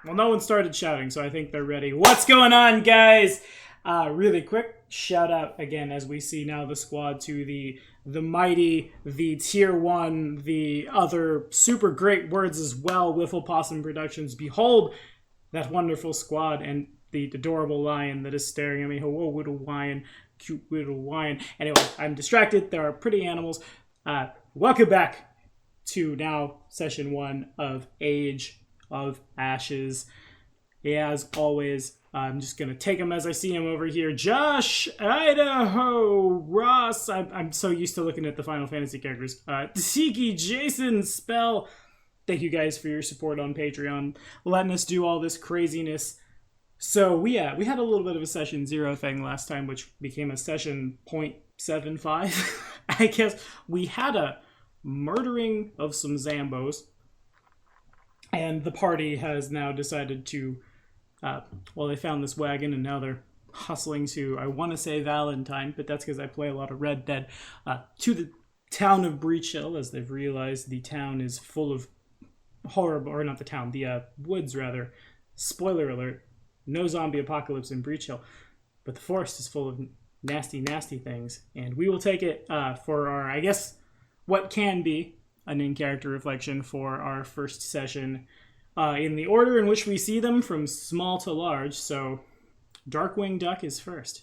Well, no one started shouting, so I think they're ready. What's going on, guys? Really quick, shout out again as we see now the squad to the mighty, the tier 1, the other super great words as well, Wiffle Possum Productions. Behold that wonderful squad and the adorable lion that is staring at me. Oh, little lion, cute little lion. Anyway, I'm distracted. There are pretty animals. Welcome back to now session 1 of Age of Ashes. As always, I'm just going to take him as I see him over here. Josh, Idaho, Ross. I'm so used to looking at the Final Fantasy characters. Tiki, Jason, Spell. Thank you guys for your support on Patreon, letting us do all this craziness. So we had a little bit of a session 0 thing last time, which became a session 0.75. I guess we had a murdering of some Zambos, and the party has now decided to, they found this wagon, and now they're hustling to, I want to say Valentine, but that's because I play a lot of Red Dead, to the town of Breach Hill, as they've realized the town is full of horrible, or not the town, the woods rather. Spoiler alert, no zombie apocalypse in Breach Hill, but the forest is full of nasty, nasty things, and we will take it for our, I guess, what can be an in-character reflection for our first session in the order in which we see them from small to large. So Darkwing Duck is first.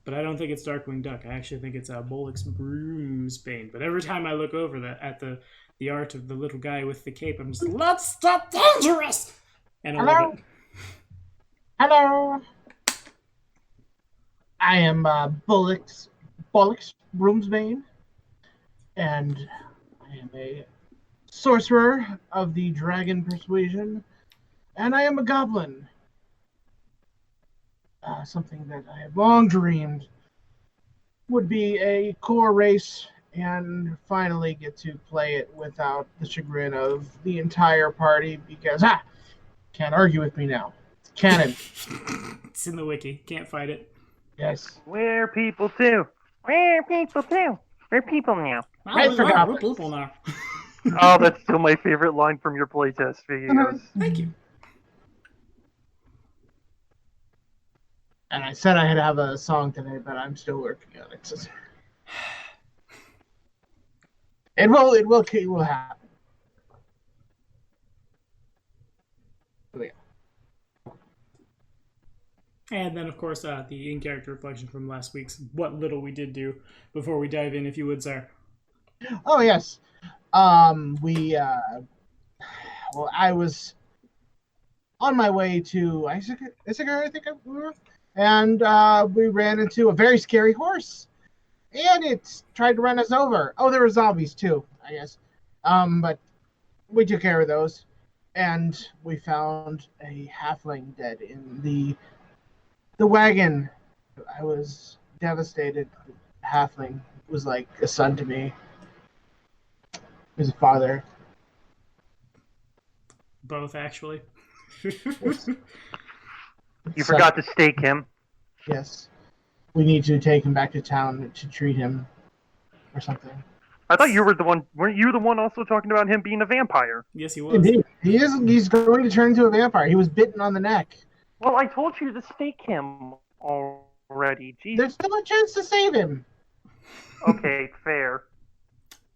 But I don't think it's Darkwing Duck. I actually think it's Bolix Broomsbane. But every time I look over at the art of the little guy with the cape, I'm just, let's get dangerous! And I love it. Hello. I am Bolix Broomsbane, and I am a sorcerer of the Dragon Persuasion, and I am a goblin. Something that I have long dreamed would be a core race, and finally get to play it without the chagrin of the entire party, because, can't argue with me now. It's canon. It's in the wiki. Can't fight it. Yes. We're people too. We're people too. We're people now. We're people now. Oh, that's still my favorite line from your playtest videos. Thank you. And I said I had to have a song today, but I'm still working on it. It will happen. And then, of course, the in-character reflection from last week's what little we did do before we dive in, if you would, sir. Oh, yes. I was on my way to Achaidh, I think we were, and we ran into a very scary horse, and it tried to run us over. Oh, there were zombies too, I guess. But we took care of those, and we found a halfling dead in the wagon. I was devastated. Halfling was like a son to me. He was a father. Both, actually. You forgot to stake him. Yes. We need to take him back to town to treat him or something. I thought you were the one. Weren't you the one also talking about him being a vampire? Yes, he was. Indeed. He's going to turn into a vampire. He was bitten on the neck. Well, I told you to stake him already. Jeez. There's still a chance to save him. Okay, fair.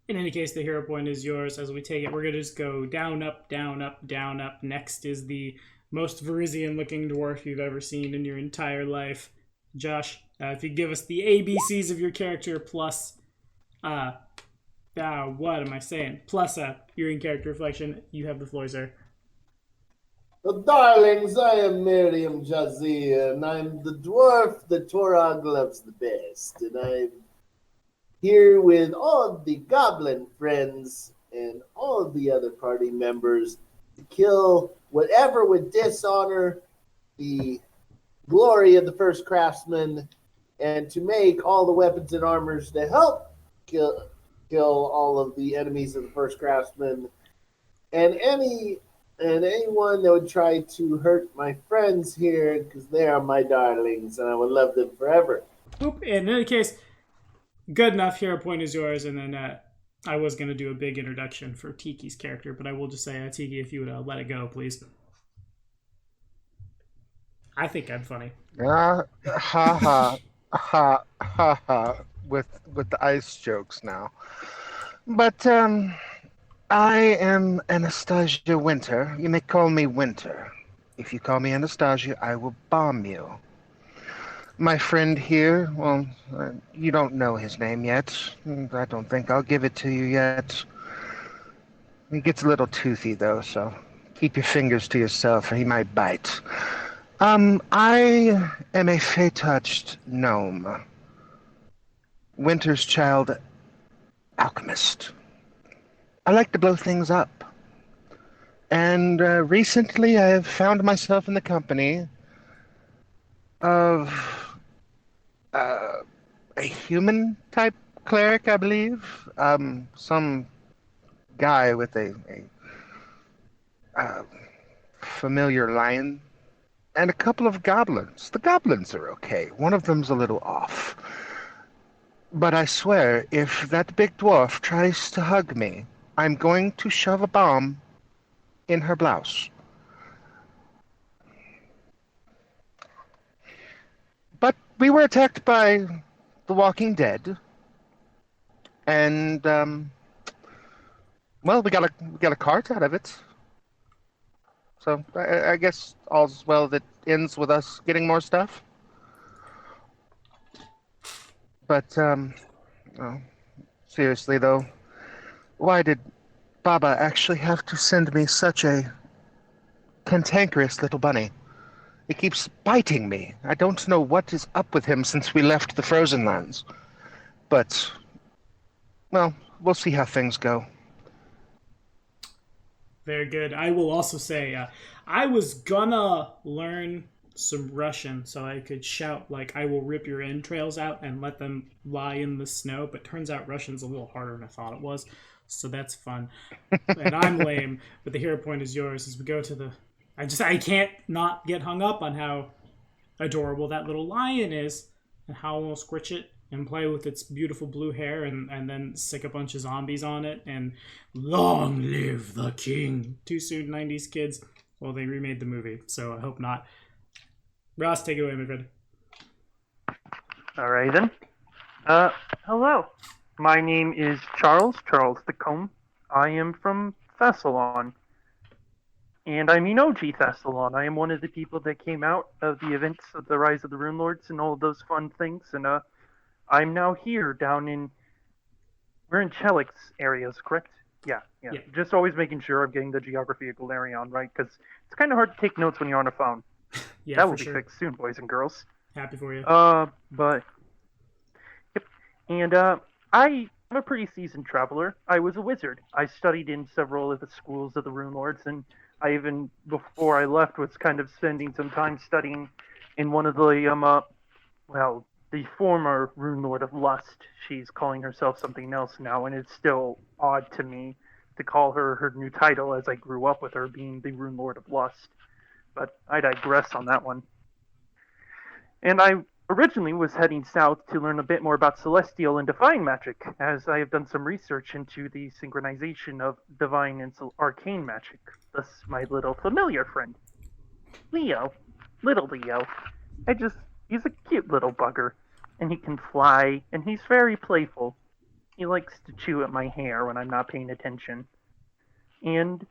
In any case, the hero point is yours. As we take it, we're going to just go down, up, down, up, down, up. Next is the most Verizian-looking dwarf you've ever seen in your entire life. Josh, if you give us the ABCs of your character plus, what am I saying? Plus your in-character reflection, you have the floor, sir. Well, darlings, I am Miriam Jazia, and I'm the dwarf that Torog loves the best. And I'm here with all the goblin friends and all the other party members to kill whatever would dishonor the glory of the first craftsman, and to make all the weapons and armors to help kill all of the enemies of the first craftsman, and anyone that would try to hurt my friends here, because they are my darlings and I would love them forever. Oop, in any case, good enough. Hero point is yours, and then I was going to do a big introduction for Tiki's character, but I will just say, Tiki, if you would let it go, please. I think I'm funny. Ha ha ha ha ha with the ice jokes now. But I am Anastasia Winter. You may call me Winter. If you call me Anastasia, I will bomb you. My friend here, well, you don't know his name yet. I don't think I'll give it to you yet. He gets a little toothy, though, so keep your fingers to yourself, or he might bite. I am a fey-touched gnome. Winter's child alchemist. I like to blow things up. And recently I have found myself in the company of a human-type cleric, I believe. Some guy with a familiar lion. And a couple of goblins. The goblins are okay. One of them's a little off. But I swear, if that big dwarf tries to hug me, I'm going to shove a bomb in her blouse. But we were attacked by the Walking Dead. And, well, we got a cart out of it. So I guess all's well that ends with us getting more stuff. But, oh, seriously though, why did Baba actually have to send me such a cantankerous little bunny? He keeps biting me. I don't know what is up with him since we left the Frozen Lands. But, well, we'll see how things go. Very good. I will also say, I was gonna learn some Russian so I could shout, like, I will rip your entrails out and let them lie in the snow, but turns out Russian's a little harder than I thought it was, so that's fun. And I'm lame, but the hero point is yours as we go to the... I can't not get hung up on how adorable that little lion is, and how we'll squitch it and play with its beautiful blue hair and then sick a bunch of zombies on it and long live the king. Too soon, 90s kids. Well, they remade the movie, so I hope not. Ross, take it away, my friend. Alright then. Hello. My name is Charles the Comb. I am from Thessalon. And I'm an OG Thessalon. I am one of the people that came out of the events of the Rise of the Rune Lords and all of those fun things, and I'm now here down in... We're in Chelix areas, correct? Yeah. Just always making sure I'm getting the geography of Galarion right, because it's kind of hard to take notes when you're on a phone. Yeah, that will for be sure. fixed soon, boys and girls. Happy for you. But... Yep. And, I'm a pretty seasoned traveler. I was a wizard. I studied in several of the schools of the Rune Lords, and I even, before I left, was kind of spending some time studying in one of the, the former Rune Lord of Lust. She's calling herself something else now, and it's still odd to me to call her her new title, as I grew up with her being the Rune Lord of Lust. But I digress on that one. And I originally was heading south to learn a bit more about celestial and divine magic, as I have done some research into the synchronization of divine and arcane magic. Thus, my little familiar friend, Leo. Little Leo. He's a cute little bugger. And he can fly, and he's very playful. He likes to chew at my hair when I'm not paying attention. And,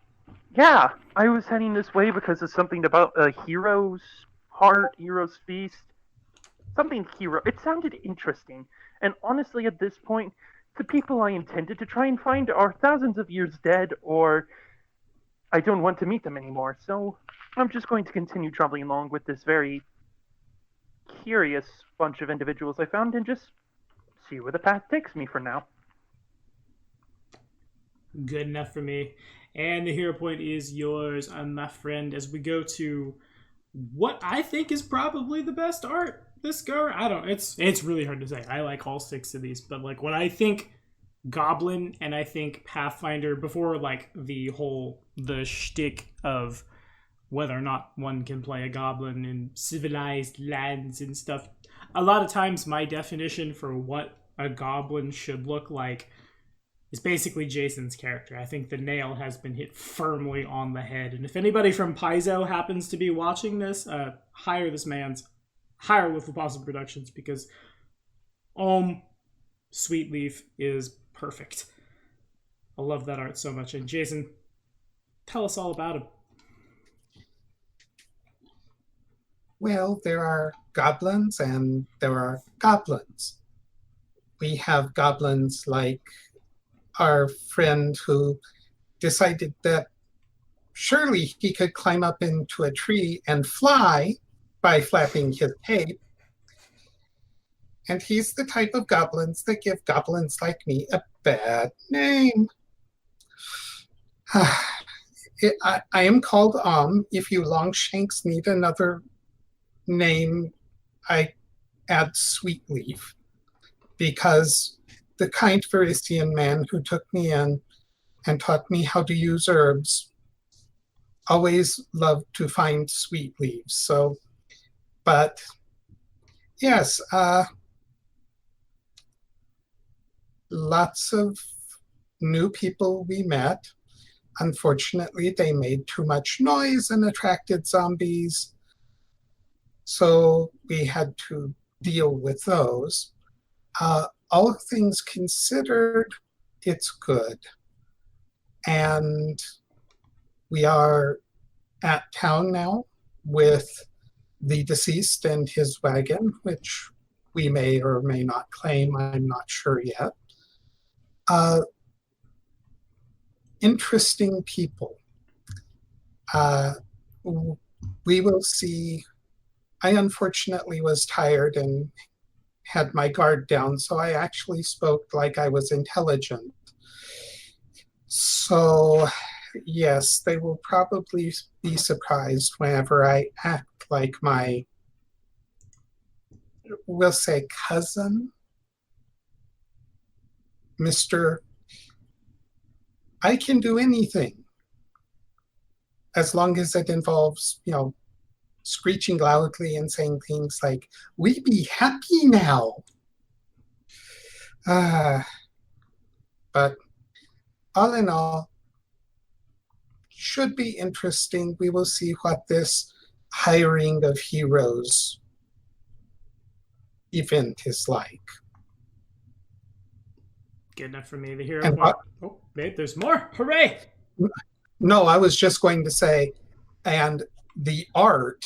yeah, I was heading this way because of something about a hero's heart, hero's feast. Something hero. It sounded interesting. And honestly, at this point, the people I intended to try and find are thousands of years dead, or I don't want to meet them anymore. So I'm just going to continue traveling along with this very curious bunch of individuals I found and just see where the path takes me for now. Good enough for me. And the hero point is yours, my friend, as we go to what I think is probably the best art this go. It's really hard to say. I like all 6 of these, but like when I think Goblin and I think Pathfinder, before like the shtick of whether or not one can play a goblin in civilized lands and stuff, a lot of times my definition for what a goblin should look like is basically Jason's character. I think the nail has been hit firmly on the head. And if anybody from Paizo happens to be watching this, hire Wiffle Possum Productions, because Sweet Leaf is perfect. I love that art so much. And Jason, tell us all about him. Well, there are goblins and there are goblins. We have goblins like our friend who decided that surely he could climb up into a tree and fly by flapping his cape. And he's the type of goblins that give goblins like me a bad name. I am called If you Longshanks need another name, I add Sweetleaf, because the kind Varisian man who took me in and taught me how to use herbs always loved to find sweet leaves. So, but yes, lots of new people we met. Unfortunately, they made too much noise and attracted zombies, so we had to deal with those. All things considered, it's good. And we are at town now with the deceased and his wagon, which we may or may not claim. I'm not sure yet. Interesting people. We will see. I unfortunately was tired and had my guard down, so I actually spoke like I was intelligent. So, yes, they will probably be surprised whenever I act like my, we'll say, cousin, Mr. I can do anything as long as it involves, screeching loudly and saying things like, "We be happy now." But all in all, should be interesting. We will see what this hiring of heroes event is like. Good enough for me. The hero point. Oh, wait, there's more. Hooray! No, I was just going to say, and the art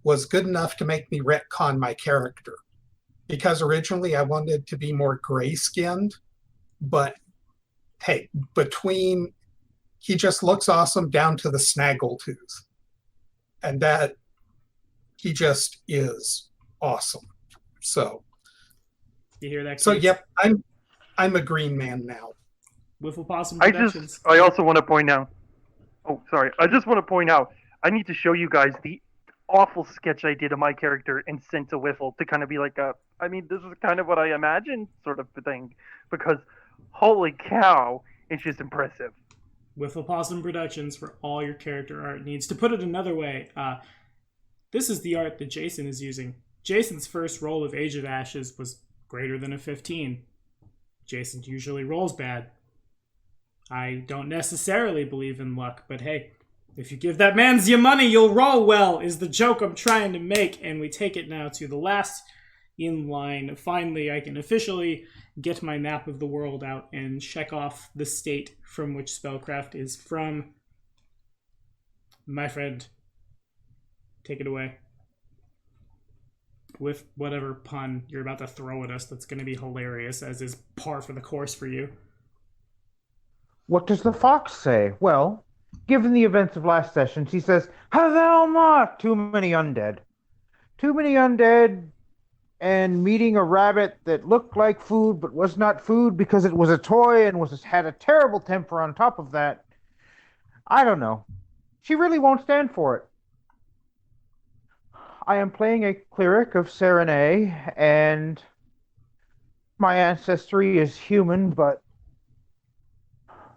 was good enough to make me retcon my character, because originally I wanted to be more gray-skinned, but hey, he just looks awesome down to the snaggletooth, and that he just is awesome. So you hear that? So yep, I'm a green man now. Wiffle Possum Productions. I also want to point out. Oh, sorry. I just want to point out. I need to show you guys the awful sketch I did of my character and sent to Wiffle to kind of be like this is kind of what I imagined sort of thing, because holy cow, it's just impressive. Wiffle Possum Productions for all your character art needs. To put it another way, this is the art that Jason is using. Jason's first roll of Age of Ashes was greater than a 15. Jason usually rolls bad. I don't necessarily believe in luck, but hey, if you give that man your money, you'll roll well, is the joke I'm trying to make. And we take it now to the last in line. Finally, I can officially get my map of the world out and check off the state from which Spellcraft is from. My friend, take it away. With whatever pun you're about to throw at us that's going to be hilarious, as is par for the course for you. What does the fox say? Well, given the events of last session, she says, Havelma! Too many undead. Too many undead, and meeting a rabbit that looked like food but was not food because it was a toy and had a terrible temper on top of that. I don't know. She really won't stand for it. I am playing a cleric of Serenay, and my ancestry is human, but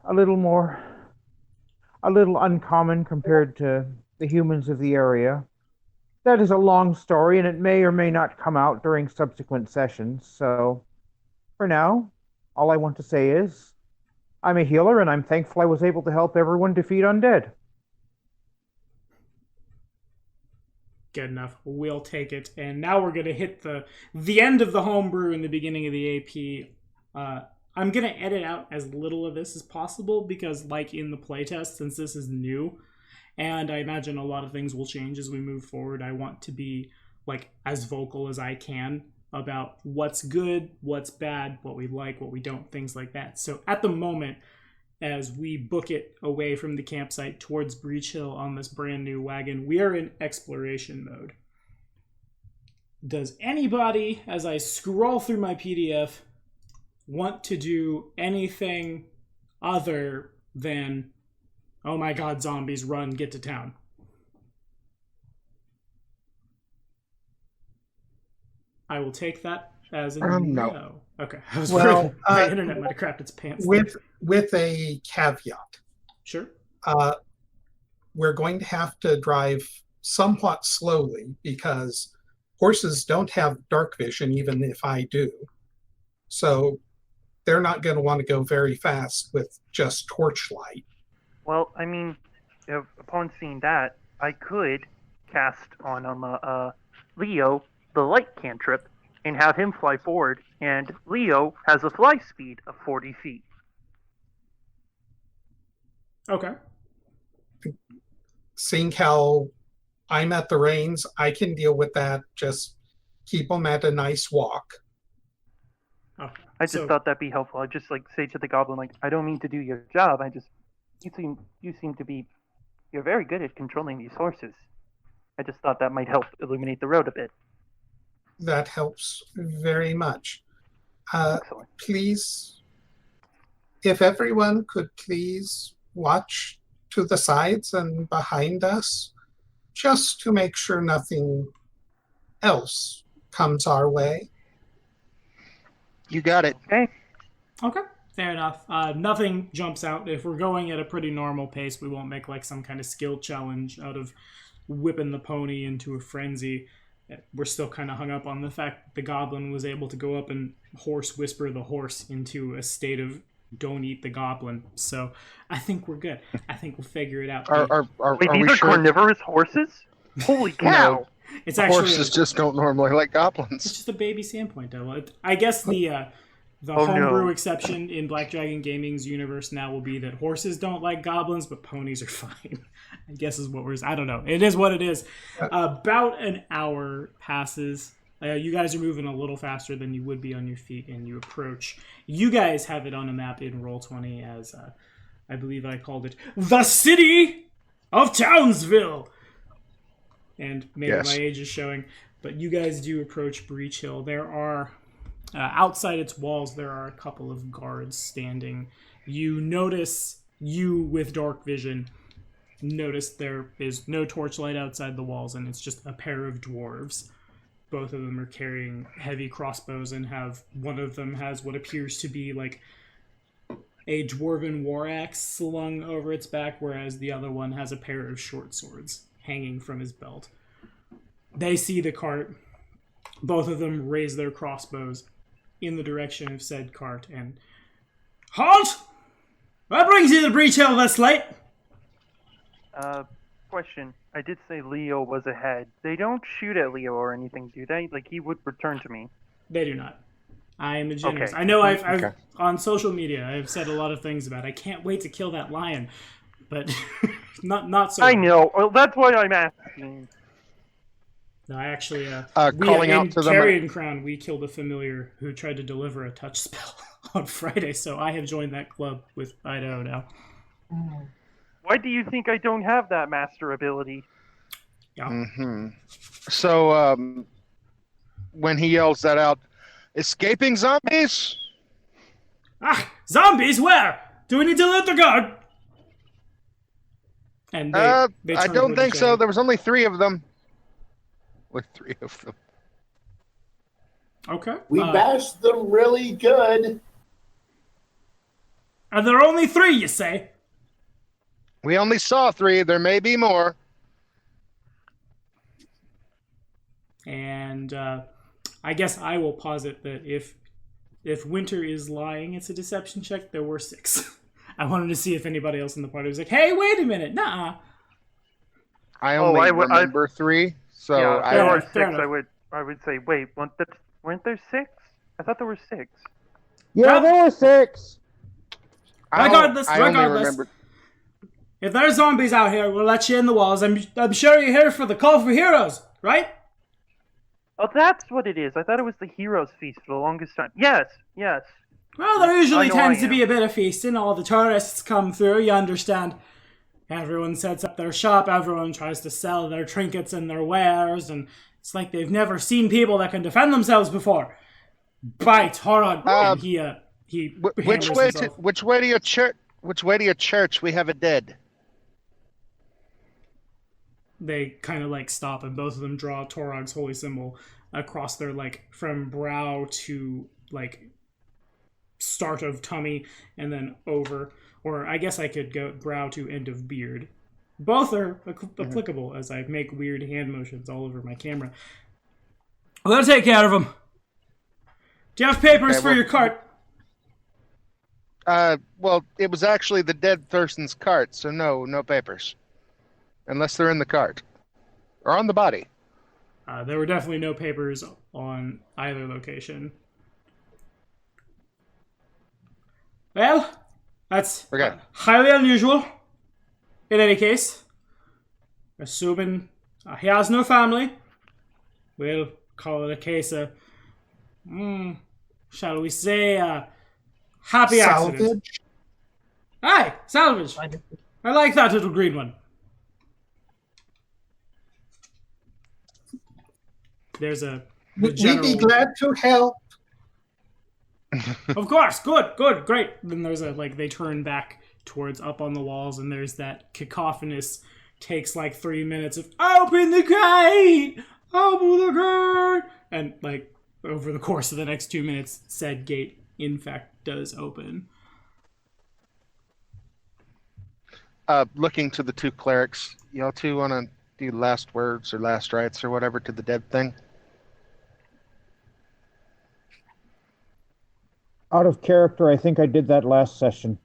a little uncommon compared to the humans of the area. That is a long story, and it may or may not come out during subsequent sessions. So, for now, all I want to say is, I'm a healer, and I'm thankful I was able to help everyone defeat undead. Good enough. We'll take it. And now we're going to hit the end of the homebrew and the beginning of the AP. I'm going to edit out as little of this as possible because, like in the playtest, since this is new, and I imagine a lot of things will change as we move forward, I want to be like as vocal as I can about what's good, what's bad, what we like, what we don't, things like that. So at the moment, as we book it away from the campsite towards Breach Hill on this brand new wagon, we are in exploration mode. Does anybody, as I scroll through my PDF, want to do anything other than, oh my god, zombies, run, get to town? I will take that as a no. Okay. I was worried my internet might have crapped its pants. With a caveat. Sure. We're going to have to drive somewhat slowly because horses don't have dark vision, even if I do. So they're not going to want to go very fast with just torchlight. Well, I mean, upon seeing that, I could cast on Leo the light cantrip and have him fly forward, and Leo has a fly speed of 40 feet. Okay. Seeing how I'm at the reins, I can deal with that. Just keep them at a nice walk. Okay. I just thought that'd be helpful. I'd just like say to the goblin, like, I don't mean to do your job. You seem to be, you're very good at controlling these horses. I just thought that might help illuminate the road a bit. That helps very much. Excellent. Please, if everyone could please watch to the sides and behind us, just to make sure nothing else comes our way. You got it. Okay. Fair enough. Nothing jumps out. If we're going at a pretty normal pace, we won't make like some kind of skill challenge out of whipping the pony into a frenzy. We're still kind of hung up on the fact that the goblin was able to go up and horse whisper the horse into a state of don't eat the goblin. So I think we're good. I think we'll figure it out. Wait, these are sure? Carnivorous horses? Holy cow! No, it's actually horses just don't normally like goblins. It's just a baby Sandpoint devil. I guess the homebrew exception in Black Dragon Gaming's universe now will be that horses don't like goblins, but ponies are fine. I guess is what I don't know. It is what it is. About an hour passes. You guys are moving a little faster than you would be on your feet, and you approach. You guys have it on a map in Roll20 as, I believe I called it, the city of Townsville. And maybe my age is showing, but you guys do approach Breach Hill. There are... outside its walls, there are a couple of guards standing. You notice, with dark vision, notice there is no torchlight outside the walls, and it's just a pair of dwarves. Both of them are carrying heavy crossbows and one of them has what appears to be like a dwarven war axe slung over its back, whereas the other one has a pair of short swords hanging from his belt. They see the cart. Both of them raise their crossbows in the direction of said cart and... Halt! What brings you to Breach Hill this late? Question. I did say Leo was ahead. They don't shoot at Leo or anything, do they? Like, he would return to me. They do not. I am a genius. Okay. I know I've on social media, I've said a lot of things about it. I can't wait to kill that lion, but not so. I know. Well, that's why I'm asking. No, I actually, calling out to them. Carrion Crown, we killed a familiar who tried to deliver a touch spell on Friday, so I have joined that club with Idaho now. Why do you think I don't have that master ability? Yeah. Mm-hmm. So, when he yells that out, escaping zombies? Ah, zombies, where? Do we need to let the guard? And they I don't think so. There was only 3 of them. With 3 of them. Okay. We bashed them really good. Are there only 3, you say? We only saw 3. There may be more. And I guess I will posit that if Winter is lying, it's a deception check. There were 6. I wanted to see if anybody else in the party was like, hey, wait a minute, nah. I only I remember 3, so yeah, I there Yeah, are fair 6. enough. I would say, wait, weren't there 6? I thought there were 6. Yeah, Well- there were 6. Regardless, I only remember. If there's zombies out here, we'll let you in the walls. I'm sure you're here for the call for heroes, right? Oh, that's what it is. I thought it was the Heroes Feast for the longest time. Yes. Well, there usually I know tends I to be am. a bit of feasting. All the tourists come through, you understand. Everyone sets up their shop, everyone tries to sell their trinkets and their wares, and it's like they've never seen people that can defend themselves before. By Torag, and he Which hammers way himself. which way to your church? Which way to your church? We have a dead. They kind of like stop, and both of them draw Torag's holy symbol across their like from brow to like start of tummy, and then over. Or I guess I could go brow to end of beard. Both are applicable as I make weird hand motions all over my camera. We'll take care of them. Do you have papers Okay, for well- your cart? Well, it was actually the dead Thurston's cart, so no papers. Unless they're in the cart. Or on the body. There were definitely no papers on either location. Well, that's Okay. highly unusual. In any case, assuming he has no family, we'll call it a case of, shall we say, happy accident. Salvage. Aye, salvage. I like that little green one. There's a the We'd be general- glad to help. Of course, good, great. Then there's a they turn back towards up on the walls, and there's that cacophonous takes like 3 minutes of open the gate, and over the course of the next 2 minutes, said gate in fact does open. Looking to the 2 clerics, y'all 2 want to do last words or last rites or whatever to the dead thing? Out of character, I think I did that last session.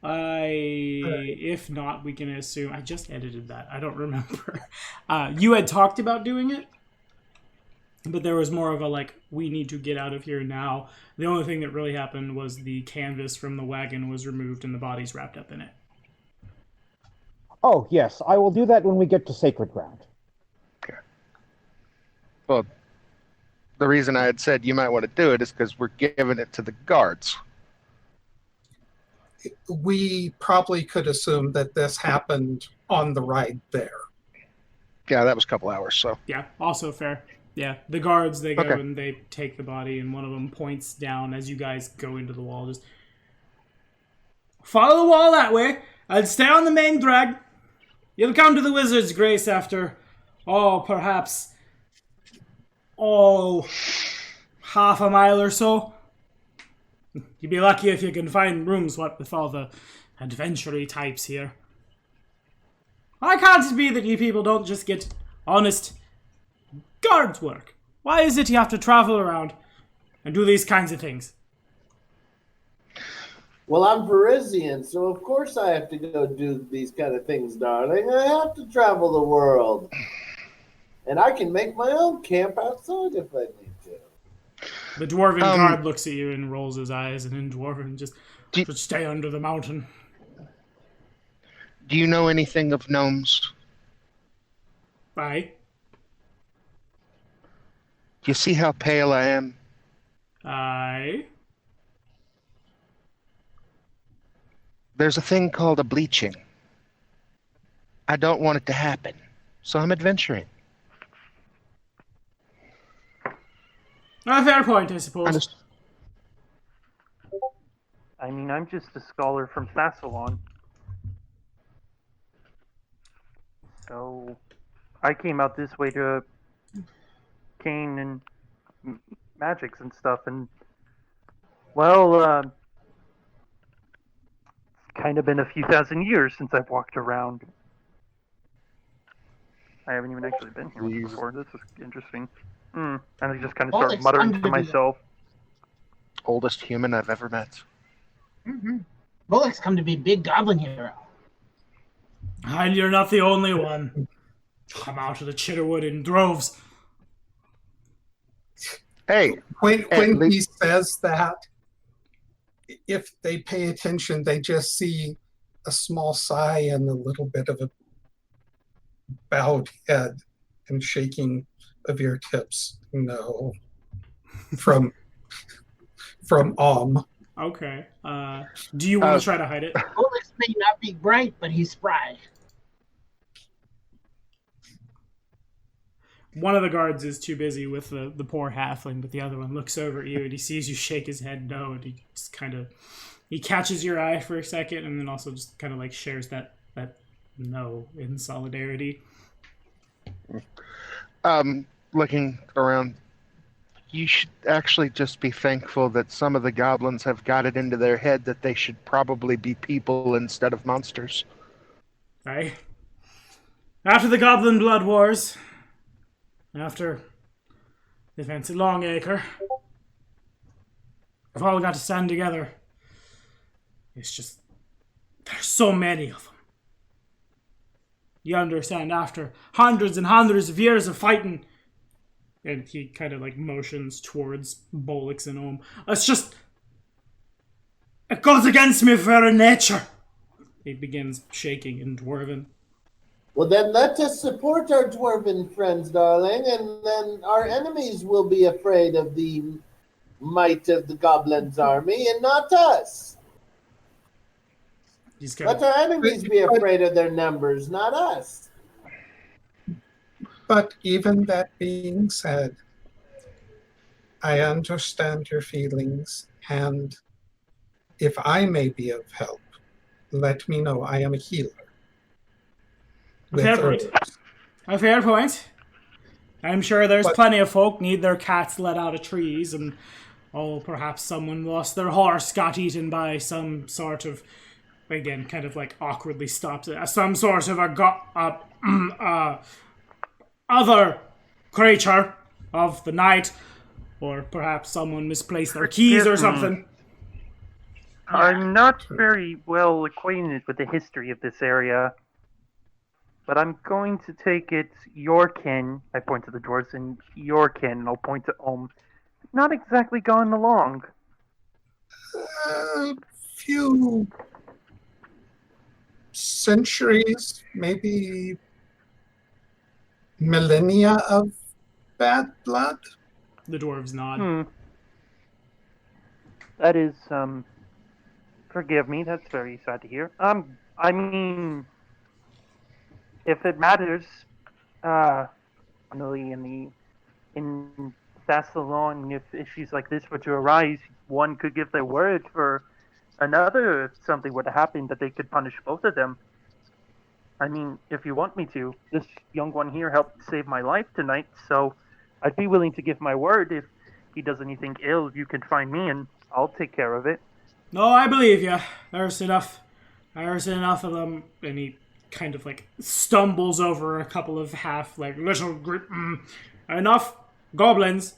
If not, we can assume. I just edited that. I don't remember. You had talked about doing it, but there was more of a we need to get out of here now. The only thing that really happened was the canvas from the wagon was removed and the body's wrapped up in it. Oh, yes, I will do that when we get to Sacred Ground. Okay. Well, the reason I had said you might want to do it is because we're giving it to the guards. We probably could assume that this happened on the ride there. Yeah, that was a couple hours, so. Yeah, also fair. Yeah, the guards, they go Okay. and they take the body, and one of them points down as you guys go into the wall. Just follow the wall that way, and stay on the main drag. You'll come to the Wizard's Grace after, perhaps, half a mile or so. You'd be lucky if you can find rooms, with all the adventure-y types here. Why can't it be that you people don't just get honest guards work? Why is it you have to travel around and do these kinds of things? Well, I'm Parisian, so of course I have to go do these kind of things, darling. I have to travel the world. And I can make my own camp outside if I need to. The dwarven guard looks at you and rolls his eyes, and in dwarven just stay under the mountain. Do you know anything of gnomes? Aye. You see how pale I am? Aye. There's a thing called a bleaching. I don't want it to happen, so I'm adventuring. A fair point, I suppose. I mean, I'm just a scholar from Sassalon. So, I came out this way to Kane and magics and stuff, and, well, it's kind of been a few thousand years since I've walked around. I haven't even actually been here before. This is interesting. And I just kind of Well, start it's muttering time to to do that. myself. Oldest human I've ever met. Mm-hmm. Bullock's come to be big goblin hero. And you're not the only one. Come out of the Chitterwood in droves. Hey, When At he least- says that, if they pay attention, they just see a small sigh and a little bit of a bowed head and shaking of your tips. No. From Okay. Do you want to try to hide it? Bullock's may not be bright, but he's spry. One of the guards is too busy with the poor halfling, but the other one looks over at you and he sees you shake his head no, and he just kind of he catches your eye for a second and then also just kind of like shares that no in solidarity. Looking around, you should actually just be thankful that some of the goblins have got it into their head that they should probably be people instead of monsters. Right? After the Goblin Blood Wars, after the events at Longacre, we've all got to stand together. It's just, there's so many of them. You understand, after hundreds and hundreds of years of fighting, and he kind of like motions towards Bolix and Ohm. It's just, it goes against my very nature. He begins shaking in Dwarven. Well, then let us support our dwarven friends, darling, and then our enemies will be afraid of the might of the goblins' army and not us. He's kind Let of, our enemies be afraid of their numbers, not us. But even that being said, I understand your feelings, and if I may be of help, let me know. I am a healer. With Fair point. herbs. A fair point. I'm sure there's But- plenty of folk need their cats let out of trees, and perhaps someone lost their horse, got eaten by some sort of, again, kind of like awkwardly stops it, some sort of other creature of the night, or perhaps someone misplaced their keys or something. I'm not very well acquainted with the history of this area, but I'm going to take it your kin, I point to the dwarves, and your kin, and I'll point to Ohm, not exactly gone along. A few centuries, maybe millennia of bad blood. The dwarves nod. That is, forgive me, that's very sad to hear. I mean, if it matters, Unholy in Thassalon, if issues like this were to arise, one could give their word for another if something were to happen, that they could punish both of them. I mean, if you want me to, this young one here helped save my life tonight, so I'd be willing to give my word. If he does anything ill, you can find me and I'll take care of it. No, I believe you. There's enough of them, and he kind of like stumbles over a couple of enough goblins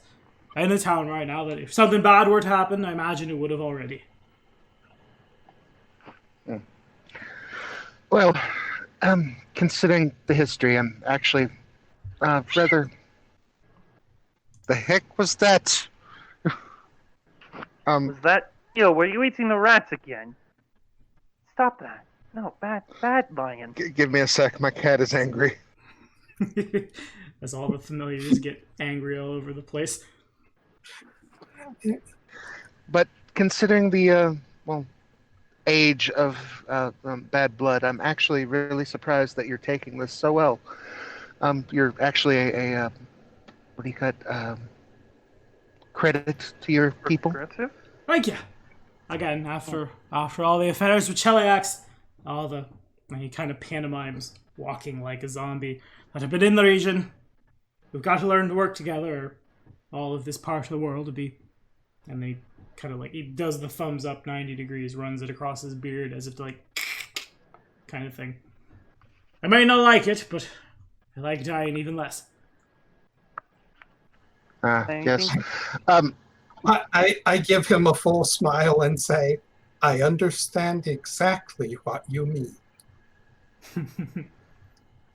in the town right now that if something bad were to happen, I imagine it would have already. Well, considering the history, I'm actually rather... The heck was that? Was that... were you eating the rats again? Stop that. No, bad lion. Give me a sec, my cat is angry. As all the familiars get angry all over the place. But considering the, age of bad blood, I'm actually really surprised that you're taking this so well. You're actually a what do you call it? Credit to your people. Progressive? Thank you. Again, after all the affairs with Cheliax, and he kind of pantomimes walking like a zombie that have been in the region. We've got to learn to work together, or all of this part of the world to be. And they kind of like, he does the thumbs up 90 degrees, runs it across his beard as if to like, kind of thing. I may not like it, but I like dying even less. Yes. I give him a full smile and say, I understand exactly what you mean.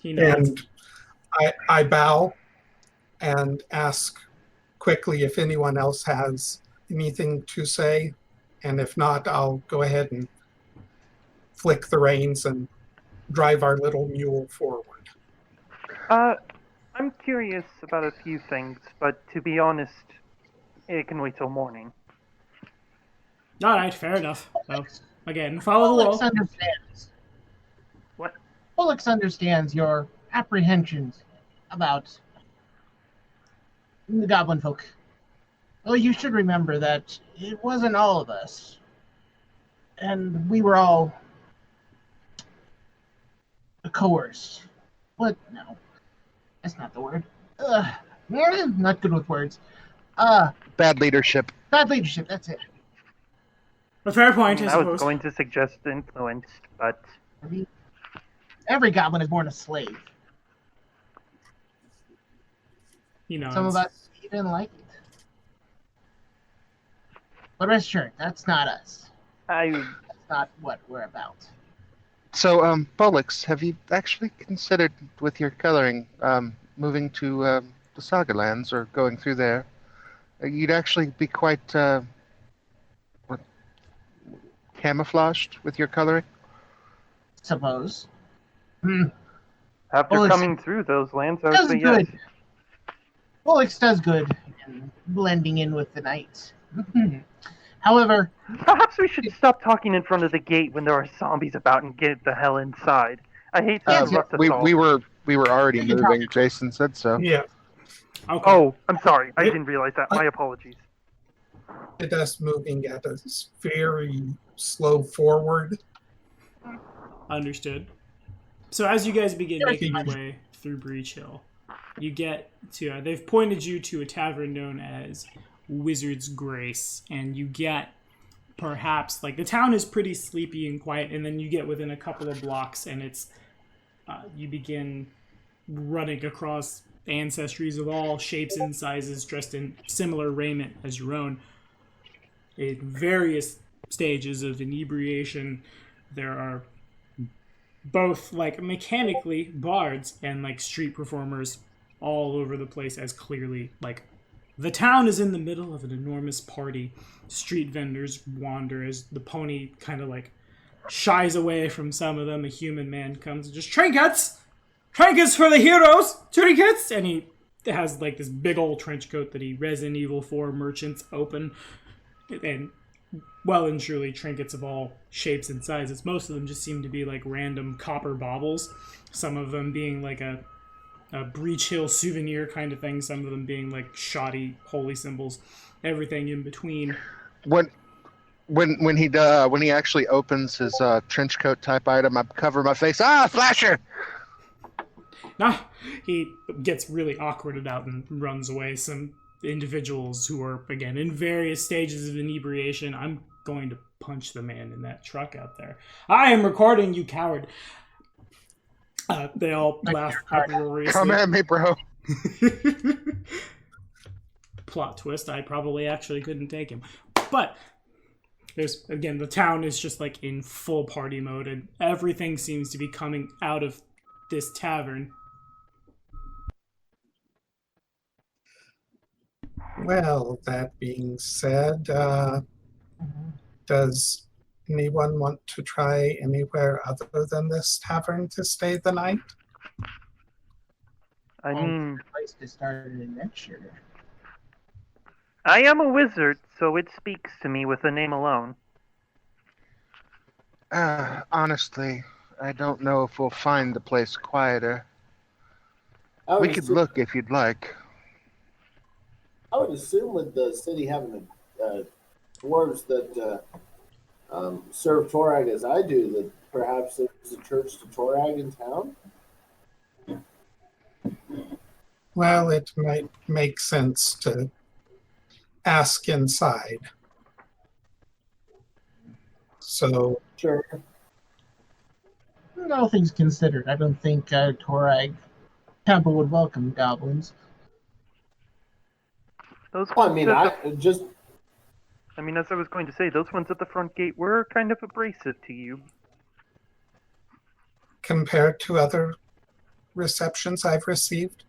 He nods. And I bow and ask quickly if anyone else has anything to say. And if not, I'll go ahead and flick the reins and drive our little mule forward. I'm curious about a few things, but to be honest, it can wait till morning. All right, fair enough. So, again, follow the Pollux wall. understands. What? Pollux understands your apprehensions about the goblin folk. Well, you should remember that it wasn't all of us. And we were all coerced. What? No. That's not the word. Not good with words. Bad leadership. Bad leadership, that's it. A fair point, I I suppose. was going to suggest influenced, but I mean, every goblin is born a slave. You know, Some of us even like it. But rest assured, that's not us. I That's not what we're about. So, Pollux, have you actually considered with your coloring moving to the Saga Lands or going through there? You'd actually be quite camouflaged with your coloring. Suppose. after Well, it's- coming through those lands, I would Does say good. yes. Pollux does good in blending in with the night. However, Perhaps we should stop talking in front of the gate when there are zombies about and get the hell inside. I hate to interrupt us all. We were already You can talk. moving. Jason said so. Yeah, okay. Oh, I'm sorry. I didn't realize that. My apologies. it is moving at a very slow forward. Understood. So as you guys begin Yeah, making your okay. way through Breach Hill, you get to, they've pointed you to a tavern known as Wizard's Grace, and you get perhaps, like, the town is pretty sleepy and quiet, and then you get within a couple of blocks, and it's, you begin running across ancestries of all shapes and sizes, dressed in similar raiment as your own, in various stages of inebriation. There are both, like, mechanically bards and, like, street performers all over the place, as clearly, like, the town is in the middle of an enormous party. Street vendors wander as the pony kind of, like, shies away from some of them. A human man comes and just, trinkets! Trinkets for the heroes! Trinkets! And he has, like, this big old trench coat that he Resident Evil 4 merchants open. And well and truly trinkets of all shapes and sizes. Most of them just seem to be like random copper baubles. Some of them being like a Breach Hill souvenir kind of thing. Some of them being like shoddy holy symbols. Everything in between. When he actually opens his trench coat type item, I cover my face. Ah, flasher! He gets really awkwarded out and runs away. Some individuals who are, again, in various stages of inebriation. I'm going to punch the man in that truck out there. I am recording, you coward. They all laugh uproariously. Come at me, bro. Plot twist, I probably actually couldn't take him. But there's, again, the town is just like in full party mode, and everything seems to be coming out of this tavern. Well, that being said, does anyone want to try anywhere other than this tavern to stay the night? I mean, place to start an adventure. I am a wizard, so it speaks to me with the name alone. Honestly, I don't know if we'll find the place quieter. I We would could assume- look if you'd like. I would assume with the city having dwarves that serve Torag as I do, that perhaps there's a church to Torag in town. Well, it might make sense to ask inside. So, Sure. All things considered, I don't think Torag Temple would welcome goblins. Those Well, I mean, the- I just I mean, as I was going to say, those ones at the front gate were kind of abrasive to you. Compared to other receptions I've received,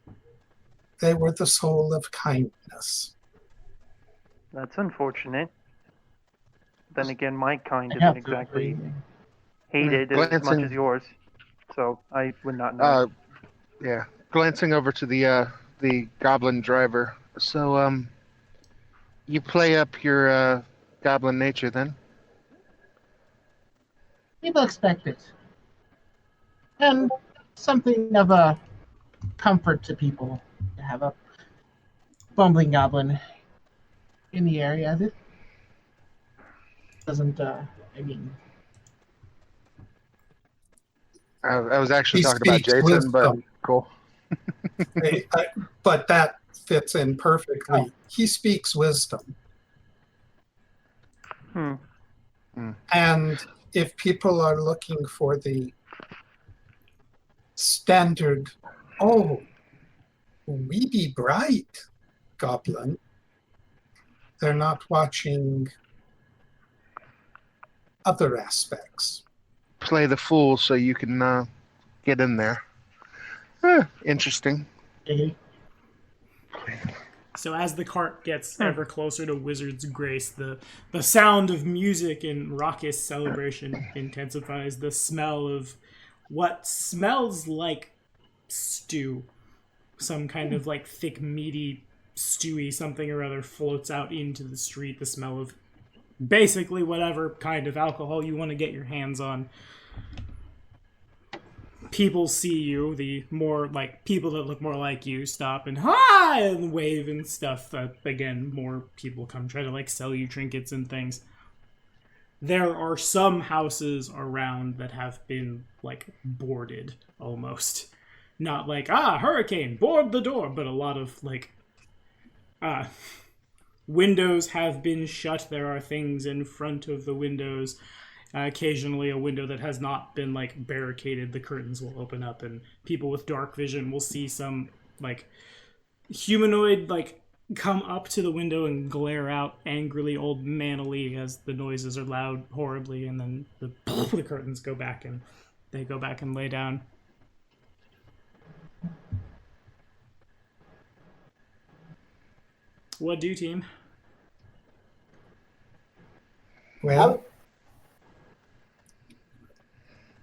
they were the soul of kindness. That's unfortunate. Then again, my kind I have isn't to exactly agree. hated as much Glancing- as yours, so I would not know. Yeah. Glancing over to the goblin driver. So, you play up your goblin nature then? People expect it. And something of a comfort to people to have a bumbling goblin in the area. That doesn't, I mean, I was actually He talking about speaks Jason, but wisdom. cool. But that fits in perfectly. He speaks wisdom. Hmm. And if people are looking for the standard, oh, we be bright goblin, they're not watching other aspects. Play the fool so you can get in there. Interesting. eh, So as the cart gets ever closer to Wizard's Grace, the sound of music and raucous celebration intensifies. The smell of what smells like stew, some kind of like thick, meaty, stewy something or other floats out into the street. The smell of basically whatever kind of alcohol you want to get your hands on. People see you, the more like people that look more like you stop and hi and wave and stuff. Again, more people come try to like sell you trinkets and things. There are some houses around that have been like boarded almost. Not like, hurricane, board the door, but a lot of like windows have been shut. There are things in front of the windows. Occasionally a window that has not been like barricaded, the curtains will open up and people with dark vision will see some like humanoid like come up to the window and glare out angrily, old manily, as the noises are loud horribly, and then the curtains go back and they go back and lay down. What do, team? Well,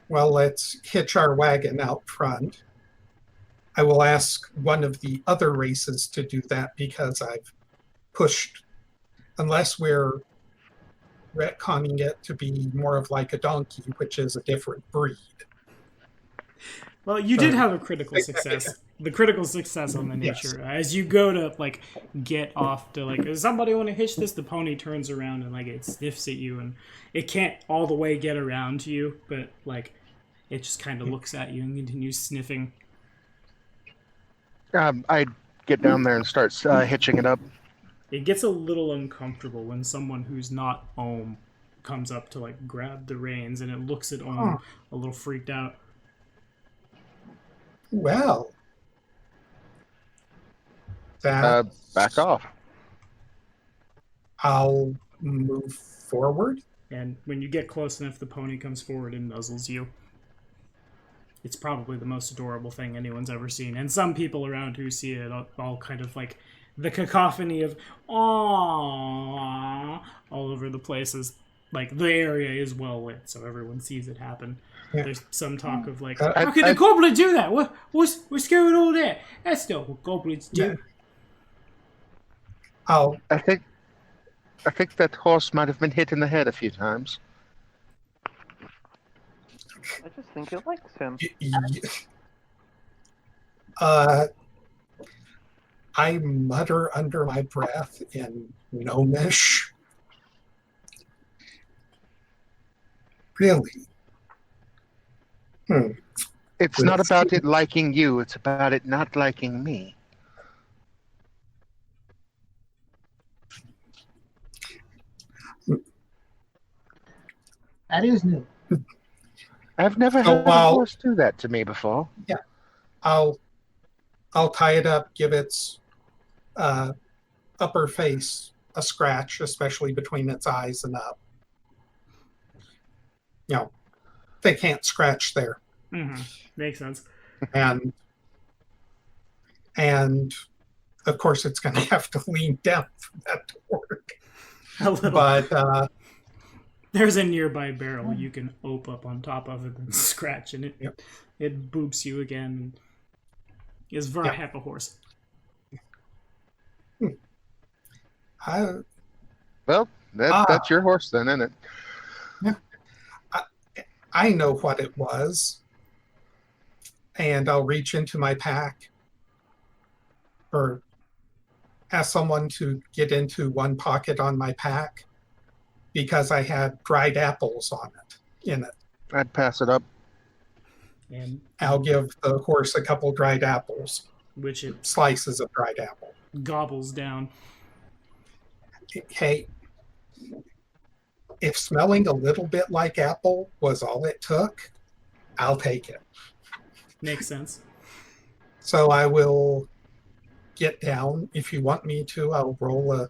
let's hitch our wagon out front. I will ask one of the other races to do that because I've pushed, unless we're retconning it to be more of like a donkey, which is a different breed. Well, you did have a critical success. The critical success on the nature. Yes. As you go to like get off to like, does somebody want to hitch this? The pony turns around and like it sniffs at you, and it can't all the way get around to you, but like it just kind of looks at you and continues sniffing. I'd get down there and start hitching it up. It gets a little uncomfortable when someone who's not Ohm comes up to like grab the reins, and it looks at Ohm a little freaked out. Well, that Back off. I'll move forward. And when you get close enough, the pony comes forward and nuzzles you. It's probably the most adorable thing anyone's ever seen. And some people around who see it all kind of like the cacophony of "aww" all over the places. Like the area is well lit, so everyone sees it happen. Yeah. There's some talk of like, I- how can the goblin do that? What's going on there? That's not what goblins do. I'll I think that horse might have been hit in the head a few times. I just think it likes him. I mutter under my breath in gnomish. Really? It's not about it liking you, it's about it not liking me. that is new. I've never had a horse do that to me before. I'll tie it up, give its upper face a scratch, especially between its eyes and up. They can't scratch there. Mm-hmm. Makes sense. And of course, it's going to have to lean down for that to work. A little. But there's a nearby barrel you can ope up on top of it and scratch, and it boops you again. Is very half a horse. Well, that's your horse then, isn't it? I know what it was. And I'll reach into my pack or ask someone to get into one pocket on my pack because I had dried apples in it. I'd pass it up. And I'll give the horse a couple dried apples, which it slices of dried apple. gobbles down. Hey, if smelling a little bit like apple was all it took, I'll take it. Makes sense. So I will get down. If you want me to, I'll roll a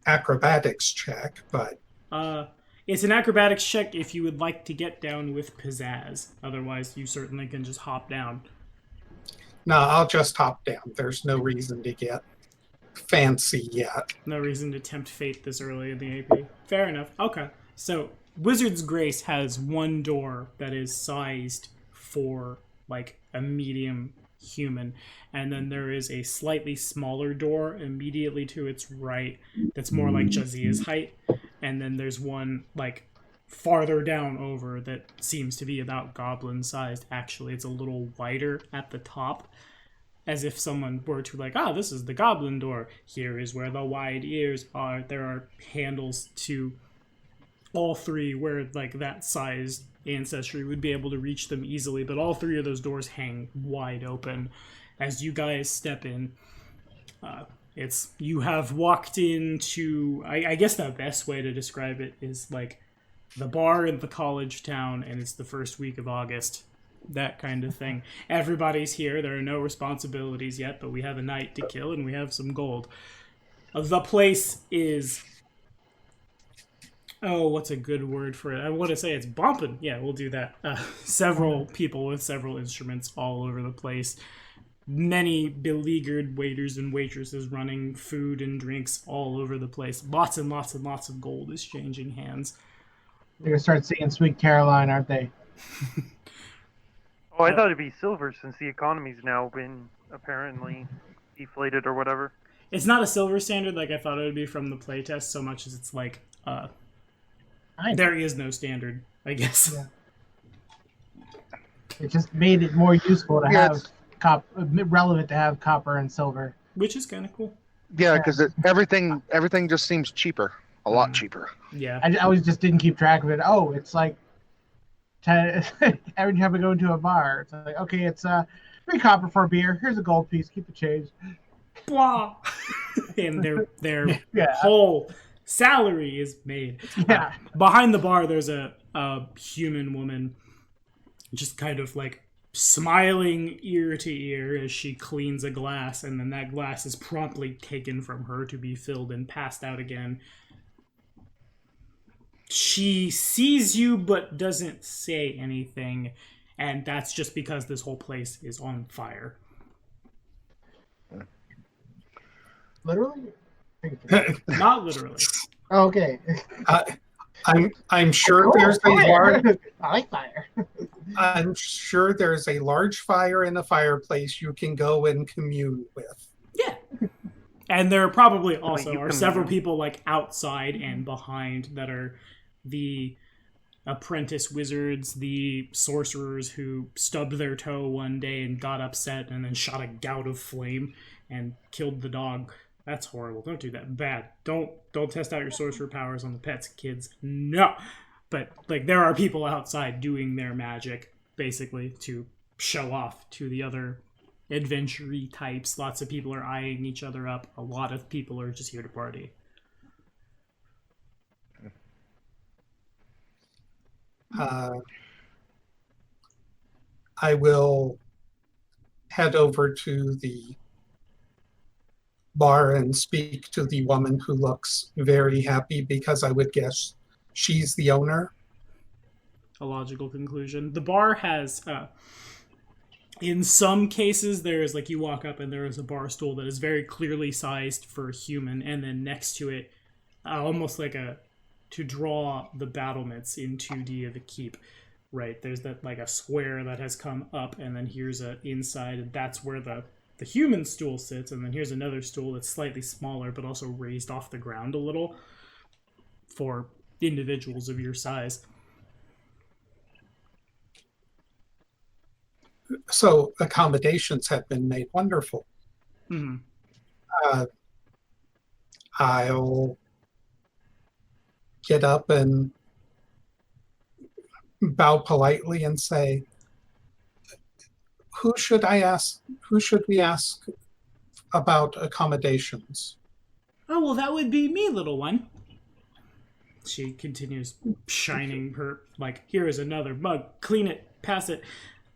acrobatics check, but it's an acrobatics check if you would like to get down with pizzazz. Otherwise, you certainly can just hop down. no, I'll just hop down. There's no reason to get fancy yet. No reason to tempt fate this early in the AP. Fair enough. Okay. So, Wizard's Grace has one door that is sized for, like, a medium human. And then there is a slightly smaller door immediately to its right that's more like Jazia's height. And then there's one, like, farther down over that seems to be about goblin-sized. Actually, it's a little wider at the top, as if someone were to, like, this is the goblin door. Here is where the wide ears are. There are handles to all three where, like, that size ancestry would be able to reach them easily, but all three of those doors hang wide open. As you guys step in, you have walked into, I guess the best way to describe it is like the bar in the college town, and it's the first week of August. That kind of thing. Everybody's here. There are no responsibilities yet, but we have a night to kill and we have some gold. The place is... what's a good word for it? I want to say it's bumping. Yeah, we'll do that. Several people with several instruments all over the place. Many beleaguered waiters and waitresses running food and drinks all over the place. Lots and lots and lots of gold is changing hands. They're going to start singing Sweet Caroline, aren't they? Oh, I thought it'd be silver since the economy's now been apparently deflated or whatever. It's not a silver standard like I thought it would be from the playtest, so much as it's like, there is no standard, I guess. Yeah. It just made it more useful to have relevant to have copper and silver. Which is kind of cool. Yeah, because everything just seems cheaper. A lot cheaper. Yeah. I always just didn't keep track of it. Oh, it's like every time I go into a bar, it's like, okay, it's 3 copper for a beer. Here's a gold piece. Keep the change. Blah. And their whole salary is made. Yeah. Behind the bar, there's a human woman just kind of like smiling ear to ear as she cleans a glass, and then that glass is promptly taken from her to be filled and passed out again. She sees you but doesn't say anything, and that's just because this whole place is on fire. Literally? Not literally. Okay. I'm sure there's a large. I like fire. I'm sure there's a large fire in the fireplace you can go and commune with. Yeah. And there probably you also are can- several people like outside and behind that are the apprentice wizards, the sorcerers who stubbed their toe one day and got upset and then shot a gout of flame and killed the dog. That's horrible. Don't do that. Bad. Don't test out your sorcerer powers on the pets, kids. No. But like there are people outside doing their magic basically to show off to the other adventure-y types. Lots of people are eyeing each other up. A lot of people are just here to party. I will head over to the bar and speak to the woman who looks very happy because I would guess she's the owner. A logical conclusion. The bar has, in some cases, there's like you walk up and there is a bar stool that is very clearly sized for a human, and then next to it, almost like to draw the battlements in 2D of the keep. Right, there's that like a square that has come up, and then here's a inside, and that's where the human stool sits, and then here's another stool that's slightly smaller but also raised off the ground a little for individuals of your size. So accommodations have been made wonderful. Mm-hmm. I'll get up and bow politely and say, who should we ask about accommodations? Oh, well, that would be me, little one. She continues shining her, like, here is another mug. Clean it, pass it.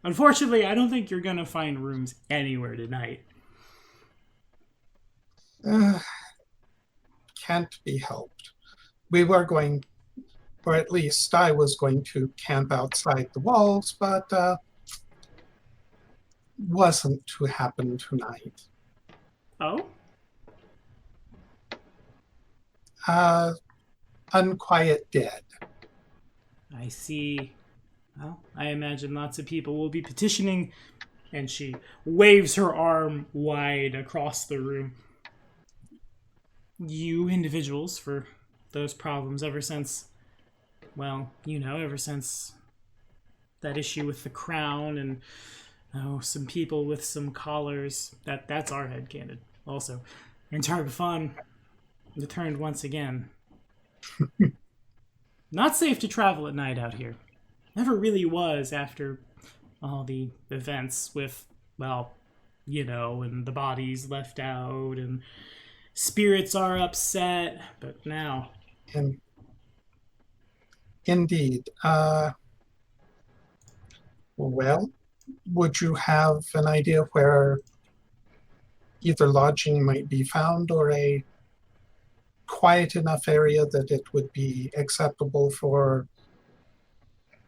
Unfortunately, I don't think you're going to find rooms anywhere tonight. Can't be helped. We were going, or at least I was going to camp outside the walls, but wasn't to happen tonight. Oh? Unquiet dead. I see. Well, I imagine lots of people will be petitioning, and she waves her arm wide across the room. You individuals for those problems ever since, well, ever since that issue with the crown and, some people with some collars. That's our headcanon. Also, Targ Fun returned once again. Not safe to travel at night out here. Never really was after all the events with, and the bodies left out and spirits are upset, but now. And indeed. Well, would you have an idea where either lodging might be found or a quiet enough area that it would be acceptable for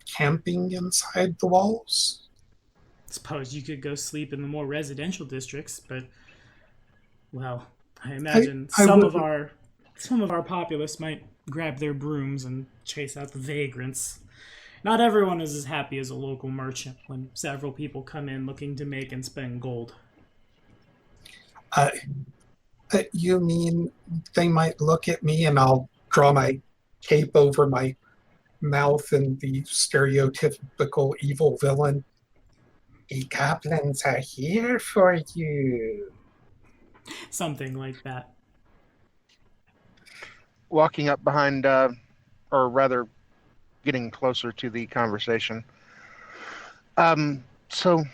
camping inside the walls? Suppose you could go sleep in the more residential districts, but, well, I imagine some of our populace might grab their brooms and chase out the vagrants. Not everyone is as happy as a local merchant when several people come in looking to make and spend gold. You mean they might look at me and I'll draw my cape over my mouth and the stereotypical evil villain? The goblins are here for you. Something like that. Walking up behind, or rather getting closer to the conversation. So,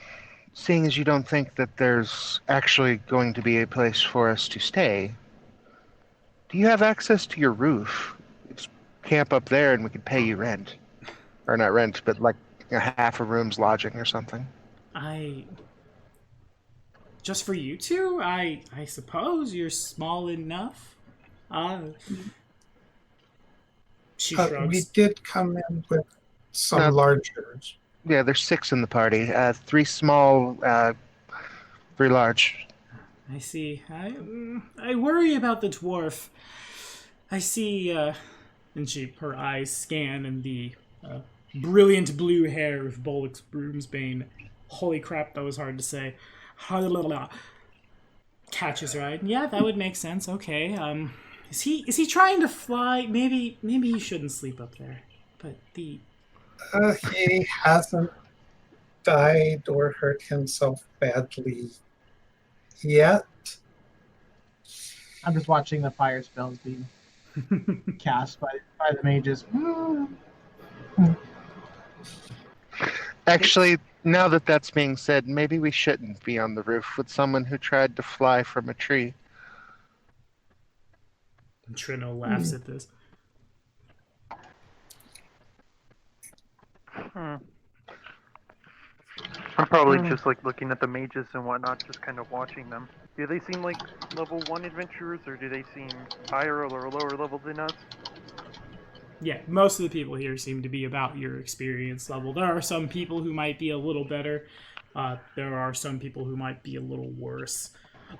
seeing as you don't think that there's actually going to be a place for us to stay, do you have access to your roof? Just camp up there and we could pay you rent. Or not rent, but like a half a room's lodging or something. Just for you two? I suppose you're small enough. She shrugs. We did come in with some largers. Yeah, there's 6 in the party. 3 small, 3 large. I see. I worry about the dwarf. I see, and her eyes scan, and the brilliant blue hair of Bolix Broomsbane. Holy crap, that was hard to say. Catches her eye. Yeah, that would make sense. Okay. Is he trying to fly? Maybe he shouldn't sleep up there. But the he hasn't died or hurt himself badly yet. I'm just watching the fire spells being cast by the mages. Actually, now that that's being said, maybe we shouldn't be on the roof with someone who tried to fly from a tree. Trino laughs at this. I'm probably just like looking at the mages and whatnot, just kind of watching them. Do they seem like level 1 adventurers, or do they seem higher or lower level than us? Yeah, most of the people here seem to be about your experience level. There are some people who might be a little better. There are some people who might be a little worse.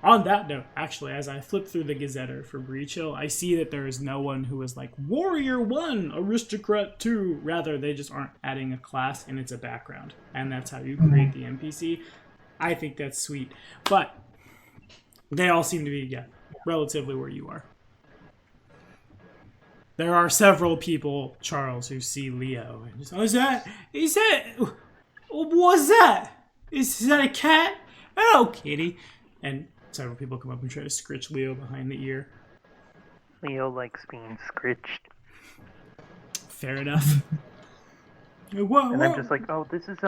On that note, actually, as I flip through the Gazetter for Breach Hill, I see that there is no one who is like Warrior 1, Aristocrat 2. Rather, they just aren't adding a class and it's a background. And that's how you create the NPC. I think that's sweet. But they all seem to be, relatively where you are. There are several people, Charles, who see Leo. And just, what's that? Is that a cat? Hello, kitty. And several people come up and try to scritch Leo behind the ear. Leo likes being scritched. Fair enough. And I'm just like, oh, this is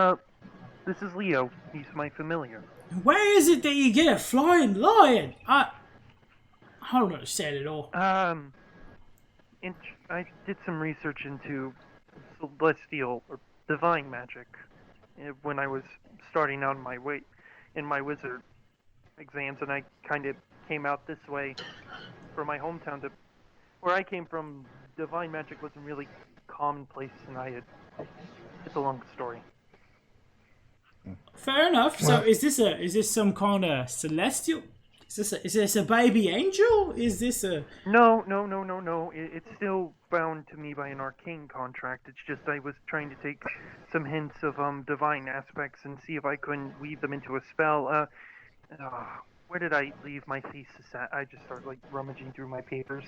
Leo. He's my familiar. Where is it that you get a flying lion? I don't understand it all. I did some research into celestial or divine magic when I was starting out in my wizard exams, and I kind of came out this way for my hometown. Where I came from, divine magic wasn't really commonplace, and it's a long story. Fair enough. So is this some kind of celestial? Is this a baby angel? Is this a... No. It's still bound to me by an arcane contract. It's just I was trying to take some hints of divine aspects and see if I couldn't weave them into a spell. Where did I leave my thesis at? I just started like rummaging through my papers.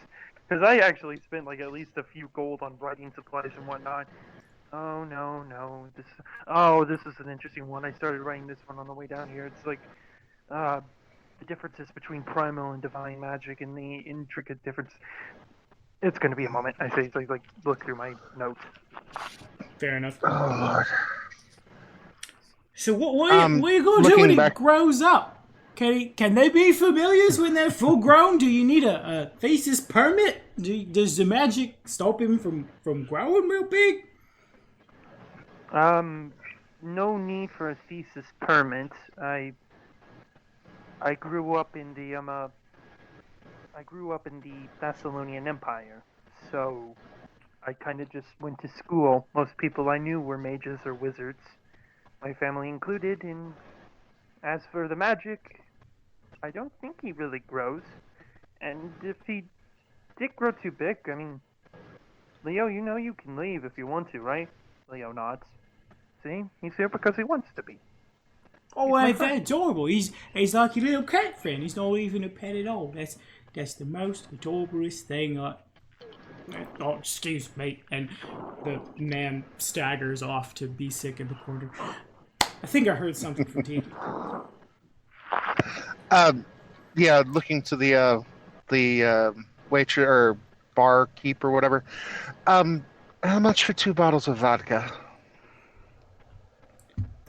Because I actually spent like at least a few gold on writing supplies and whatnot. Oh, no. This is an interesting one. I started writing this one on the way down here. It's like... the differences between primal and divine magic and the intricate difference. It's going to be a moment. I say, like look through my notes. Fair enough. Oh, Lord. So what are you going to do when it grows up? Can they be familiars when they're full grown? Do you need a thesis permit? Does the magic stop him from growing real big? No need for a thesis permit. I grew up in the Thessalonian Empire, so I kind of just went to school. Most people I knew were mages or wizards, my family included. And as for the magic, I don't think he really grows. And if he did grow too big, I mean, Leo, you know you can leave if you want to, right? Leo nods. See, he's here because he wants to be. Oh, ain't that adorable? He's like a little cat friend. He's not even a pet at all. That's the most adorablest thing. Oh, excuse me. And the man staggers off to be sick in the corner. I think I heard something from Cheide. Yeah, looking to the waitress or barkeep or whatever. How much for 2 bottles of vodka?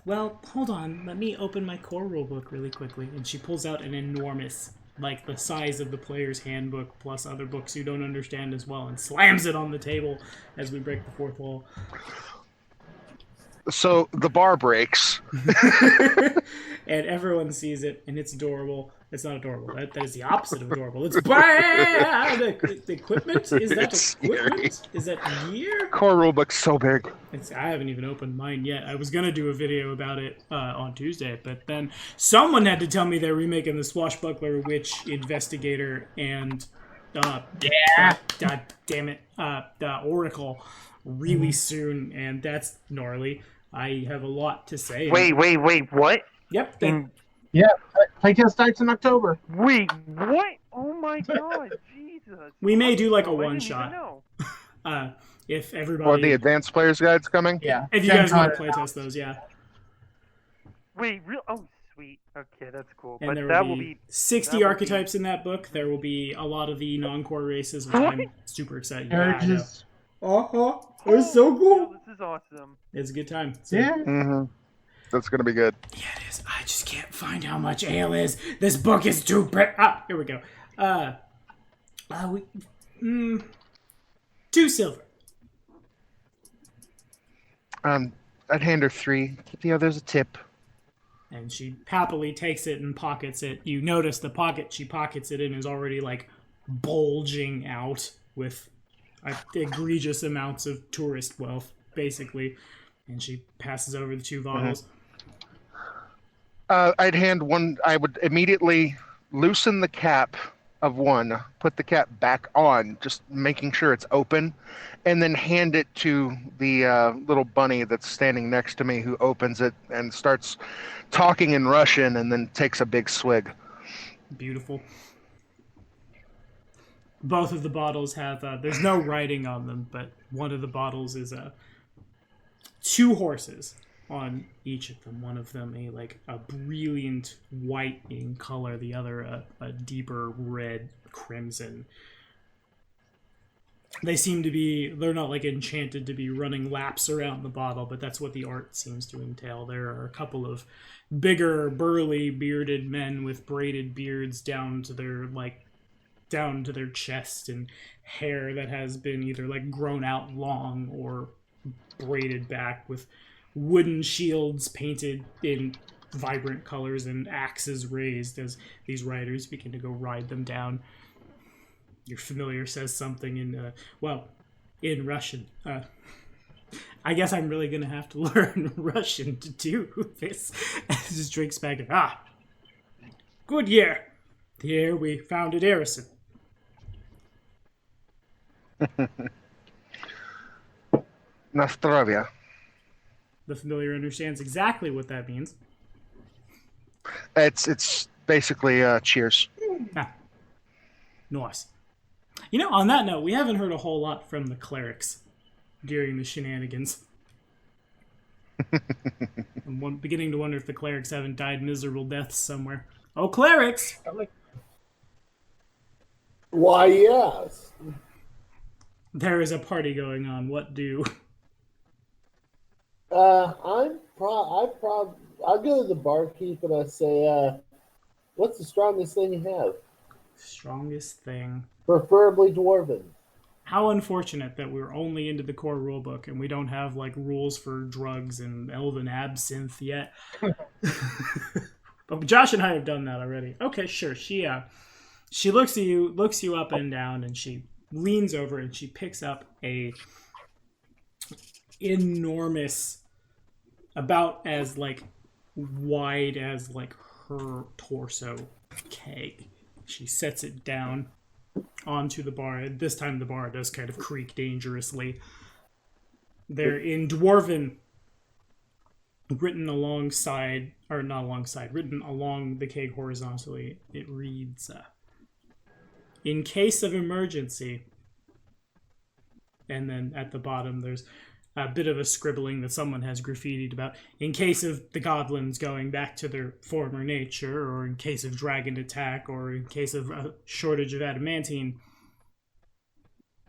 Well, hold on. Let me open my core rulebook really quickly. And she pulls out an enormous, like the size of the player's handbook plus other books you don't understand as well, and slams it on the table as we break the fourth wall. So the bar breaks. And everyone sees it, and it's adorable. It's not adorable. That is the opposite of adorable. It's bad! The equipment? Is that equipment? Scary. Is that gear? Core rulebook's so big. I haven't even opened mine yet. I was going to do a video about it on Tuesday, but then someone had to tell me they're remaking the Swashbuckler Witch Investigator and God damn it, Oracle really soon, and that's gnarly. I have a lot to say. Wait, what? Yep. Yeah, playtest starts in October. Wait, what? Oh my god, Jesus. We may do like a I didn't one-shot. even know. If everybody... Or the advanced players guide's coming? Yeah. If you guys want to playtest those, yeah. Wait, real? Oh, sweet. Okay, that's cool. And But there that will will be be 60 archetypes in that book. There will be a lot of the non-core races, which I'm super excited about. Urges. It's so cool. This is awesome. It's a good time. So, Yeah. Mm-hmm. That's going to be good. Yeah, it is. I just can't find how much ale is. This book is too big. Here we go. 2 silver. I'd hand her 3. Give the others a tip. And she happily takes it and pockets it. You notice the pocket she pockets it in is already like bulging out with egregious amounts of tourist wealth, basically. And she passes over the 2 bottles. I'd hand one. I would immediately loosen the cap of one, put the cap back on, just making sure it's open, and then hand it to the little bunny that's standing next to me, who opens it and starts talking in Russian, and then takes a big swig. Beautiful. Both of the bottles have, there's no writing on them, but one of the bottles is 2 horses on each of them. One of them a brilliant white in color, the other a deeper red crimson. They seem to be, they're not like enchanted to be running laps around the bottle, but that's what the art seems to entail. There are a couple of bigger, burly, bearded men with braided beards down to their chest, and hair that has been either like grown out long or braided back, with wooden shields painted in vibrant colors and axes raised as these riders begin to go ride them down. Your familiar says something in Russian. I guess I'm really going to have to learn Russian to do this. Just drinks back and, good year. The year we founded Arison. Nostrovia. The familiar understands exactly what that means. It's basically cheers. Nice. You know, on that note, we haven't heard a whole lot from the clerics during the shenanigans. I'm beginning to wonder if the clerics haven't died miserable deaths somewhere. Oh, clerics! Why, yes. There is a party going on. What do? I'll go to the barkeep and I say, what's the strongest thing you have? Strongest thing. Preferably dwarven. How unfortunate that we're only into the core rulebook and we don't have like rules for drugs and elven absinthe yet. But Josh and I have done that already. Okay, sure. She looks you up and down, and she leans over and she picks up a enormous, about as like wide as like her torso keg. She sets it down onto the bar, and this time the bar does kind of creak dangerously. They're in Dwarven, written along the keg horizontally. It reads, in case of emergency, and then at the bottom there's a bit of a scribbling that someone has graffitied about, in case of the goblins going back to their former nature, or in case of dragon attack, or in case of a shortage of adamantine,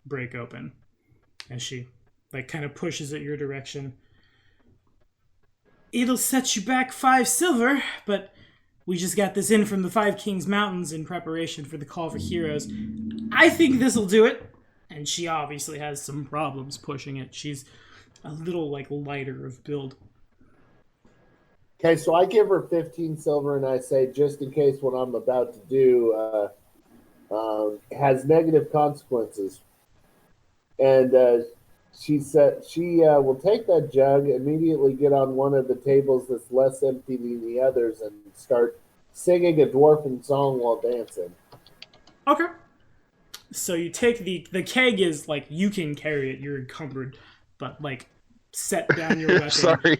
break open. And she like kind of pushes it your direction. It'll set you back 5 silver, but we just got this in from the 5 Kings Mountains in preparation for the Call for Heroes. I think this'll do it. And she obviously has some problems pushing it. She's a little like lighter of build. Okay, so I give her 15 silver and I say, just in case what I'm about to do has negative consequences. And she said she will take that jug, immediately get on one of the tables that's less empty than the others, and start singing a dwarven song while dancing. Okay. So you take the keg is like, you can carry it, you're encumbered, but like set down your weapon. Sorry.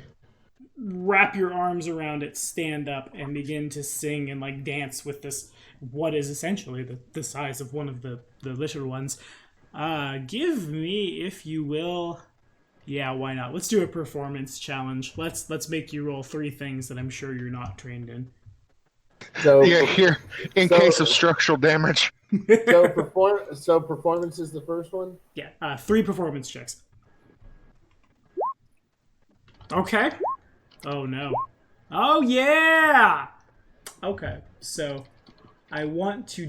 Wrap your arms around it, stand up, and begin to sing and like dance with this, what is essentially the size of one of the little ones. Give me, if you will, yeah, why not? Let's do a performance challenge. Let's make you roll 3 things that I'm sure you're not trained in. So Yeah, here, in case of structural damage. So performance is the first one? Yeah, 3 performance checks. Okay. Oh, no. Oh, yeah! Okay, so I want to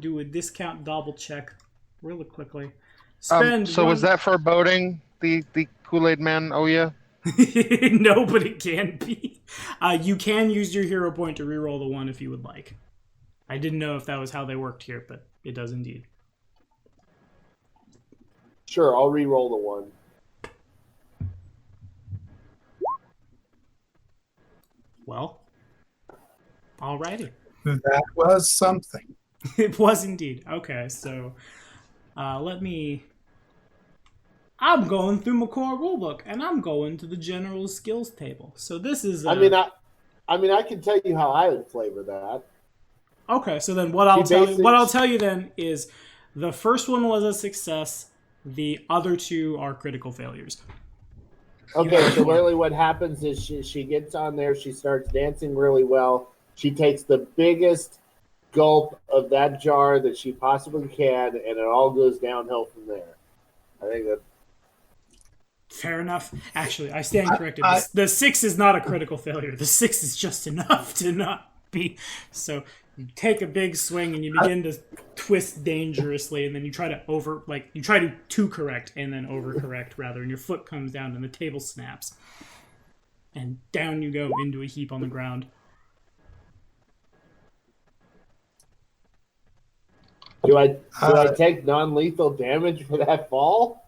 do a discount double check really quickly. So was that foreboding, the Kool-Aid Man? Oh, yeah? No, but it can be. You can use your hero point to reroll the 1 if you would like. I didn't know if that was how they worked here, but it does indeed. Sure, I'll re-roll the 1. Well, alrighty. That was something. It was indeed. Okay, so let me... I'm going through my core rulebook, and I'm going to the general skills table. So this is... I mean, I can tell you how I would flavor that. Okay, so then what I'll tell you then is the first one was a success. The other 2 are critical failures. Okay, so literally what happens is she gets on there, she starts dancing really well. She takes the biggest gulp of that jar that she possibly can, and it all goes downhill from there. I think that... Fair enough. Actually, I stand corrected. The 6 is not a critical failure. The 6 is just enough to not be... So you take a big swing and you begin to twist dangerously, and then you try to you try to correct and then overcorrect rather, and your foot comes down and the table snaps. And down you go into a heap on the ground. Do I take non-lethal damage for that fall?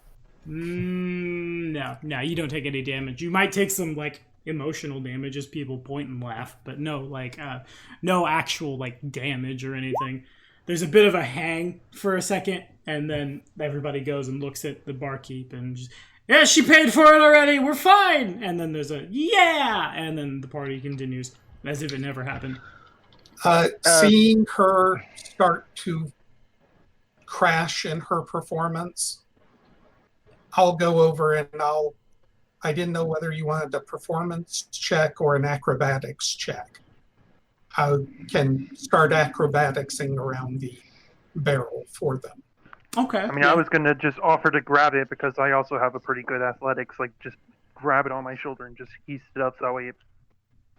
No, you don't take any damage. You might take some emotional damage as people point and laugh, but no no actual damage or anything. There's a bit of a hang for a second, and then everybody goes and looks at the barkeep and just, yeah, she paid for it already, we're fine. And then there's a yeah, and then the party continues as if it never happened. Seeing her start to crash in her performance, I'll go over and I didn't know whether you wanted a performance check or an acrobatics check. I can start acrobaticsing around the barrel for them. Okay. I mean, I was going to just offer to grab it because I also have a pretty good athletics. Just grab it on my shoulder and just ease it up so that way it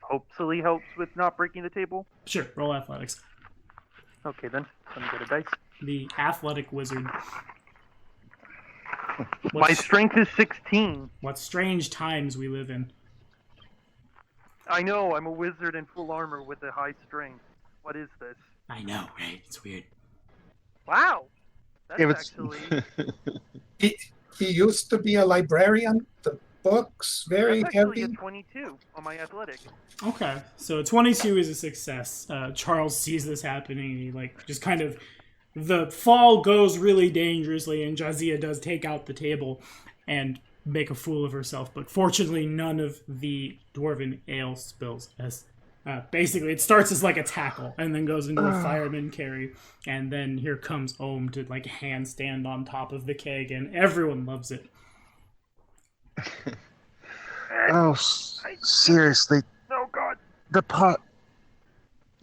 hopefully helps with not breaking the table. Sure, roll athletics. Okay, then. Let me get a dice. The athletic wizard. My strength is 16. What strange times we live in. I know, I'm a wizard in full armor with a high strength. What is this? I know, right? It's weird. Wow! That's actually... He used to be a librarian. The books, very That's actually heavy. a 22 on my athletic. Okay, so 22 is a success. Charles sees this happening, and he just kind of... The fall goes really dangerously, and Jazia does take out the table and make a fool of herself, but fortunately none of the dwarven ale spills. As basically it starts as a tackle and then goes into a fireman carry, and then here comes Ohm to handstand on top of the keg, and everyone loves it. Oh, seriously. Oh, God. The pot.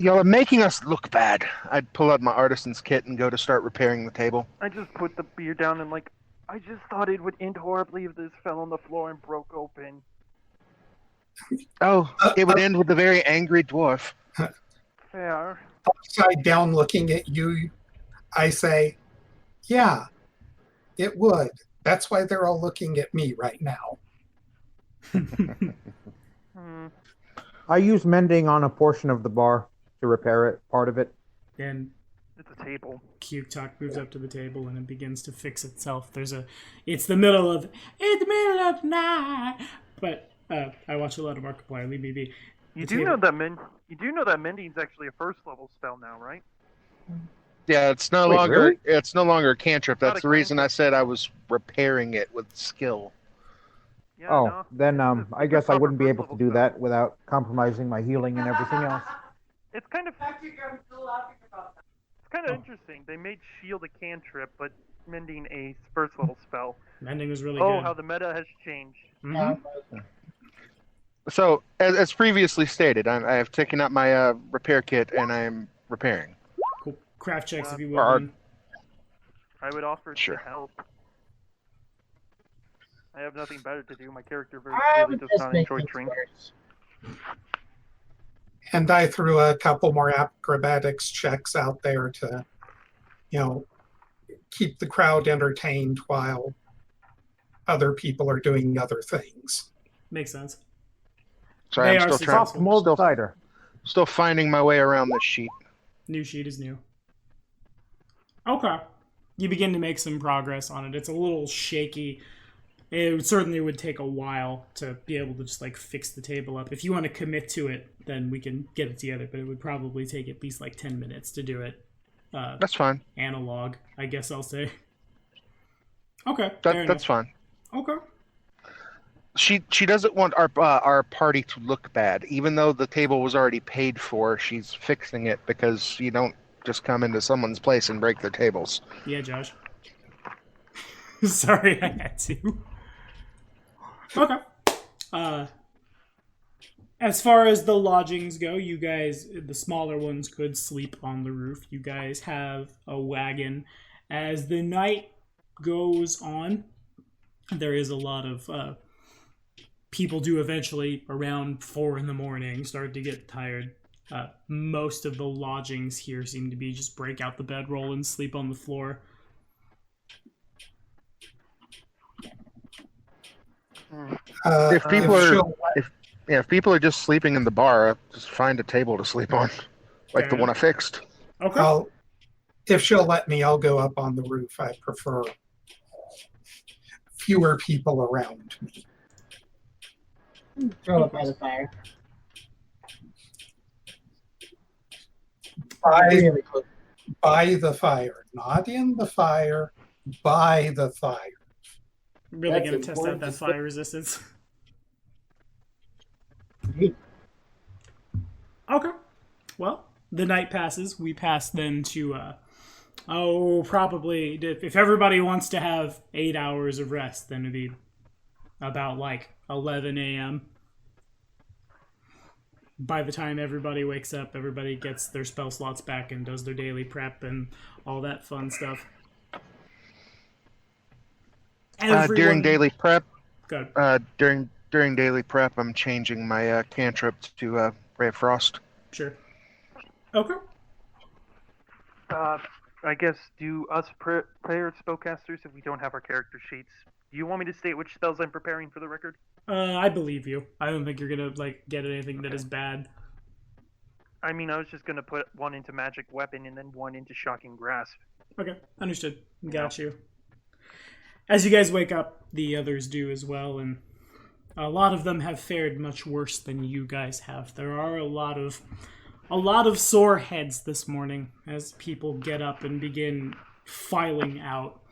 Y'all are making us look bad. I'd pull out my artisan's kit and go to start repairing the table. I just put the beer down and I just thought it would end horribly if this fell on the floor and broke open. Oh, it would end with a very angry dwarf. Fair. Upside down looking at you, I say, yeah, it would. That's why they're all looking at me right now. I use mending on a portion of the bar to repair it, part of it. And it's a table. Kyuktak moves up to the table and it begins to fix itself. It's the middle of the night. But I watch a lot of Markiplier. Leave me be. You do know that mending's actually a first level spell now, right? Yeah, it's no Really? it's no longer a cantrip. Not That's a the reason cantrip. I said I was repairing it with skill. Yeah, Oh, no. then I guess I proper wouldn't be first able to level do spell. that without compromising my healing and everything else. It's kind of interesting. They made shield a cantrip, but mending a first level spell. Mending was really Oh, good. how the meta has changed. Mhm. So, as previously stated, I have taken out my repair kit and I'm repairing. Cool. Craft checks if you Or- will. I would offer Sure. to help. I have nothing better to do. My character I really would does just not make enjoy things drink. worse. And I threw a couple more acrobatics checks out there to, keep the crowd entertained while other people are doing other things. Makes sense. Sorry, They I'm are still trying. successful. Mold cider. Still finding my way around this sheet. New sheet is new. Okay. You begin to make some progress on it. It's a little shaky. It certainly would take a while to be able to just like fix the table up. If you want to commit to it, then we can get it together, but it would probably take at least like 10 minutes to do it. That's fine. Analog, I guess I'll say. Okay. That's fine. Okay. She doesn't want our party to look bad, even though the table was already paid for. She's fixing it because you don't just come into someone's place and break their tables. Yeah, Josh. Sorry, I had to. Okay. As far as the lodgings go, you guys, the smaller ones, could sleep on the roof. You guys have a wagon. As the night goes on, there is a lot of people do eventually, around 4 in the morning, start to get tired. Most of the lodgings here seem to be just break out the bedroll and sleep on the floor. If people if if people are just sleeping in the bar, just find a table to sleep on, like the one I fixed. Okay. if she'll let me, I'll go up on the roof. I prefer fewer people around me. Throw it by the fire. Really close. By the fire, not in the fire, by the fire. Really That's gonna test out important that to fire resistance. Okay. Well, the night passes. We pass then to, probably, if everybody wants to have 8 hours of rest, then it'd be about like 11 a.m. By the time everybody wakes up, everybody gets their spell slots back and does their daily prep and all that fun stuff. During daily prep, Good. during daily prep, I'm changing my cantrip to Ray of Frost. Sure. Okay. I guess do us player spellcasters, if we don't have our character sheets, do you want me to state which spells I'm preparing for the record? I believe you. I don't think you're gonna get anything that is bad. I mean, I was just gonna put one into magic weapon and then one into shocking grasp. Okay, understood. Got you. As you guys wake up, the others do as well, and a lot of them have fared much worse than you guys have. There are a lot of sore heads this morning as people get up and begin filing out.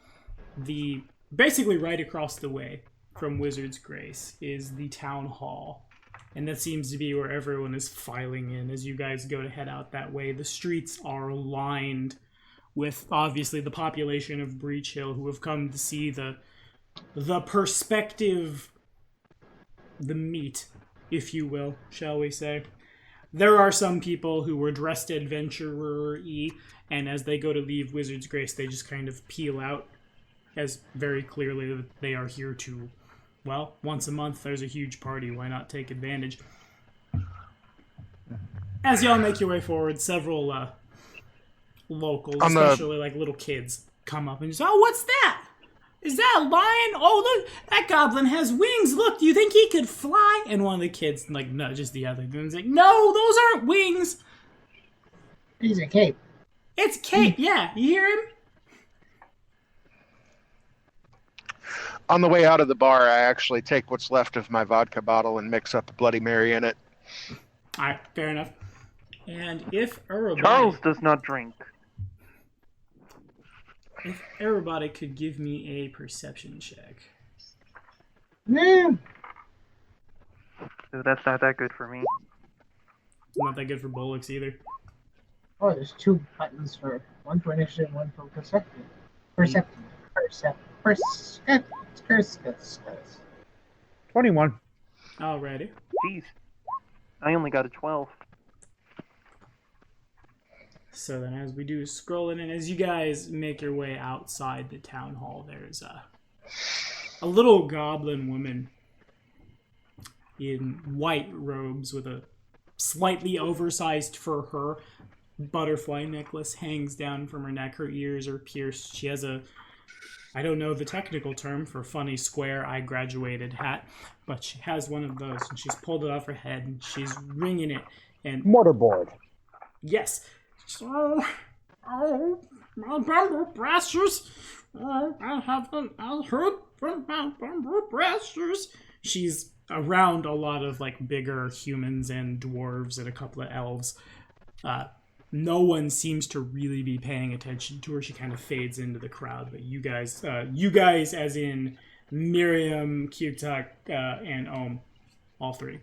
Basically right across the way from Wizard's Grace is the town hall, and that seems to be where everyone is filing in as you guys go to head out that way. The streets are lined with obviously the population of Breach Hill who have come to see the perspective, the meat, if you will, shall we say. There are some people who were dressed adventurer-y, and as they go to leave Wizard's Grace, they just kind of peel out, as very clearly that they are here to, well, once a month there's a huge party, why not take advantage? As y'all make your way forward, several locals, especially like little kids, come up and just, oh, what's that? Is that a lion? Oh, look, that goblin has wings. Look, do you think he could fly? And one of the kids, like, nudges the other. And he's like, no, those aren't wings. He's a cape. It's Kate, yeah. You hear him? On the way out of the bar, I actually take what's left of my vodka bottle and mix up a Bloody Mary in it. All right, fair enough. And if everybody... Charles does not drink. If everybody could give me a perception check. Yeah. So that's not that good for me. It's not that good for Bullocks either. Oh, there's 2 buttons for one for initiative, one for perception. Perception. 21. Alrighty. Jeez. I only got a 12. So then as we do scrolling, and as you guys make your way outside the town hall, there's a little goblin woman in white robes with a slightly oversized for her butterfly necklace hangs down from her neck. Her ears are pierced. She has a I don't know the technical term for funny square I graduated hat, but she has one of those, and she's pulled it off her head, and she's ringing it, and Mortarboard. yes. So, oh, my bamboo brasters, I haven't heard from my bamboo brasters. She's around a lot of like bigger humans and dwarves and a couple of elves. No one seems to really be paying attention to her. She kind of fades into the crowd, but you guys as in Miriam, Kyutak, and Ohm, all three.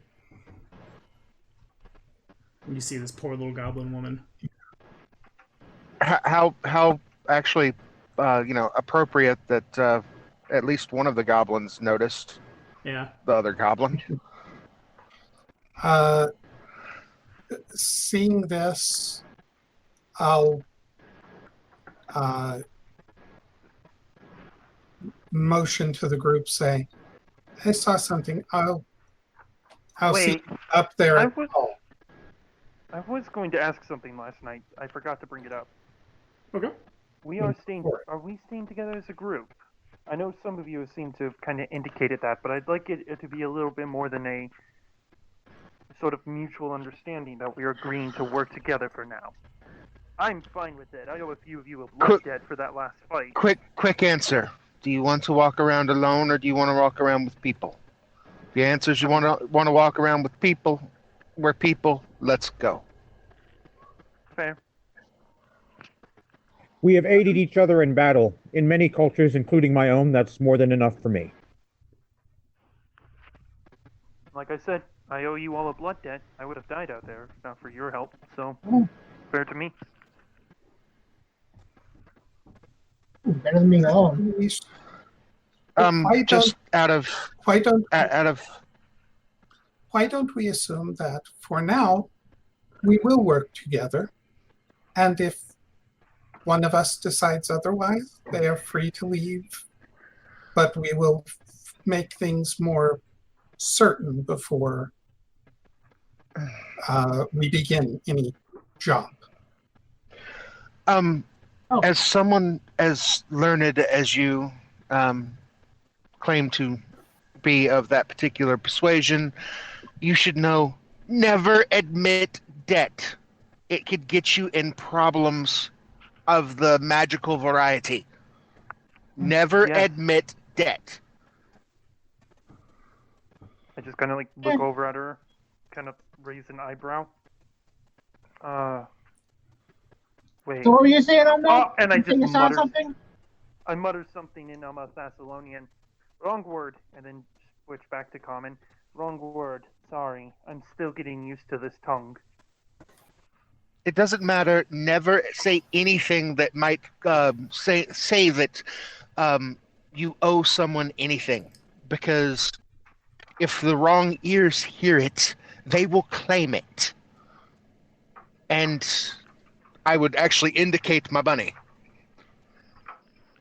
You see this poor little goblin woman. How actually, appropriate that at least one of the goblins noticed Yeah. the other goblin. Seeing this, I'll motion to the group, say, I saw something. I'll see Wait, you up there. I was going to ask something last night. I forgot to bring it up. Okay. Are we staying together as a group? I know some of you seem to have kind of indicated that, but I'd like it to be a little bit more than a sort of mutual understanding that we're agreeing to work together for now. I'm fine with it. I know a few of you have looked dead for that last fight. Quick answer. Do you want to walk around alone, or do you want to walk around with people? The answer is you want to walk around with people. We're people. Let's go. Fair. We have aided each other in battle. In many cultures, including my own, that's more than enough for me. Like I said, I owe you all a blood debt. I would have died out there if not for your help, so fair to me. Better than being alone. Just out of Why don't we assume that for now we will work together, and if one of us decides otherwise, they are free to leave, but we will make things more certain before we begin any job. As someone as learned as you claim to be of that particular persuasion, you should know, never admit debt. It could get you in problems of the magical variety. Never admit debt. I just kind of like look over at her, kind of raise an eyebrow. Wait. So what were you saying on that? Oh, and I You just saw muttered something? I mutter something in Thessalonian. Wrong word, and then switch back to common. Wrong word. Sorry. I'm still getting used to this tongue. It doesn't matter. Never say anything that might say that you owe someone anything, because if the wrong ears hear it, they will claim it. And I would actually indicate my bunny.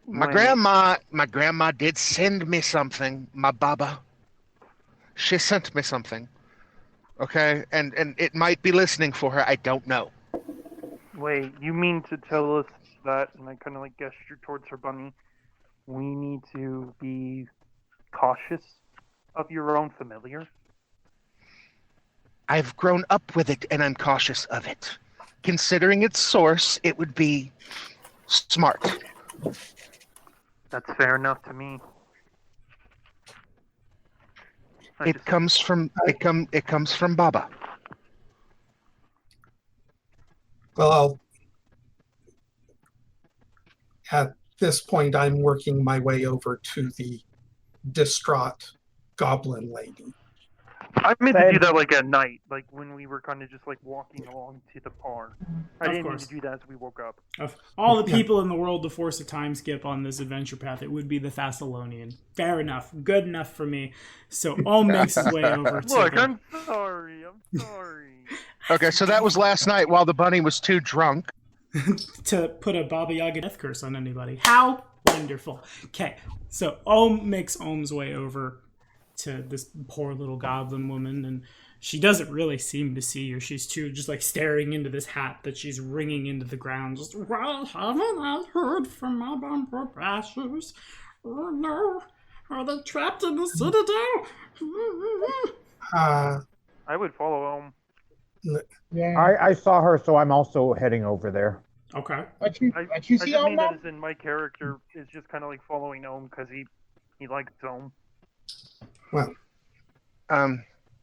My grandma did send me something. My baba, she sent me something. Okay, and it might be listening for her. I don't know. Wait, you mean to tell us that, and I kind of like gesture towards her bunny, we need to be cautious of your own familiar? I've grown up with it, and I'm cautious of it. Considering its source, it would be smart. That's fair enough to me. It comes from Baba. Well, at this point, I'm working my way over to the distraught goblin lady. I meant to do that like at night, like when we were kind of just like walking along to the park. I didn't mean to do that as we woke up. Of all the people in the world to force a time skip on this adventure path, it would be the Thessalonian. Fair enough. Good enough for me. So Ohm makes his way over to Look, them. I'm sorry. Okay, so that was last night while the bunny was too drunk. To put a Baba Yaga death curse on anybody. How wonderful. Okay, so Ohm makes Ohm's way over to this poor little goblin woman, and she doesn't really seem to see you. She's too just like staring into this hat that she's wringing into the ground. Just, why haven't I heard from my bumper brashers? Oh no, are they trapped in the citadel? I would follow him. Yeah. I saw her, so I'm also heading over there. Okay. What you I see, just mean that Alma? as in my character is just kind of like following Ohm because he likes Ohm.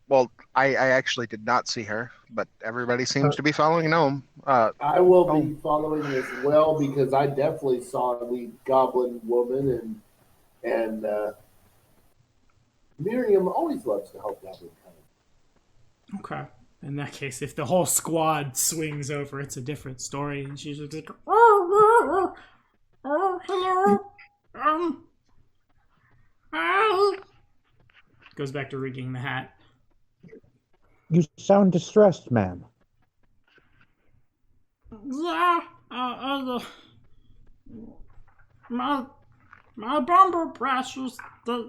Well, I actually did not see her, but everybody seems to be following Gnome. I will be following as well because I definitely saw the goblin woman and Miriam always loves to help goblin kind. Okay. In that case, if the whole squad swings over, it's a different story. And she's just like, oh, hello. Hi. Goes back to rigging the hat. You sound distressed, ma'am. Yeah, my bomber brashers, they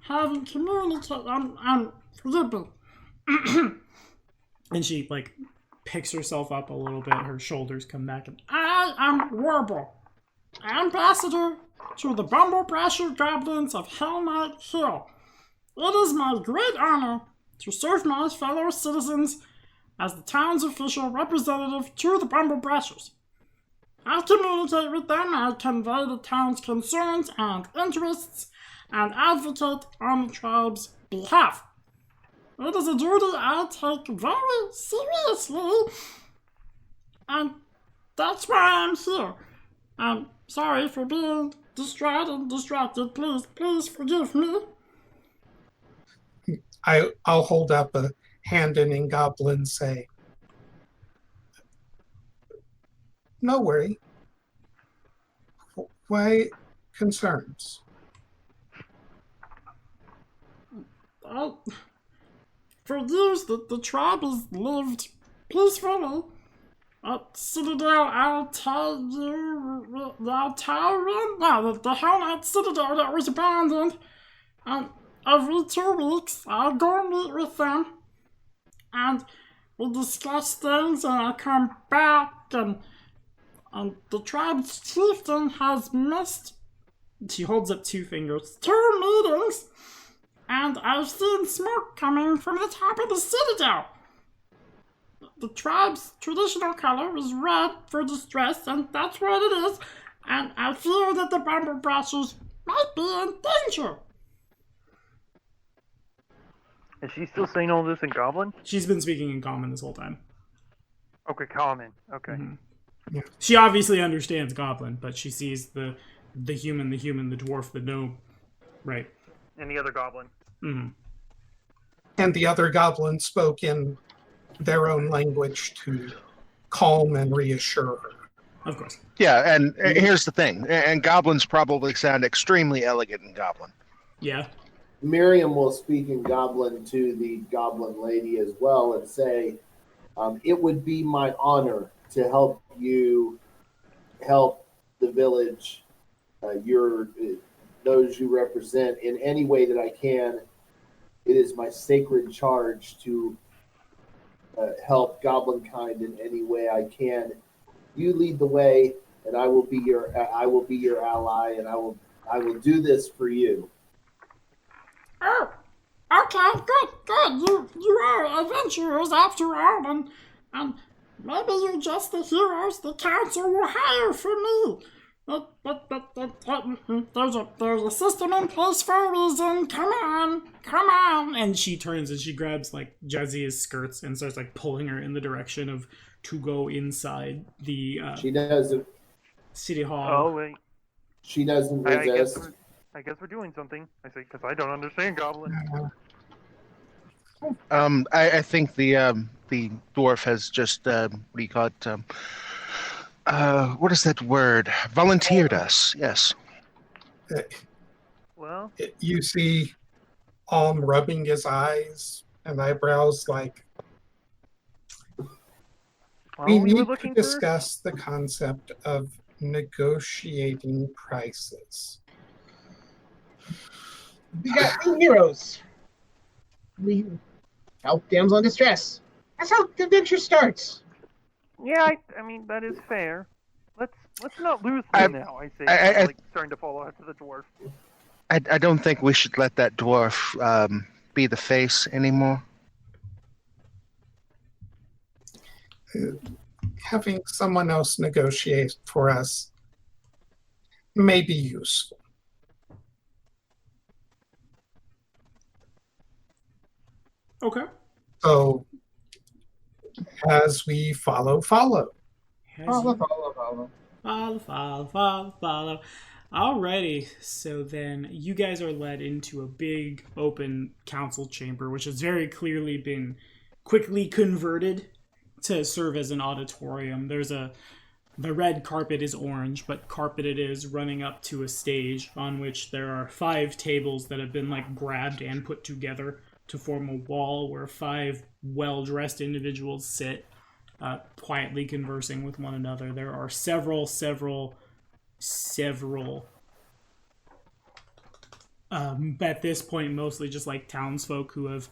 haven't communicated. I'm flipping. And she like picks herself up a little bit. Her shoulders come back, and I am Warble, ambassador to the Bomber Brasher Goblins of Hell Knight Hill. It is my great honor to serve my fellow citizens as the town's official representative to the Bomber Brashers. I communicate with them, I convey the town's concerns and interests, and advocate on the tribe's behalf. It is a duty I take very seriously, and that's why I'm here. I'm sorry for being distraught and distracted. Please forgive me. I'll hold up a hand and in Goblin say, no worry. Why concerns? For years, the tribe has lived peacefully at Citadel Achaidh. The Hell Knight Citadel that was abandoned. And every 2 weeks, I go meet with them, and we discuss things, and I come back, and the tribe's chieftain has missed, she holds up 2 fingers, 2 meetings, and I've seen smoke coming from the top of the citadel. The tribe's traditional color is red for distress, and that's what it is, and I fear that the Bomber Brashers might be in danger. Is she still saying all this in Goblin? She's been speaking in common this whole time. Okay, common. Okay. Mm-hmm. Yeah. She obviously understands Goblin, but she sees the human, the dwarf, the gnome. Right. And the other Goblin. Mm-hmm. And the other goblins spoke in their own language to calm and reassure her. Of course. Yeah, and here's the thing. And goblins probably sound extremely elegant in Goblin. Yeah. Miriam will speak in Goblin to the Goblin lady as well and say, it would be my honor to help you help the village, those you represent in any way that I can. It is my sacred charge to help Goblin kind in any way I can. You lead the way, and I will be your ally, and I will do this for you. Oh, okay, good. You are adventurers after all, and maybe you're just the heroes the council will hire for me. But there's a system in place for a reason. Come on. And she turns and she grabs like Jazia's skirts and starts like pulling her in the direction of to go inside the She doesn't. city hall. Oh, wait. She doesn't resist. I guess we're doing something. I say, because I don't understand Goblin. I think the dwarf has just what do you call it? What is that word? Volunteered us. Yes. Well, You see Alm rubbing his eyes and eyebrows like, we were need to looking discuss the concept of negotiating prices. We got 2 heroes. we help damsel in distress. That's how the adventure starts. Yeah, I mean that is fair. Let's not lose them now. I say, kinda, like starting to follow after the dwarf. I don't think we should let that dwarf be the face anymore. Having someone else negotiate for us may be useful. Okay. So, as we follow. Follow. Follow. Alrighty, so then you guys are led into a big open council chamber, which has very clearly been quickly converted to serve as an auditorium. The red carpet is orange, but carpeted is running up to a stage on which there are 5 tables that have been like grabbed and put together to form a wall where 5 well-dressed individuals sit, quietly conversing with one another. There are several at this point mostly just like townsfolk who have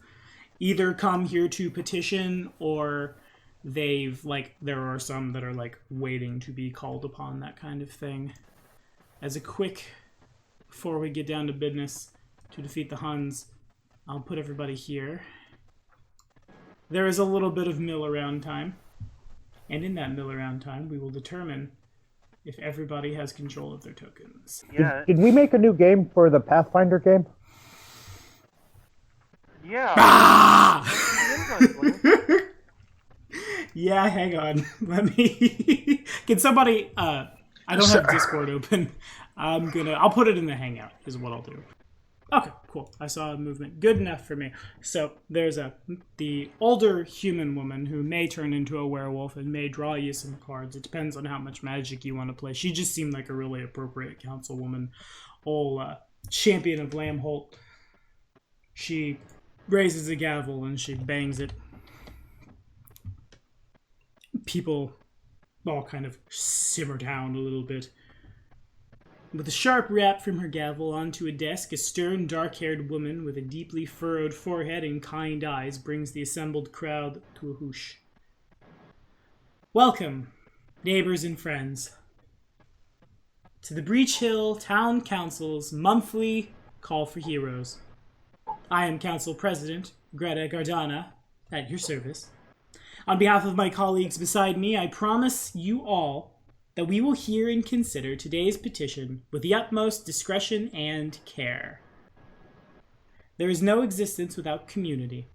either come here to petition or they've there are some that are like waiting to be called upon, that kind of thing. As a quick, before we get down to business to defeat the Huns, I'll put everybody here. There is a little bit of mill around time, and in that mill around time we will determine if everybody has control of their tokens. Yeah. Did we make a new game for the Pathfinder game? Yeah. Ah! Yeah, hang on. Let me... Can somebody... I don't have Discord open. I'll put it in the Hangout, is what I'll do. Okay, cool. I saw a movement. Good enough for me. So, there's the older human woman who may turn into a werewolf and may draw you some cards. It depends on how much magic you want to play. She just seemed like a really appropriate councilwoman. Old champion of Lambholt. She raises a gavel and she bangs it. People all kind of simmer down a little bit. With a sharp rap from her gavel onto a desk, a stern, dark-haired woman with a deeply furrowed forehead and kind eyes brings the assembled crowd to a whoosh. Welcome, neighbors and friends, to the Breach Hill Town Council's monthly Call for Heroes. I am Council President Greta Gardana, at your service. On behalf of my colleagues beside me, I promise you all that we will hear and consider today's petition with the utmost discretion and care. There is no existence without community,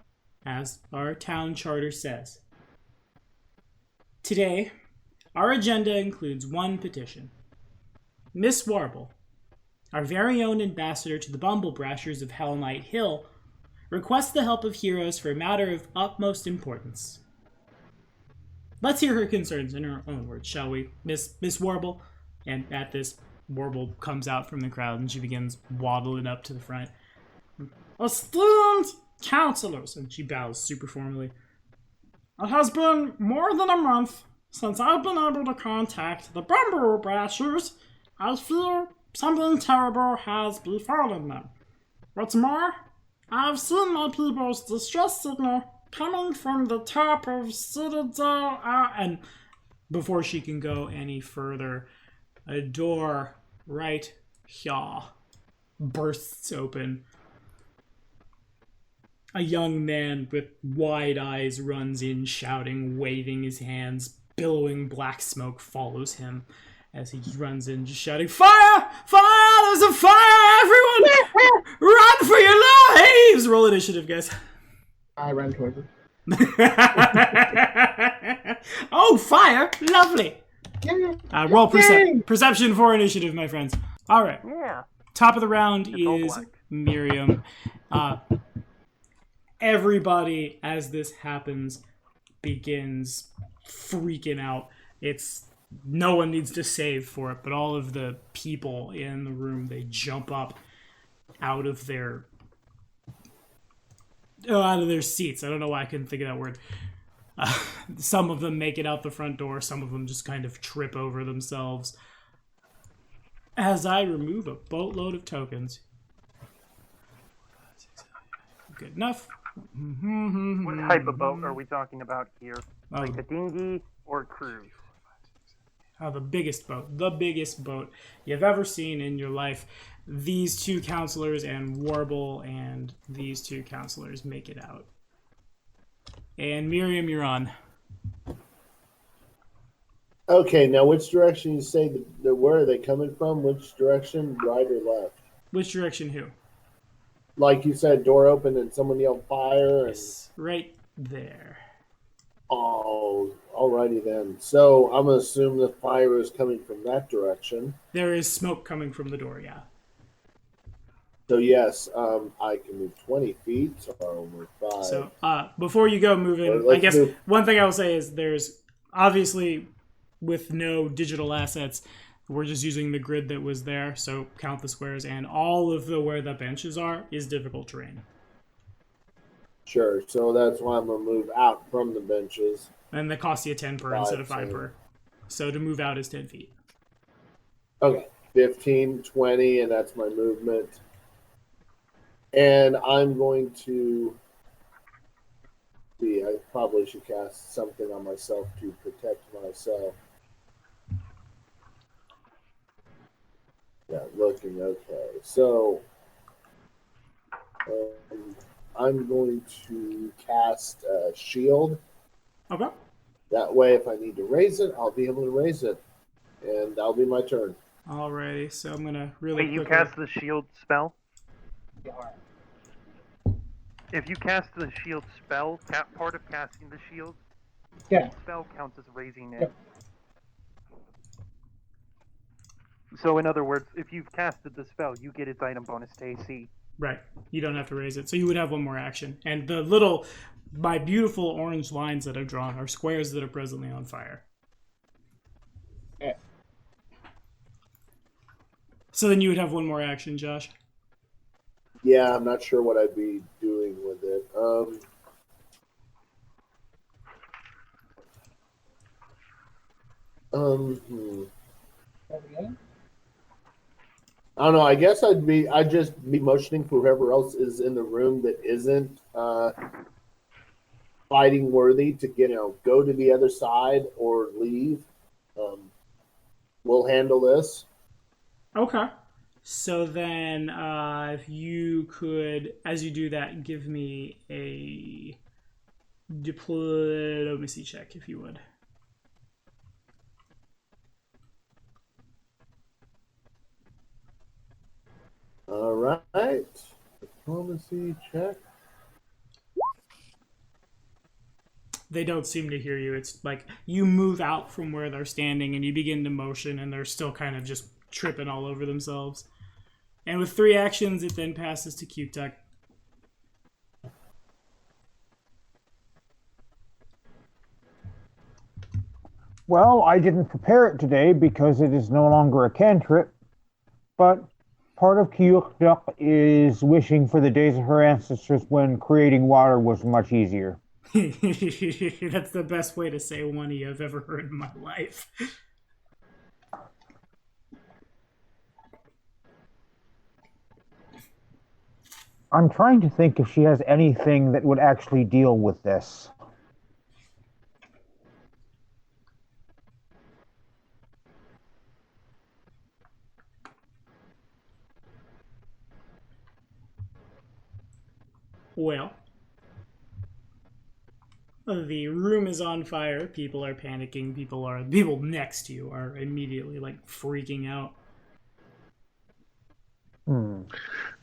as our town charter says. Today, our agenda includes one petition. Miss Warble, our very own ambassador to the Bumblebrashers of Hell Knight Hill, requests the help of heroes for a matter of utmost importance. Let's hear her concerns in her own words, shall we? Miss Warble? And at this, Warble comes out from the crowd and she begins waddling up to the front. Esteemed counselors, and she bows super formally. It has been more than a month since I've been able to contact the Bumblebrashers. I fear something terrible has befallen them. What's more, I've seen my people's distress signal coming from the top of Citadel, and before she can go any further, a door right here bursts open. A young man with wide eyes runs in, shouting, waving his hands. Billowing black smoke follows him as he runs in, just shouting, "Fire! Fire! There's a fire! Everyone! Run for your lives!" Roll initiative, guys. I ran towards it. Oh, fire! Lovely. Yeah. Roll perception for initiative, my friends. All right. Yeah. Top of the round It's all is black. Miriam. Everybody, as this happens, begins freaking out. No one needs to save for it, but all of the people in the room, they jump up out of their seats. I don't know why I couldn't think of that word. Some of them make it out the front door. Some of them just kind of trip over themselves. As I remove a boatload of tokens. Good enough. What type of boat are we talking about here? Oh, Like a dinghy or a cruise? the biggest boat you've ever seen in your life. These two counselors and Warble and these two counselors make it out. And Miriam, you're on. Okay, now which direction you say where are they coming from? Which direction, right or left? Which direction? Who? Like you said, door open and someone yelled fire. And... Yes, right there. Oh, alrighty then. So I'm gonna assume the fire is coming from that direction. There is smoke coming from the door. Yeah. So yes, I can move 20 feet. So I'll move 5. So before you go moving, I guess one thing I will say is there's obviously with no digital assets, we're just using the grid that was there. So count the squares, and all of where the benches are is difficult terrain. Sure. So that's why I'm gonna move out from the benches. And that costs you 10 per instead of 5 per. So to move out is 10 feet. Okay, 15, 20, and that's my movement. And I'm going to see. I probably should cast something on myself to protect myself. Yeah, looking okay. So I'm going to cast a shield. Okay. That way, if I need to raise it, I'll be able to raise it. And that'll be my turn. Alrighty, so I'm gonna really Wait, you quickly... cast the shield spell? If you cast the shield spell, part of casting the shield, Yeah. spell counts as raising it. So in other words, if you've casted the spell, you get its item bonus to AC. Right. You don't have to raise it. So you would have one more action. And my beautiful orange lines that I've drawn are squares that are presently on fire. Yeah. So then you would have one more action, Josh. Yeah, I'm not sure what I'd be doing with it. I don't know. I guess I'd just be motioning for whoever else is in the room that isn't fighting worthy to go to the other side or leave. We'll handle this. Okay. So then, if you could, as you do that, give me a diplomacy check, if you would. All right. Diplomacy check. They don't seem to hear you. It's like you move out from where they're standing and you begin to motion, and they're still kind of just tripping all over themselves. And with 3 actions, it then passes to Q-Tech. Well, I didn't prepare it today because it is no longer a cantrip, but part of Q-Duck is wishing for the days of her ancestors when creating water was much easier. That's the best way to say one I've ever heard in my life. I'm trying to think if she has anything that would actually deal with this. Well, the room is on fire. People are panicking. People next to you are immediately freaking out.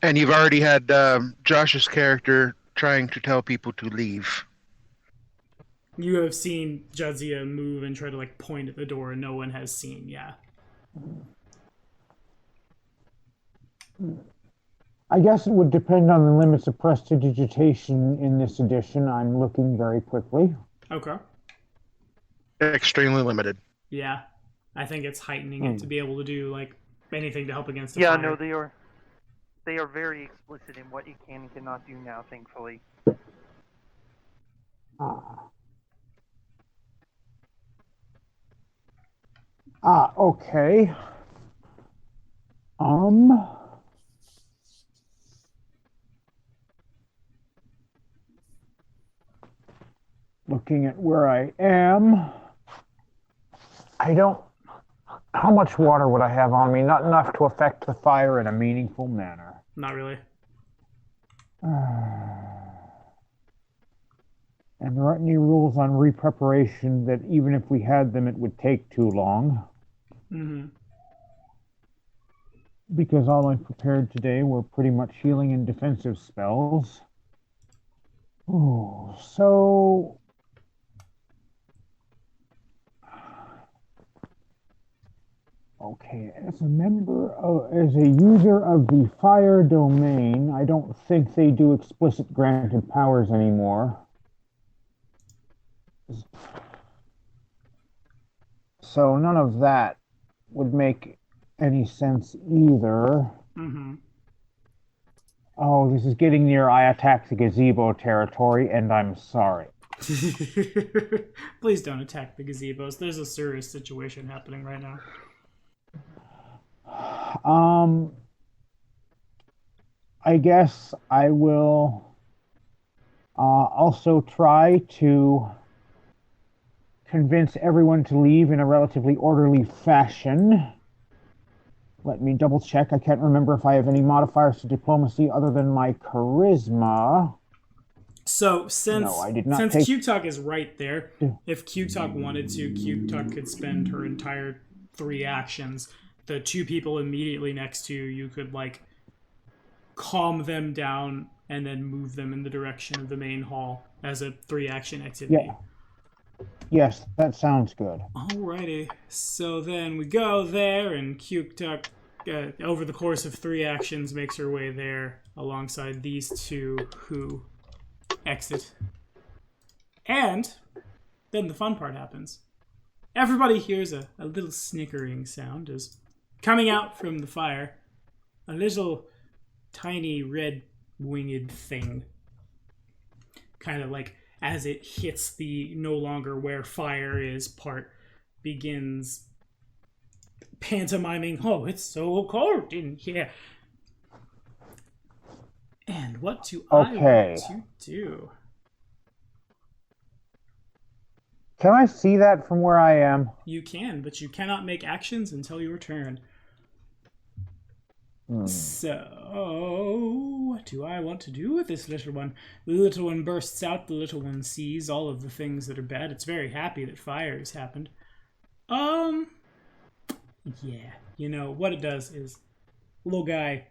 And you've already had Josh's character trying to tell people to leave. You have seen Jadzia move and try to point at the door, and no one has seen. Yeah. I guess it would depend on the limits of prestidigitation in this edition. I'm looking very quickly. Okay. Extremely limited. Yeah, I think it's heightening it to be able to do anything to help against the Yeah, fire. no, they are very explicit in what you can and cannot do now, thankfully. Okay. looking at where I am. I don't... How much water would I have on me? Not enough to affect the fire in a meaningful manner. Not really. And there aren't any rules on repreparation that even if we had them, it would take too long. Mm-hmm. Because all I prepared today were pretty much healing and defensive spells. Ooh, so... Okay, as a user of the fire domain, I don't think they do explicit granted powers anymore. So none of that would make any sense either. Mm-hmm. Oh, this is getting near I attack the gazebo territory, and I'm sorry. Please don't attack the gazebos. There's a serious situation happening right now. I guess I will also try to convince everyone to leave in a relatively orderly fashion. Let me double check. I can't remember if I have any modifiers to diplomacy other than my charisma. So since take... Q-Talk is right there, if Q-Talk wanted to, Q-Talk could spend her entire 3 actions. The 2 people immediately next to you, you could like calm them down and then move them in the direction of the main hall as a 3-action activity. Yeah. Yes, that sounds good. Alrighty. So then we go there, and Q-Talk, over the course of 3 actions, makes her way there alongside these 2 who exit. And then the fun part happens. Everybody hears a little snickering sound as coming out from the fire, a little tiny red winged thing. Kind of like as it hits the no longer where fire is part, begins pantomiming, oh, it's so cold in here. And what do I want to do? Can I see that from where I am? You can, but you cannot make actions until your turn. So, what do I want to do with this little one? The little one bursts out, the little one sees all of the things that are bad. It's very happy that fire has happened. Yeah, you know, what it does is, little guy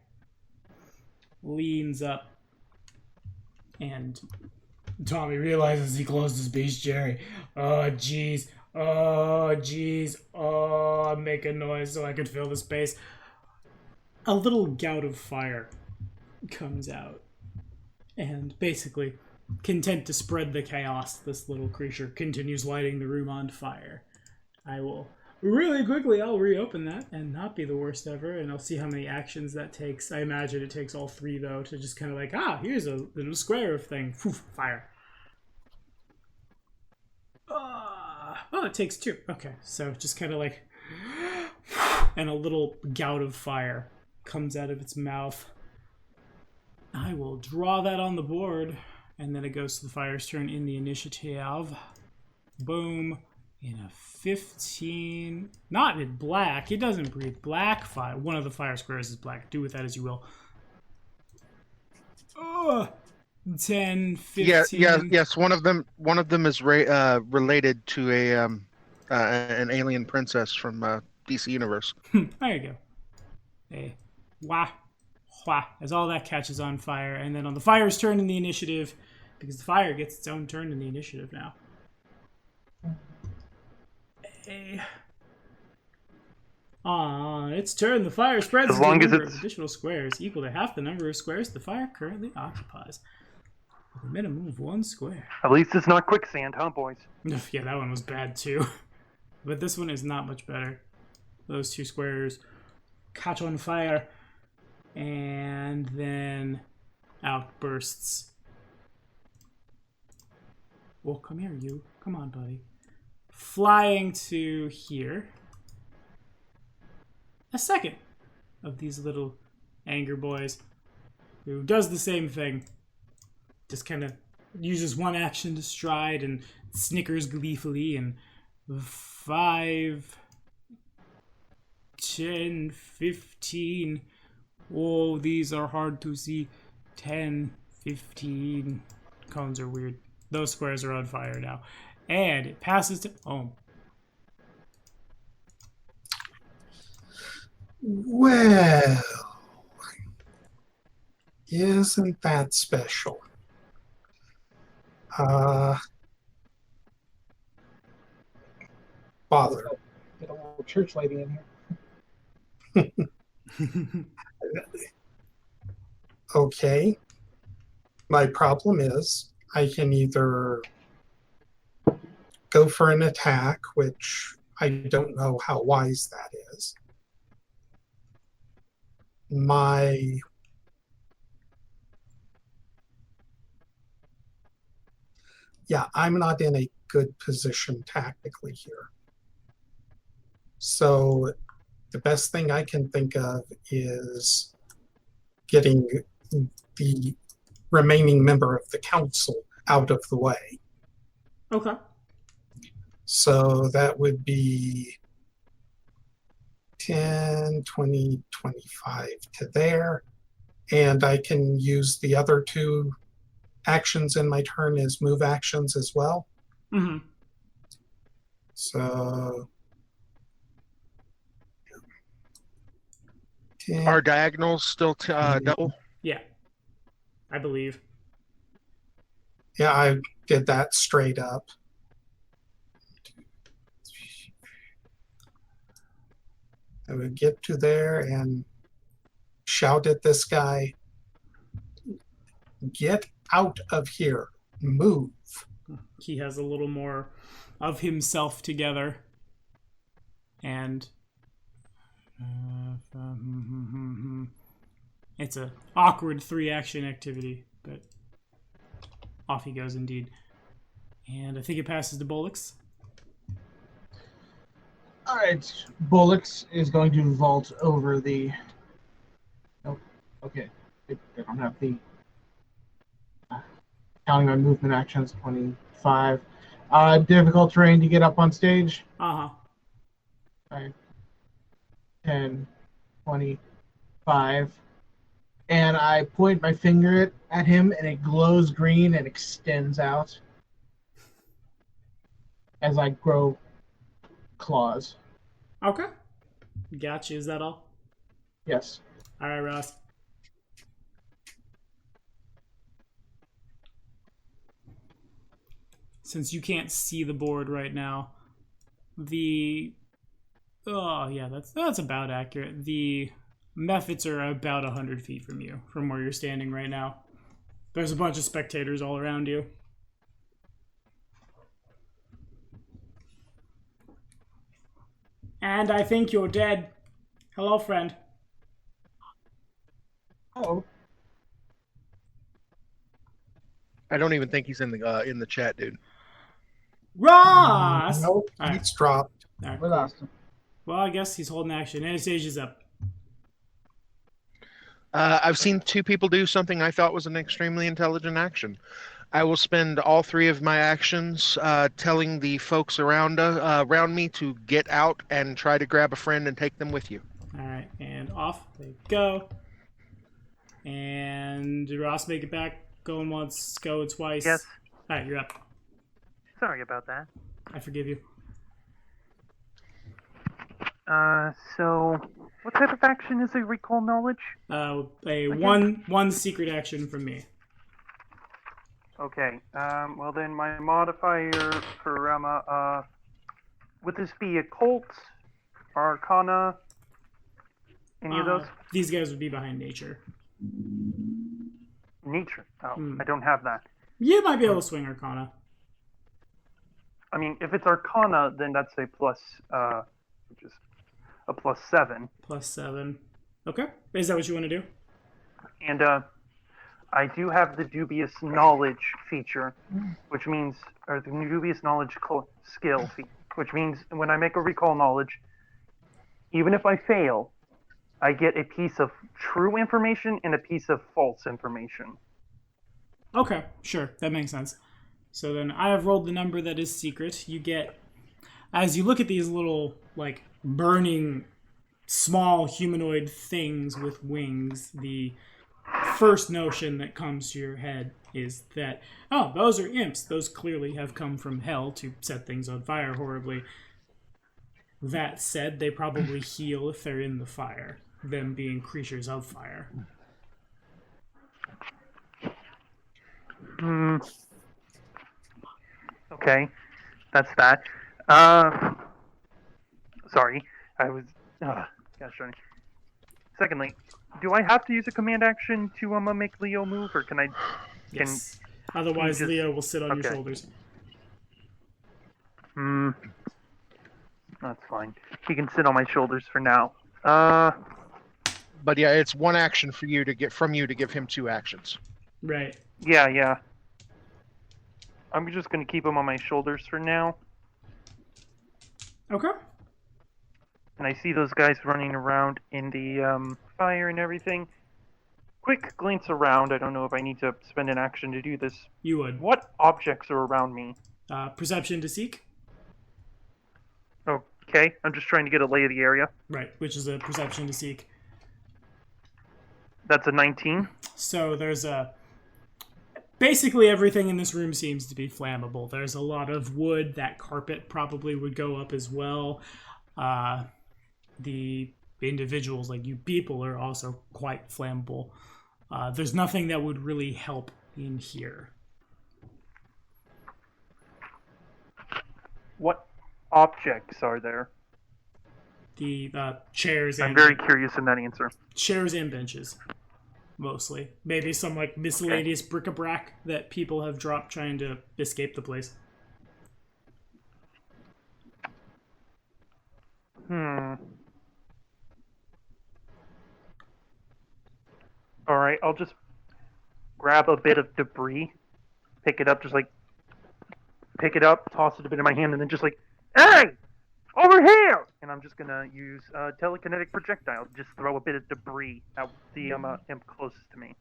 leans up, and Tommy realizes he closed his bestiary. Oh, jeez. Oh, jeez. Oh, I'm making noise so I can fill the space. A little gout of fire comes out. And basically, content to spread the chaos, this little creature continues lighting the room on fire. I will really quickly, I'll reopen that and not be the worst ever, and I'll see how many actions that takes. I imagine it takes all 3, though, to just kind of like, here's a little square of thing. Poof, fire. Oh, it takes 2. Okay, so just kind of like, and a little gout of fire comes out of its mouth. I will draw that on the board, and then it goes to the fire's turn in the initiative. Boom. In a 15... Not in black. It doesn't breathe black fire. One of the fire squares is black. Do with that as you will. 10, 15... Yes. One of them is related to an alien princess from DC Universe. There you go. Wah. As all that catches on fire, and then on the fire's turn in the initiative, because the fire gets its own turn in the initiative now. Its turn. The fire spreads as long to a as number it's of additional squares equal to half the number of squares the fire currently occupies, with a minimum of 1 square. At least it's not quicksand, huh, boys? Yeah, that one was bad too. But this one is not much better. Those 2 squares catch on fire, and then out bursts. Well, come here, you. Come on, buddy. Flying to here. A second of these little anger boys who does the same thing. Just kind of uses one action to stride and snickers gleefully. And 5, 10, 15. Oh, these are hard to see. 10, 15. Cones are weird. Those squares are on fire now. And it passes to... Oh. Well, isn't that special? Bother. Get a little church lady in here. Okay. My problem is I can either go for an attack, which I don't know how wise that is. I'm not in a good position tactically here. So the best thing I can think of is getting the remaining member of the council out of the way. Okay. So that would be 10, 20, 25 to there. And I can use the other 2 actions in my turn as move actions as well. Mm-hmm. So... 10, Are diagonals still double? Yeah. I believe. yeah, I did that straight up. I would get to there and shout at this guy, "Get out of here. Move." He has a little more of himself together. And it's a awkward 3-action activity, but off he goes indeed. And I think it passes to Bullocks. All right, Bullocks is going to vault over the... Oh, okay. I don't have the... counting my movement actions, 25. Difficult terrain to get up on stage. Uh-huh. 5, 10, 25. And I point my finger at him, and it glows green and extends out as I grow claws. Okay. Gotcha. Is that all? Yes. All right, Ross. Since you can't see the board right now, that's about accurate. The Mephits are about 100 feet from you, from where you're standing right now. There's a bunch of spectators all around you. And I think you're dead. Hello, friend. Oh. I don't even think he's in the chat, dude. Ross! Nope, All right. he's dropped. All right, We cool. lost him. Well, I guess he's holding action. Anastasia's up. I've seen 2 people do something I thought was an extremely intelligent action. I will spend all 3 of my actions telling the folks around me to get out and try to grab a friend and take them with you. All right, and off they go. And did Ross make it back? Going once, go twice. Yes. All right, you're up. Sorry about that. I forgive you. So what type of action is a recall knowledge? One secret action from me. Okay. Well then, my modifier for would this be occult, arcana, any of those? These guys would be behind nature. Nature. Oh, I don't have that. You might be able to swing arcana. I mean, if it's arcana, then that's a plus, which is a +7. +7. Okay. Is that what you want to do? And I do have the dubious knowledge feature, which means, or the dubious knowledge skill, which means when I make a recall knowledge, even if I fail, I get a piece of true information and a piece of false information. Okay, sure. That makes sense. So then I have rolled the number that is secret. You get, as you look at these little, like, burning small humanoid things with wings, the first notion that comes to your head is that, oh, those are imps. Those clearly have come from hell to set things on fire horribly. That said, they probably heal if they're in the fire, them being creatures of fire. Okay, that's that. Sorry, I was. Gosh darn it. Secondly, do I have to use a command action to make Leo move, or can I? Yes. Otherwise, just- Leo will sit on your okay. shoulders. That's fine. He can sit on my shoulders for now. But yeah, it's one action for you to get from you to give him 2 actions. Right. Yeah. I'm just gonna keep him on my shoulders for now. Okay. And I see those guys running around in the fire and everything. Quick glance around. I don't know if I need to spend an action to do this. You would. What objects are around me? Perception to seek. Okay, I'm just trying to get a lay of the area. Right, which is a perception to seek. That's a 19. So there's a... Basically everything in this room seems to be flammable. There's a lot of wood. That carpet probably would go up as well. The individuals, like you people, are also quite flammable. There's nothing that would really help in here. What objects are there? The chairs I'm and very curious in that answer. chairs and benches, mostly. Maybe some like miscellaneous bric-a-brac that people have dropped trying to escape the place. Alright, I'll just grab a bit of debris, pick it up, toss it a bit in my hand, and then just like, hey! Over here! And I'm just gonna use telekinetic projectile to just throw a bit of debris at the imp closest to me.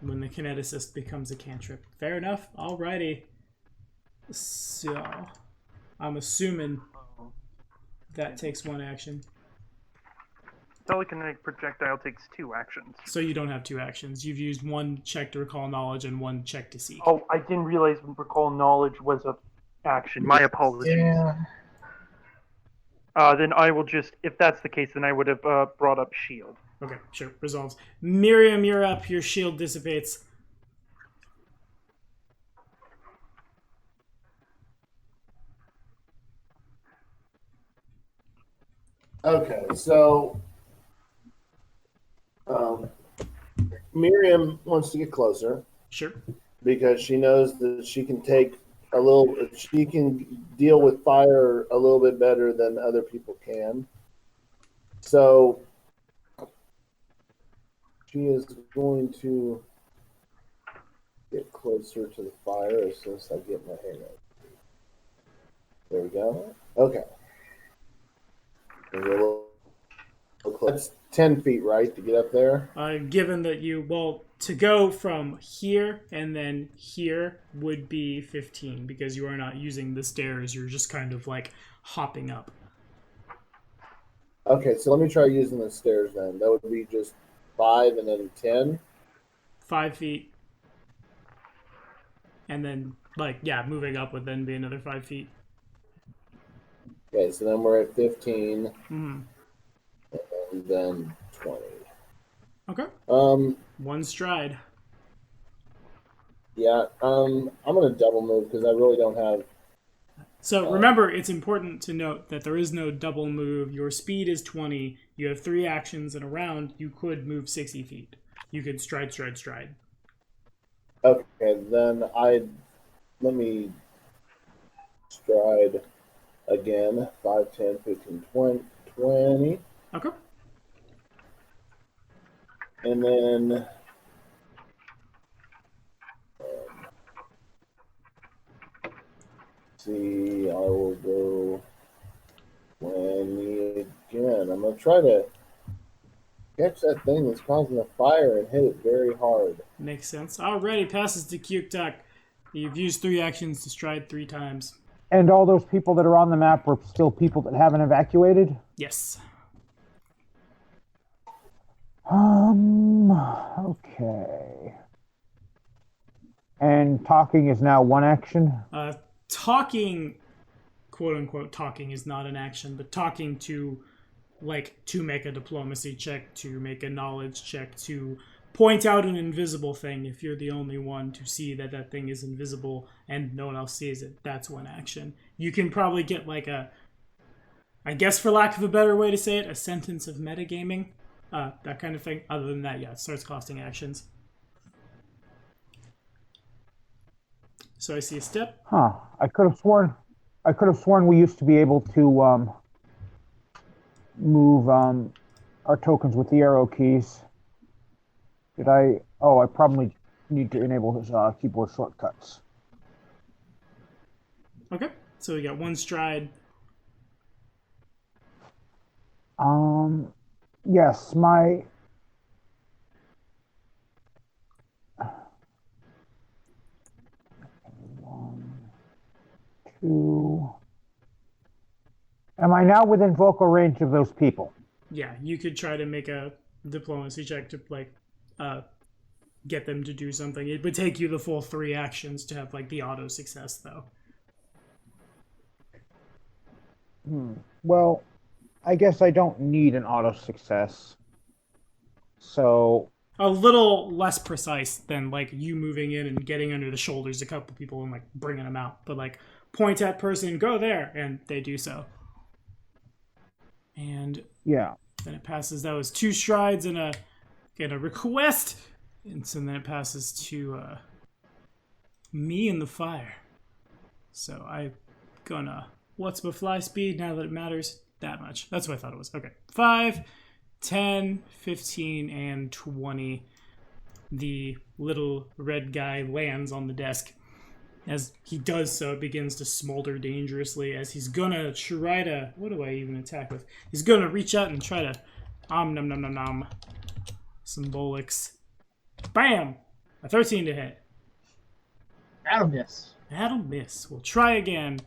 When the kineticist becomes a cantrip. Fair enough. Alrighty. So, I'm assuming that takes 1 action. Telekinetic projectile takes 2 actions. So you don't have 2 actions. You've used 1 check to recall knowledge and 1 check to seek. Oh, I didn't realize recall knowledge was a action. My apologies. Yeah. Then I will just, if that's the case, then I would have brought up shield. Okay, sure. Resolves. Miriam, you're up. Your shield dissipates. Okay, so Miriam wants to get closer Sure. because she knows that she can she can deal with fire a little bit better than other people can. So she is going to get closer to the fire as soon as I get my hang up. There we go. Okay. That's 10 feet, right, to get up there? Given that to go from here and then here would be 15 because you are not using the stairs. You're just kind of like hopping up. Okay, so let me try using the stairs then. That would be just 5 and then 10. 5 feet. And then, moving up would then be another 5 feet. Okay, so then we're at 15. Mm-hmm. And then 20. Okay. 1 stride. Yeah, I'm going to double move because I really don't have... So remember, it's important to note that there is no double move. Your speed is 20. You have 3 actions in a round. You could move 60 feet. You could stride. Okay, then let me stride again. 5, 10, 15, 20. Okay. And then see, I will go 20 again. I'm going to try to Catch that thing that's causing the fire and hit it very hard. Makes sense. Alrighty, passes to Cute Duck. You've used 3 actions to stride 3 times. And all those people that are on the map are still people that haven't evacuated? Yes. Okay. And talking is now 1 action? Talking, quote unquote, talking is not an action, but talking to make a diplomacy check, to make a knowledge check, to point out an invisible thing. If you're the only one to see that that thing is invisible and no one else sees it, that's 1 action. You can probably get like a, I guess for lack of a better way to say it, a sentence of metagaming, that kind of thing. Other than that, yeah, it starts costing actions. So I see a step. Huh. I could have sworn we used to be able to move our tokens with the arrow keys. Did I? Oh, I probably need to enable his keyboard shortcuts. Okay, so we got 1 stride. Yes, my... 1, 2... Am I now within vocal range of those people? Yeah, you could try to make a diplomacy check to get them to do something. It would take you the full 3 actions to have the auto success though. Well, I guess I don't need an auto success. So a little less precise than you moving in and getting under the shoulders a couple people and bringing them out, but point at person, go there, and they do so. And yeah, then it passes. That was 2 strides and a request, and so then it passes to me in the fire. So I'm gonna, what's my fly speed now that it matters that much? That's what I thought it was. Okay, 5, 10, 15, and 20. The little red guy lands on the desk. As he does so, it begins to smolder dangerously as he's gonna try to... What do I even attack with? He's gonna reach out and try to... nom nom nom nom. Symbolics. Bam! A 13 to hit. That'll miss. That'll miss. We'll try again.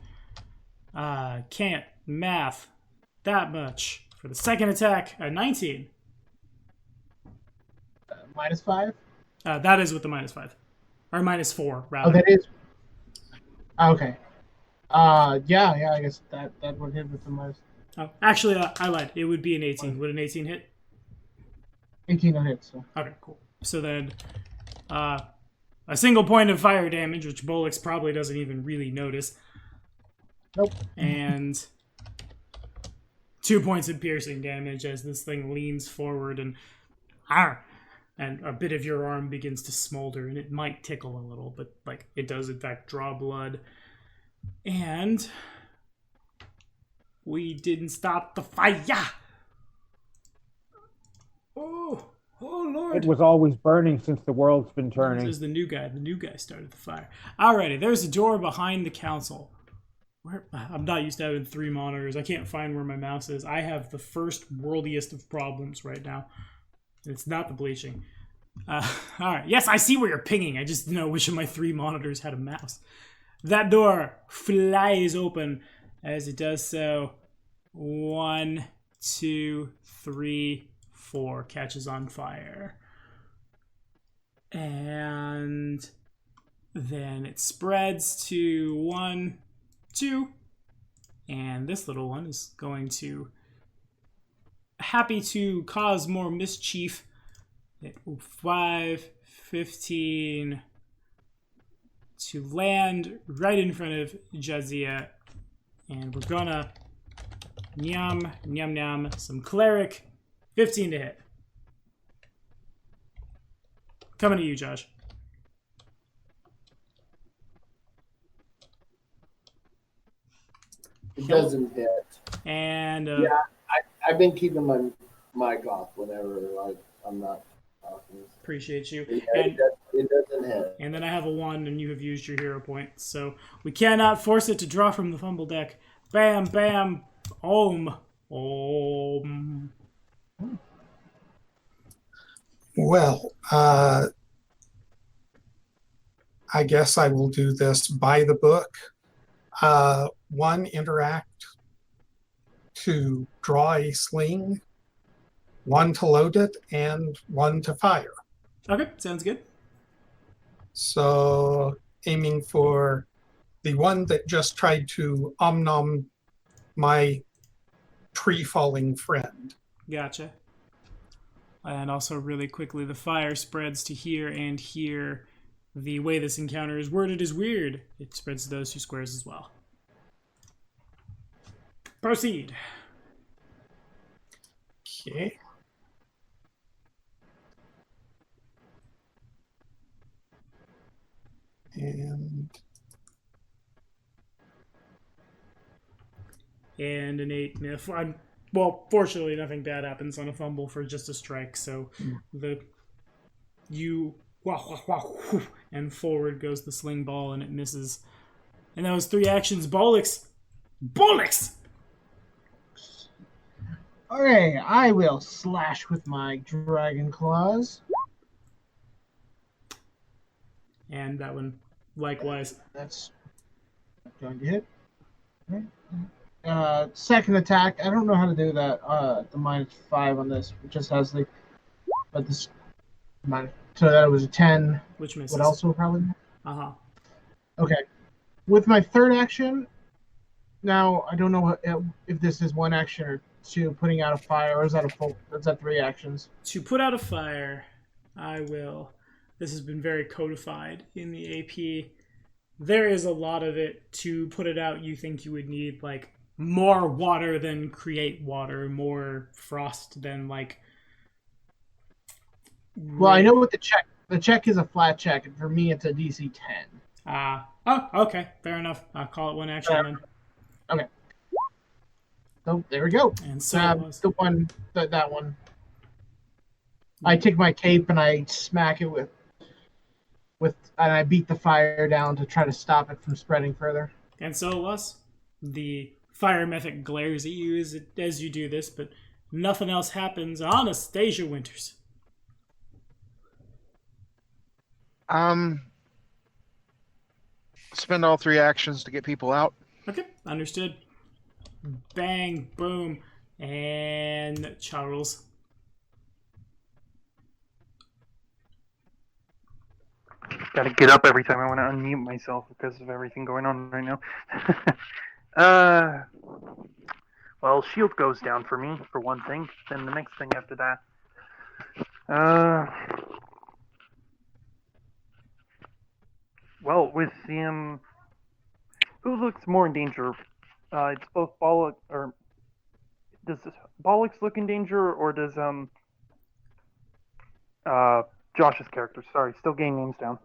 Can't math that much. For the second attack, a 19. -5? That is with the -5. Or -4, rather. Oh, that is... Okay. Yeah, I guess that would hit with the minus. Oh, actually, I lied. It would be an 18. Would an 18 hit? 18 will hit, so. Okay, cool. So then, a single point of fire damage, which Bolix probably doesn't even really notice. Nope. And 2 points of piercing damage as this thing leans forward and a bit of your arm begins to smolder, and it might tickle a little, but it does in fact draw blood. And we didn't stop the fire. Oh Lord! it was always burning since the world's been turning. This is the new guy. The new guy started the fire. Alrighty, there's a door behind the council. I'm not used to having 3 monitors. I can't find where my mouse is. I have the first worldiest of problems right now. It's not the bleaching. Alright, yes, I see where you're pinging. I just didn't know which of my 3 monitors had a mouse. That door flies open. As it does so, 1, 2, 3, 4 catches on fire. And then it spreads to 1, 2, and this little one is going to happy to cause more mischief. 5, 15 to land right in front of Jazia, and we're gonna nyam some cleric. 15 to hit. Coming to you, Josh. It doesn't hit. And yeah, I've been keeping my mic off whenever I'm not talking. Appreciate you. Yeah, it doesn't hit. And then I have a 1, and you have used your hero point, so we cannot force it to draw from the fumble deck. Bam, bam, om. Well, I guess I will do this by the book. One, interact to draw a sling, one to load it, and one to fire. Okay, sounds good. So aiming for the one that just tried to omnom my tree falling friend. Gotcha. And also, really quickly, the fire spreads to here and here. The way this encounter is worded is weird. It spreads to those two squares as well. Proceed. Okay. And an 8. Well, fortunately, nothing bad happens on a fumble for just a strike. So and forward goes the sling ball, and it misses. And that was 3 actions. Bollocks! Bollocks! Okay, I will slash with my dragon claws. And that one, likewise. That's going to hit. Okay. Second attack. I don't know how to do that. The -5 on this. It just has the. But this. So that was a 10. Which misses. What else will probably? Uh-huh. Okay. With my third action. Now I don't know if this is 1 action or 2. Putting out a fire, or is that a full? Is that 3 actions? To put out a fire, I will. This has been very codified in the AP. There is a lot of it. To put it out, you think you would need like more water than create water, more frost than like. Well, I know what the check. The check is a flat check, and for me, it's a DC 10. Oh, okay, fair enough. I'll call it 1 action then. Okay. So there we go. And so the one, that one. I take my cape and I smack it with, and I beat the fire down to try to stop it from spreading further. And so it was. The fire method glares at you as you do this, but nothing else happens. Anastasia Winters. Spend all 3 actions to get people out. Okay, understood. Bang, boom, and Charles. Gotta get up every time I want to unmute myself because of everything going on right now. Well, shield goes down for me, for one thing. Then the next thing after that. Well, with the, who looks more in danger? It's both Bollock, or does Bollocks look in danger, or does Josh's character? Sorry, still getting names down.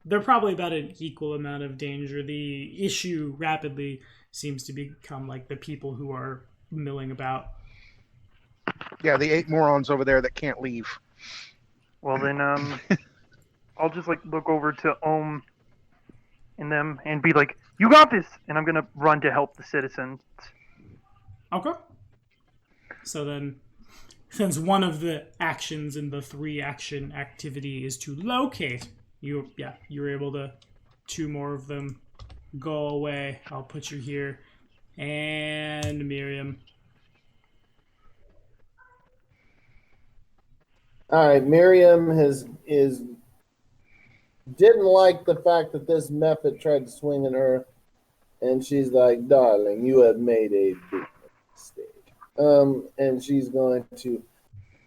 They're probably about an equal amount of danger. The issue rapidly seems to become like the people who are milling about. Yeah, the 8 morons over there that can't leave. Well then, I'll just like look over to Ohm and them and be like, "You got this!" And I'm gonna run to help the citizens. Okay. So then, since one of the actions in the 3-action activity is to locate, you're able to 2 more of them go away. I'll put you here, and Miriam. All right, Miriam didn't like the fact that this method tried to swing at her, and she's like, "Darling, you have made a big mistake." And she's going to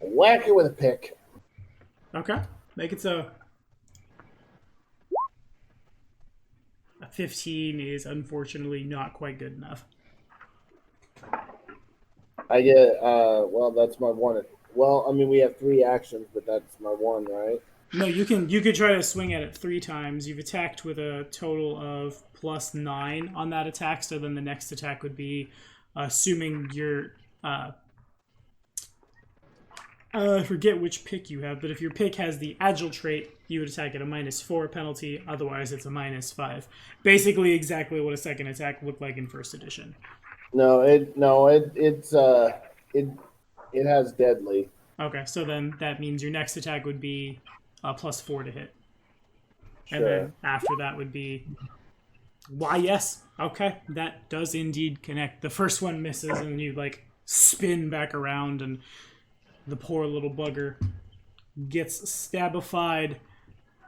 whack it with a pick. Okay, make it so. A 15 is unfortunately not quite good enough. I get well, that's my one. Well, I mean, we have 3 actions, but that's my 1, right? No, you could try to swing at it 3 times. You've attacked with a total of +9 on that attack, so then the next attack would be, assuming you're, I forget which pick you have, but if your pick has the Agile trait, you would attack at a -4 penalty, otherwise it's a -5. Basically exactly what a second attack looked like in 1st edition. It has deadly. Okay, so then that means your next attack would be +4 to hit. Sure. And then after that would be... Why, yes. Okay, that does indeed connect. The first one misses, and you, like, spin back around, and the poor little bugger gets stabified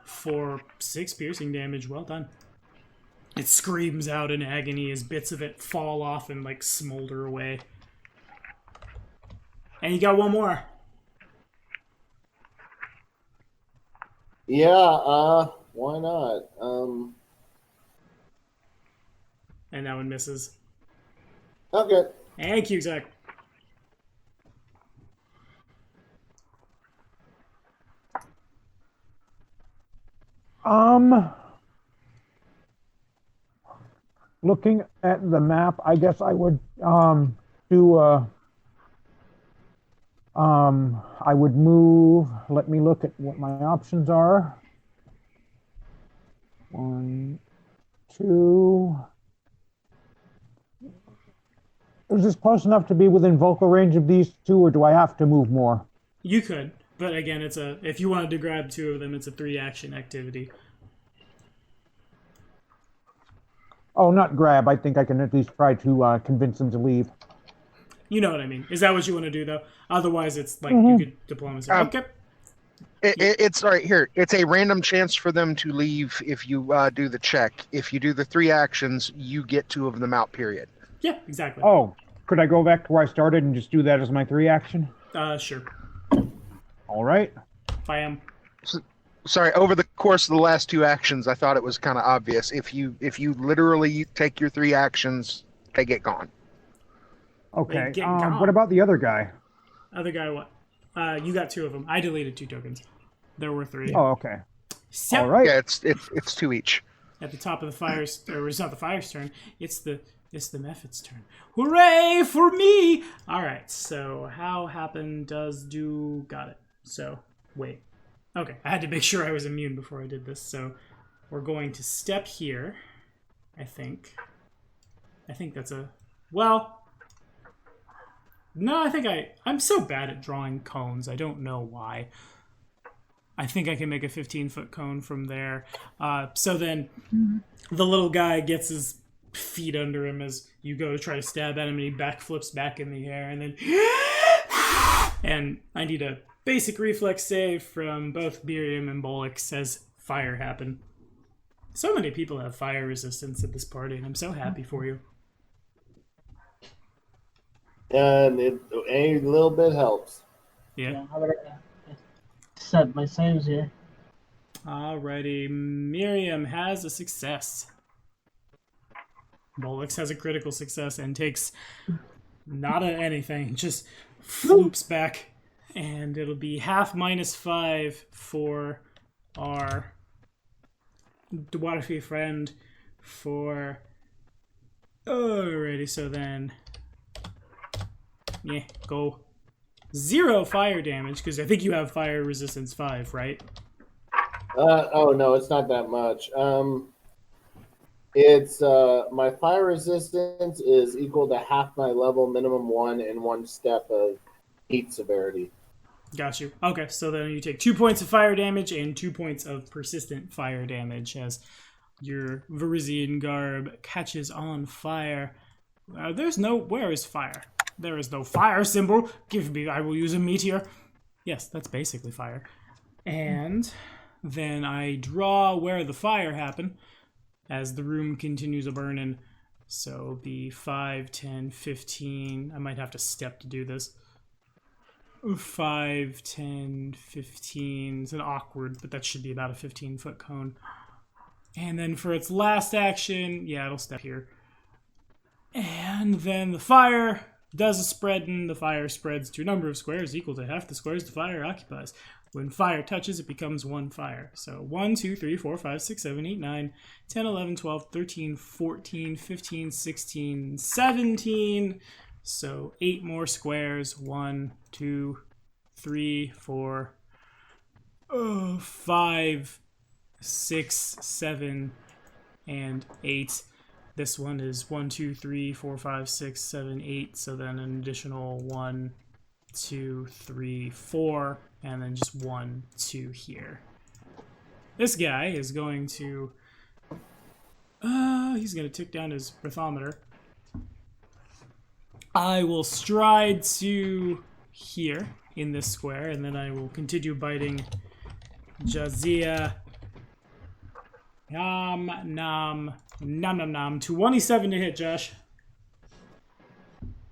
for 6 piercing damage. Well done. It screams out in agony as bits of it fall off and, like, smolder away. And you got one more. Yeah, why not? And that one misses. Okay. Thank you, Zach. Looking at the map, I guess I would I would move. Let me look at what my options are. 1, 2. Is this close enough to be within vocal range of these two, or do I have to move more? You could, but again, if you wanted to grab 2 of them, it's a 3-action activity. Oh, not grab. I think I can at least try to convince them to leave. You know what I mean. Is that what you want to do, though? Otherwise, it's like you could diplomacy. Okay. It's right here. It's a random chance for them to leave if you do the check. If you do the 3 actions, you get 2 of them out, period. Yeah, exactly. Oh, could I go back to where I started and just do that as my 3 action? Sure. All right. If I am. Sorry, over the course of the last 2 actions, I thought it was kind of obvious. If you literally take your 3 actions, they get gone. Okay. Get gone. What about the other guy? Other guy, what? You got 2 of them. I deleted 2 tokens. There were 3. Oh, okay. So, All right. Yeah, it's 2 each. at the top of the fire's, or it's not the fire's turn. It's the Mephit's turn. Hooray for me! All right. So how happen does do? Got it. So wait. Okay, I had to make sure I was immune before I did this. So we're going to step here. I think that's a well. No, I think I'm so bad at drawing cones. I don't know why. I think I can make a 15-foot cone from there. So then the little guy gets his feet under him as you go to try to stab at him, and he backflips back in the air, and then... And I need a basic reflex save from both Miriam and Bolix as fire happen. So many people have fire resistance at this party, and I'm so happy for you. And any little bit helps. Yeah. How about I set my saves here? Alrighty, Miriam has a success. Bolix has a critical success and takes not anything, just floops back. And it'll be half -5 for our dwarfy friend for... Alrighty, so then... Yeah, go 0 fire damage, because I think you have fire resistance 5, right? Oh no, it's not that much. It's my fire resistance is equal to half my level, minimum 1, and 1 step of heat severity. Got you. Okay, so then you take 2 points of fire damage and 2 points of persistent fire damage as your Verizian garb catches on fire. Where is fire? There is no fire symbol. Give me, I will use a meteor. Yes, that's basically fire. And then I draw where the fire happened as the room continues a burning. So be 5, 10, 15. I might have to step to do this. 5, 10, 15. It's an awkward, but that should be about a 15-foot cone. And then for its last action, yeah, it'll step here. And then the fire does a spread, and the fire spreads to a number of squares equal to half the squares the fire occupies. When fire touches, it becomes 1 fire. So 1, 2, 3, 4, 5, 6, 7, 8, 9, 10, 11, 12, 13, 14, 15, 16, 17. So 8 more squares. 1, 2, 3, 4, 5, 6, 7, and 8. This one is 1, 2, 3, 4, 5, 6, 7, 8. So then an additional 1, 2, 3, 4, and then just 1, 2 here. This guy is going to... he's going to tick down his bathymeter. I will stride to here in this square, and then I will continue biting Jazia. Nom, nom, nom, nom, nom. 27 to hit, Josh.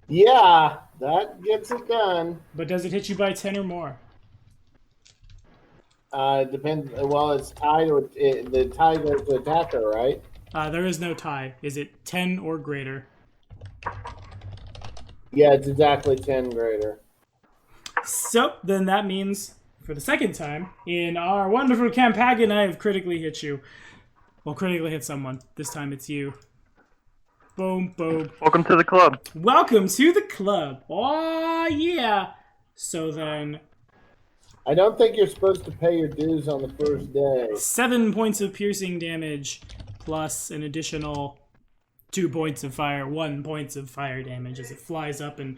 Yeah, that gets it done. But does it hit you by 10 or more? Depends. Well, it's tied. The tie goes to attacker, right? There is no tie. Is it 10 or greater? Yeah, it's exactly 10 greater. So, then that means, for the second time, in our wonderful campaign, I have critically hit you. Well, critically hit someone. This time it's you. Boom, boom. Welcome to the club. Welcome to the club. Oh, yeah. So then, I don't think you're supposed to pay your dues on the first day. 7 points of piercing damage, plus an additional 2 points of fire, 1 point of fire damage as it flies up and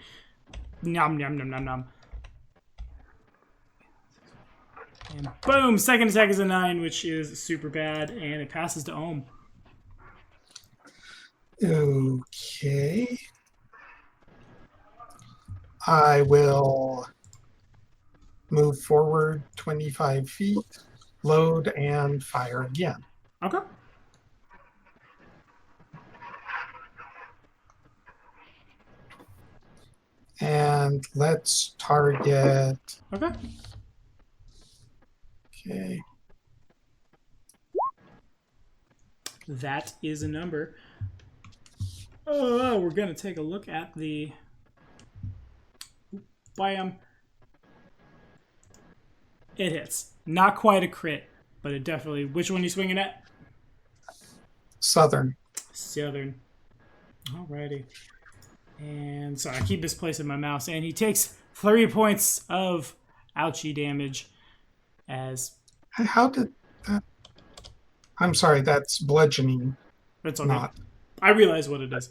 nom, nom, nom, nom, nom. And boom, second attack is a 9, which is super bad, and it passes to Ohm. Okay. I will move forward 25 feet, load, and fire again. Okay. And let's target. Okay. Okay. That is a number. Oh, we're going to take a look at the... Bam. It hits. Not quite a crit, but it definitely... Which one are you swinging at? Southern. Southern. Alrighty. And sorry, I keep misplacing my mouse. And he takes 3 points of ouchie damage as... How did that... I'm sorry, that's bludgeoning. It's okay. Not. I realize what it is.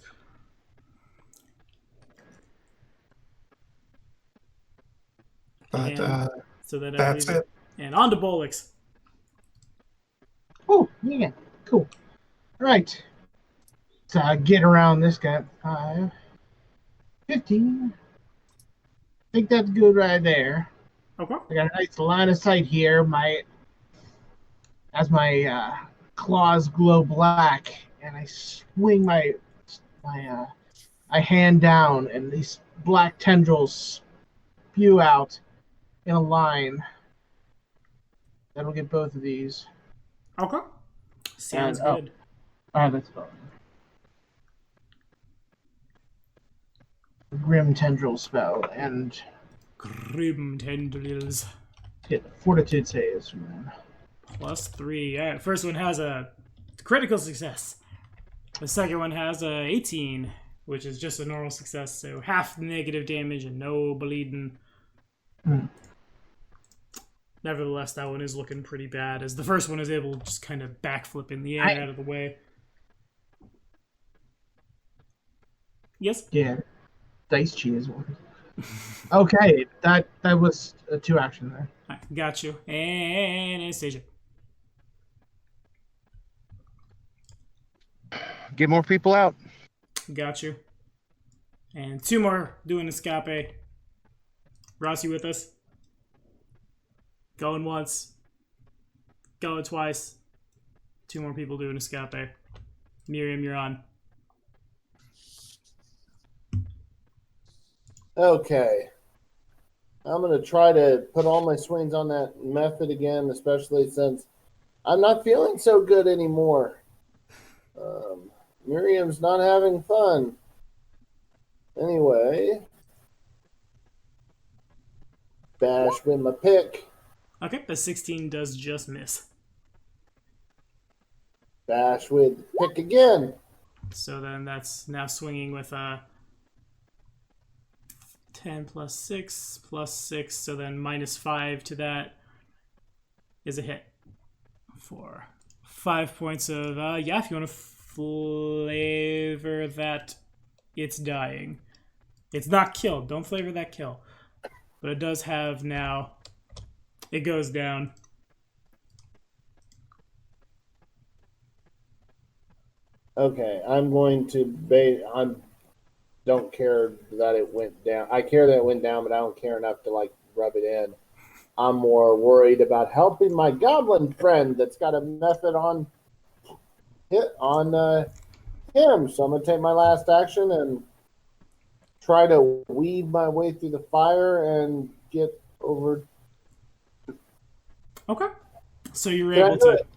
But And so that that's it. And on to Bolix. Oh, yeah. Cool. All right. So I get around this guy. 15. I think that's good right there. Okay. I got a nice line of sight here. As my claws glow black, and I swing my hand down, and these black tendrils spew out in a line. That'll get both of these. Okay. Sounds And, good. That's fine. Grim tendril spell and Grim tendrils. hit fortitude saves. +3. Alright, first one has a critical success. The second one has a 18, which is just a normal success, so half negative damage and no bleeding. Nevertheless, that one is looking pretty bad, as the first one is able to just kind of backflip in the air out of the way. Yes? Yeah. Dice cheese one. Okay, that was a 2 action there. Alright, got you. And Anastasia. Get more people out. Got you. And 2 more doing escape. Ross, you with us? Going once. Going twice. 2 more people doing escape. Miriam, you're on. Okay. I'm going to try to put all my swings on that method again, especially since I'm not feeling so good anymore. Miriam's not having fun. Anyway. Bash with my pick. Okay, the 16 does just miss. Bash with pick again. So then that's now swinging with a 10 plus 6 plus 6. So then -5 to that is a hit. For 5 points of, yeah, if you want to flavor that it's dying. It's not killed. Don't flavor that kill. but it does have now. It goes down. Okay, I'm going to don't care that it went down. I care that it went down, but I don't care enough to like rub it in. I'm more worried about helping my goblin friend that's got a method on him. So I'm gonna take my last action and try to weave my way through the fire and get over. Okay. So you're Can I able do to. it?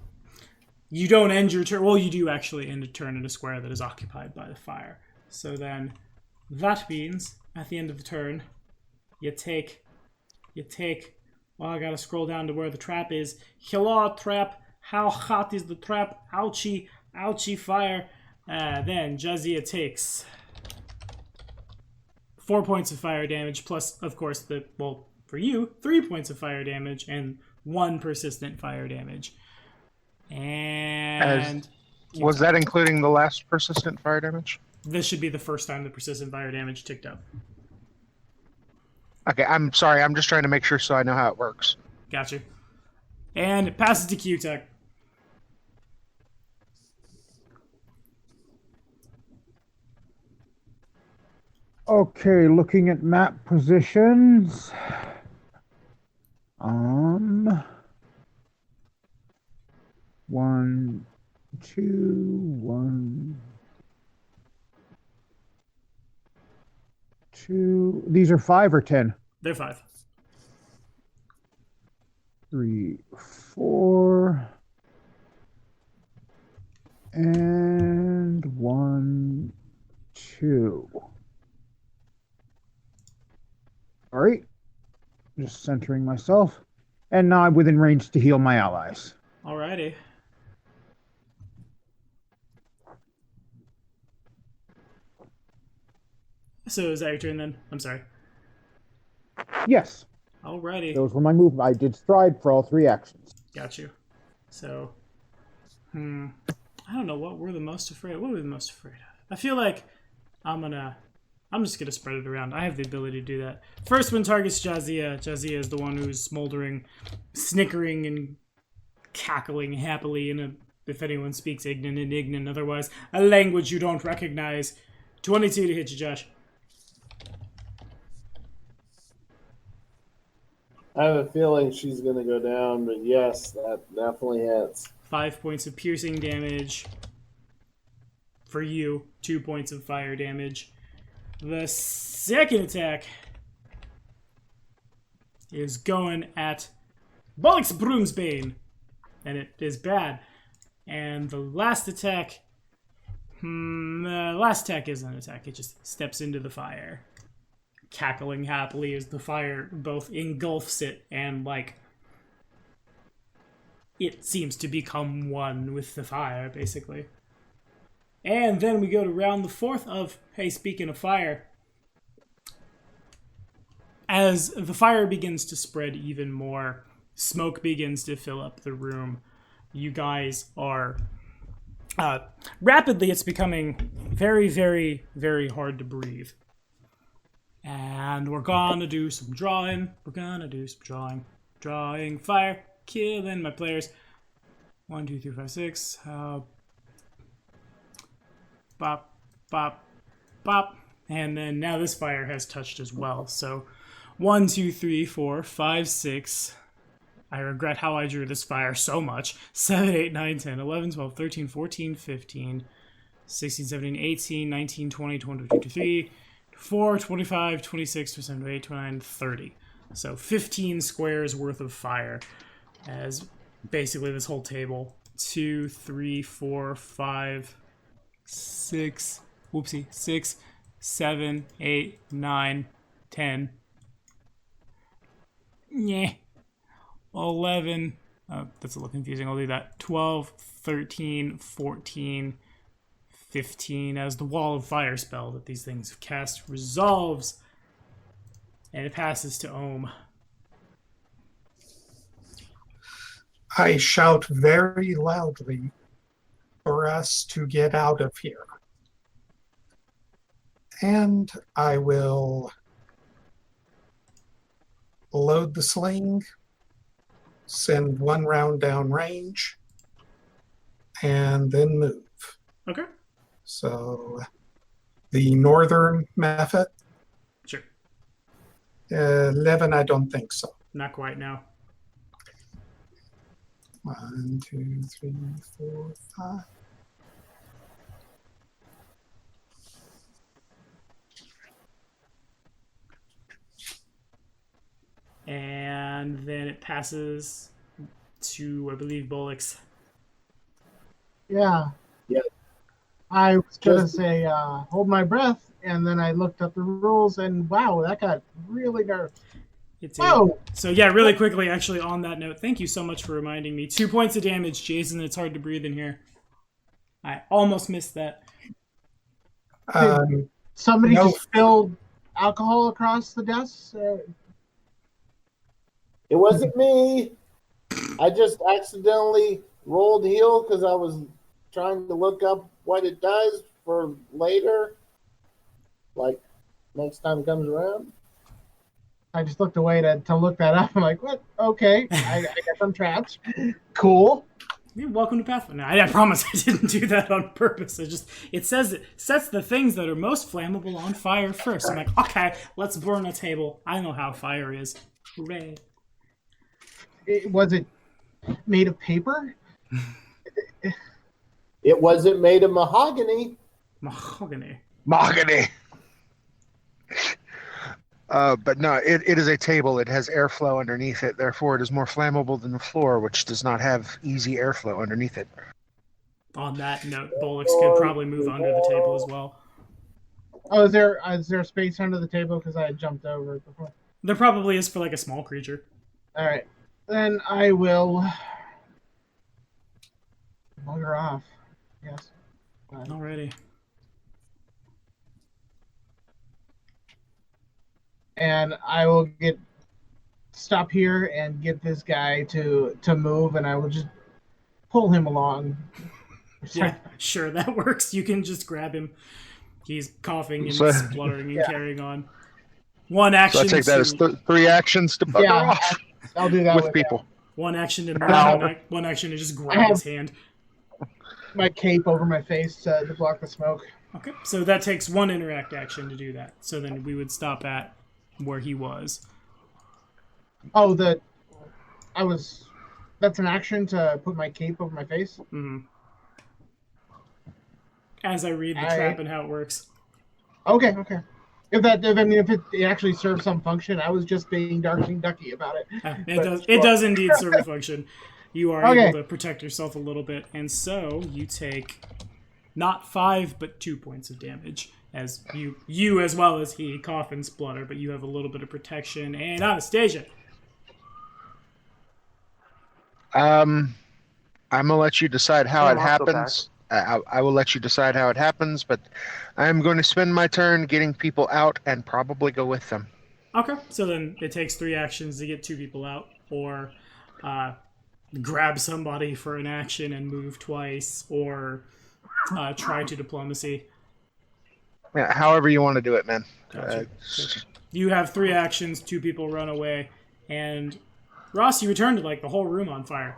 You don't end your turn. Well, you do actually end a turn in a square that is occupied by the fire. So then, that means at the end of the turn, you take. Well, I gotta scroll down to where the trap is. Hello, trap. How hot is the trap? Ouchie, ouchie, fire. Then Jazia takes 4 points of fire damage, plus, of course, for you, 3 points of fire damage and 1 persistent fire damage. And Was that including the last persistent fire damage? this should be the first time the persistent fire damage ticked up. Okay, I'm sorry. I'm just trying to make sure so I know how it works. Gotcha. And it passes to Q-Tech. Okay, looking at map positions. 1, 2, 1, 2. These are 5 or 10? They're 5. 3, 4, and 1, 2. All right, just centering myself, and now I'm within range to heal my allies. Alrighty. So is that your turn then? I'm sorry. Yes, Alrighty. those were my movements. I did stride for all 3 actions. Got you. So, I don't know what we're the most afraid of. What are we the most afraid of? I feel like I'm just gonna spread it around. I have the ability to do that. First one targets Jazia. Jazia is the one who's smoldering, snickering, and cackling happily in a, if anyone speaks Ignan and Ignan, otherwise a language you don't recognize. 22 to hit you, Josh. I have a feeling she's going to go down, but yes, that definitely hits. 5 points of piercing damage for you. 2 points of fire damage. The second attack is going at Bollocks Broomsbane, and it is bad. And the last attack, last attack isn't an attack. It just steps into the fire, cackling happily as the fire both engulfs it and it seems to become one with the fire, basically. And then we go to round the 4th of, hey, speaking of fire, as the fire begins to spread even more, smoke begins to fill up the room. You guys are rapidly, it's becoming very, very, very hard to breathe. And we're gonna do some drawing. Drawing fire, killing my players. 1, 2, 3, 5, 6. Bop, bop, bop. And then now this fire has touched as well. So 1, 2, 3, 4, 5, 6. I regret how I drew this fire so much. 7, 8, 9, 10, 11, 12, 13, 14, 15, 16, 17, 18, 19, 20, 21, 22, 23, 24, 25, 26, 27, 28, 29, 30. So 15 squares worth of fire as basically this whole table. 2, 3, 4, 5, 6, 6, 7, 8, 9, 10. Yeah. 11. That's a little confusing. I'll do that. 12, 13, 14, 15 as the wall of fire spell that these things have cast resolves. And it passes to Ohm. I shout very loudly for us to get out of here. And I will load the sling, send one round down range, and then move. Okay. So the northern method, Sure. 11, I don't think so. Not quite now. 1, 2, 3, 4, 5. And then it passes to, I believe, Bullocks. Yeah. Yeah. I was going to Just- say, hold my breath, and then I looked up the rules, and wow, that got really nerve. It's Whoa! So yeah, really quickly, actually, on that note, thank you so much for reminding me. 2 points of damage, Jason. It's hard to breathe in here. I almost missed that. Somebody No. just spilled alcohol across the desk? It wasn't me. I just accidentally rolled heal because I was trying to look up what it does for later. Like, next time it comes around. I just looked away to look that up. I'm like, what? Okay. I guess I'm trapped. Cool. Yeah, welcome to Pathfinder. I promise I didn't do that on purpose. It says it sets the things that are most flammable on fire first. I'm like, okay, let's burn a table. I know how fire is. Hooray. Was it made of paper? It wasn't made of mahogany. Mahogany. Mahogany. But no, it is a table. It has airflow underneath it. Therefore, it is more flammable than the floor, which does not have easy airflow underneath it. On that note, Bullocks could probably move under the table as well. Oh, is there space under the table? Because I had jumped over it before. There probably is for like a small creature. All right. Then I will bugger off. Yes. Alrighty. And I will stop here and get this guy to move, and I will just pull him along. Yeah, sure, that works. You can just grab him. He's coughing and So- spluttering and Yeah. carrying on. One So action. I take that as 3 actions to bugger Yeah, off I'll do that with with people. one action to move. Ow. One action to just grab his hand. my cape over my face to block the smoke. Okay, so that takes one interact action to do that. So then we would stop at where he was. Oh, that's an action to put my cape over my face? Mm-hmm. As I read the trap and how it works. Okay. If it actually serves some function, I was just being Darkwing Ducky about it. It does indeed serve a function. You are Okay. able to protect yourself a little bit, and so you take not 5 but 2 points of damage as you as well as he cough and splutter, but you have a little bit of protection. And Anastasia. I'm gonna let you decide how Yeah, it I'm also happens. I will let you decide how it happens, but I'm going to spend my turn getting people out and probably go with them. Okay, so then it takes 3 actions to get 2 people out, or grab somebody for an action and move twice, or try to diplomacy. Yeah, however you want to do it, man. Gotcha. You have 3 actions, 2 people run away, and Ross, you returned to like the whole room on fire.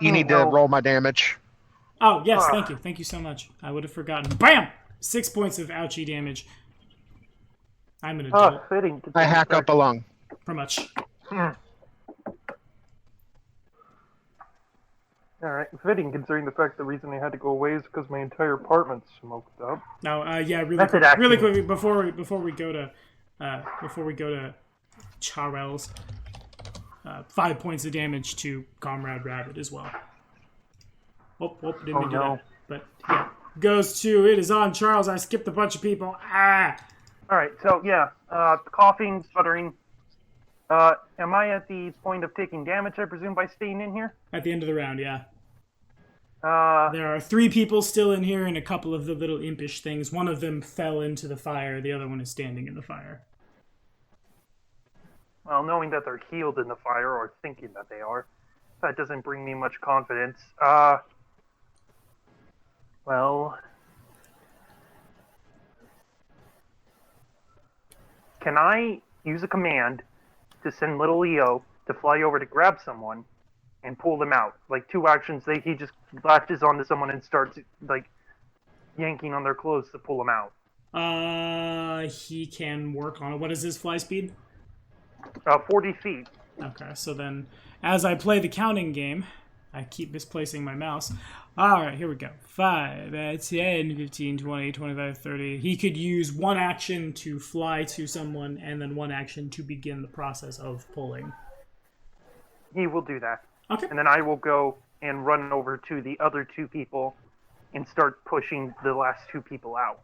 You need to roll my damage. Oh, yes, thank you so much. I would have forgotten. BAM! 6 points of ouchie damage. I'm an adult, Fitting. I hack up a lung. pretty much. Alright, fitting considering the fact the reason I had to go away is because my entire apartment's smoked up. Now, yeah, That's it, actually. really quickly before we go to Charles, 5 points of damage to Comrade Rabbit as well. Didn't mean to do no. that. But yeah, goes to it is on Charles. I skipped a bunch of people. Alright, so yeah, coughing, sputtering. Am I at the point of taking damage, I presume, by staying in here? At the end of the round, yeah. Uh, There are 3 people still in here and a couple of the little impish things. One of them fell into the fire. The other one is standing in the fire. well, knowing that they're healed in the fire, or thinking that they are, that doesn't bring me much confidence. Well... Can I use a command to send little Leo to fly over to grab someone and pull them out. Like 2 actions, he just latches onto someone and starts like yanking on their clothes to pull them out. He can work on it. What is his fly speed? 40 feet. Okay, so then as I play the counting game, I keep misplacing my mouse. All right, here we go. 5, 10, 15, 20, 25, 30. He could use 1 action to fly to someone and then 1 action to begin the process of pulling. He will do that. Okay. And then I will go and run over to the other 2 people and start pushing the last 2 people out.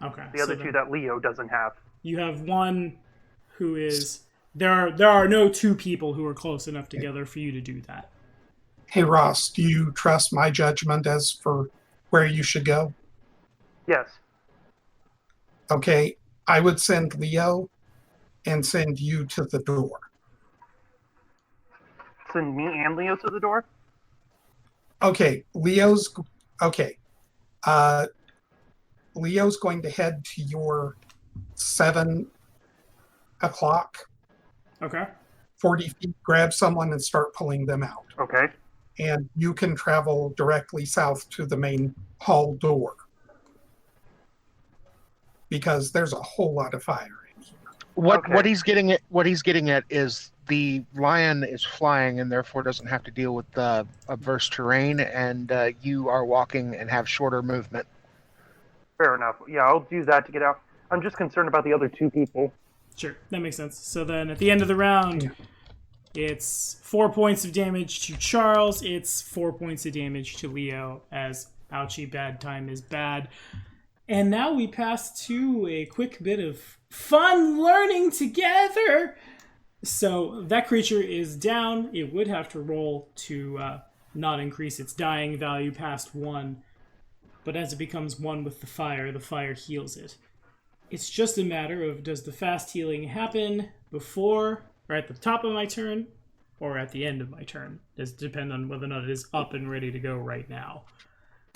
Okay. The other 2 that Leo doesn't have. You have one who is... There are no 2 people who are close enough together for you to do that. Hey, Ross, do you trust my judgment as for where you should go? Yes. Okay, I would send Leo and send you to the door. Send me and Leo to the door? Okay, Leo's going to head to your 7 o'clock. Okay. 40 feet, grab someone and start pulling them out. Okay. And you can travel directly south to the main hall door. Because there's a whole lot of fire in here. What he's getting at is the lion is flying and therefore doesn't have to deal with the adverse terrain, and you are walking and have shorter movement. Fair enough. Yeah, I'll do that to get out. I'm just concerned about the other 2 people. Sure, that makes sense. So then at the end of the round, it's 4 points of damage to Charles. It's 4 points of damage to Leo, as ouchie, bad time is bad. And now we pass to a quick bit of fun learning together. So that creature is down. It would have to roll to not increase its dying value past 1. But as it becomes 1 with the fire heals it. It's just a matter of, does the fast healing happen before or at the top of my turn or at the end of my turn? Does depend on whether or not it is up and ready to go right now.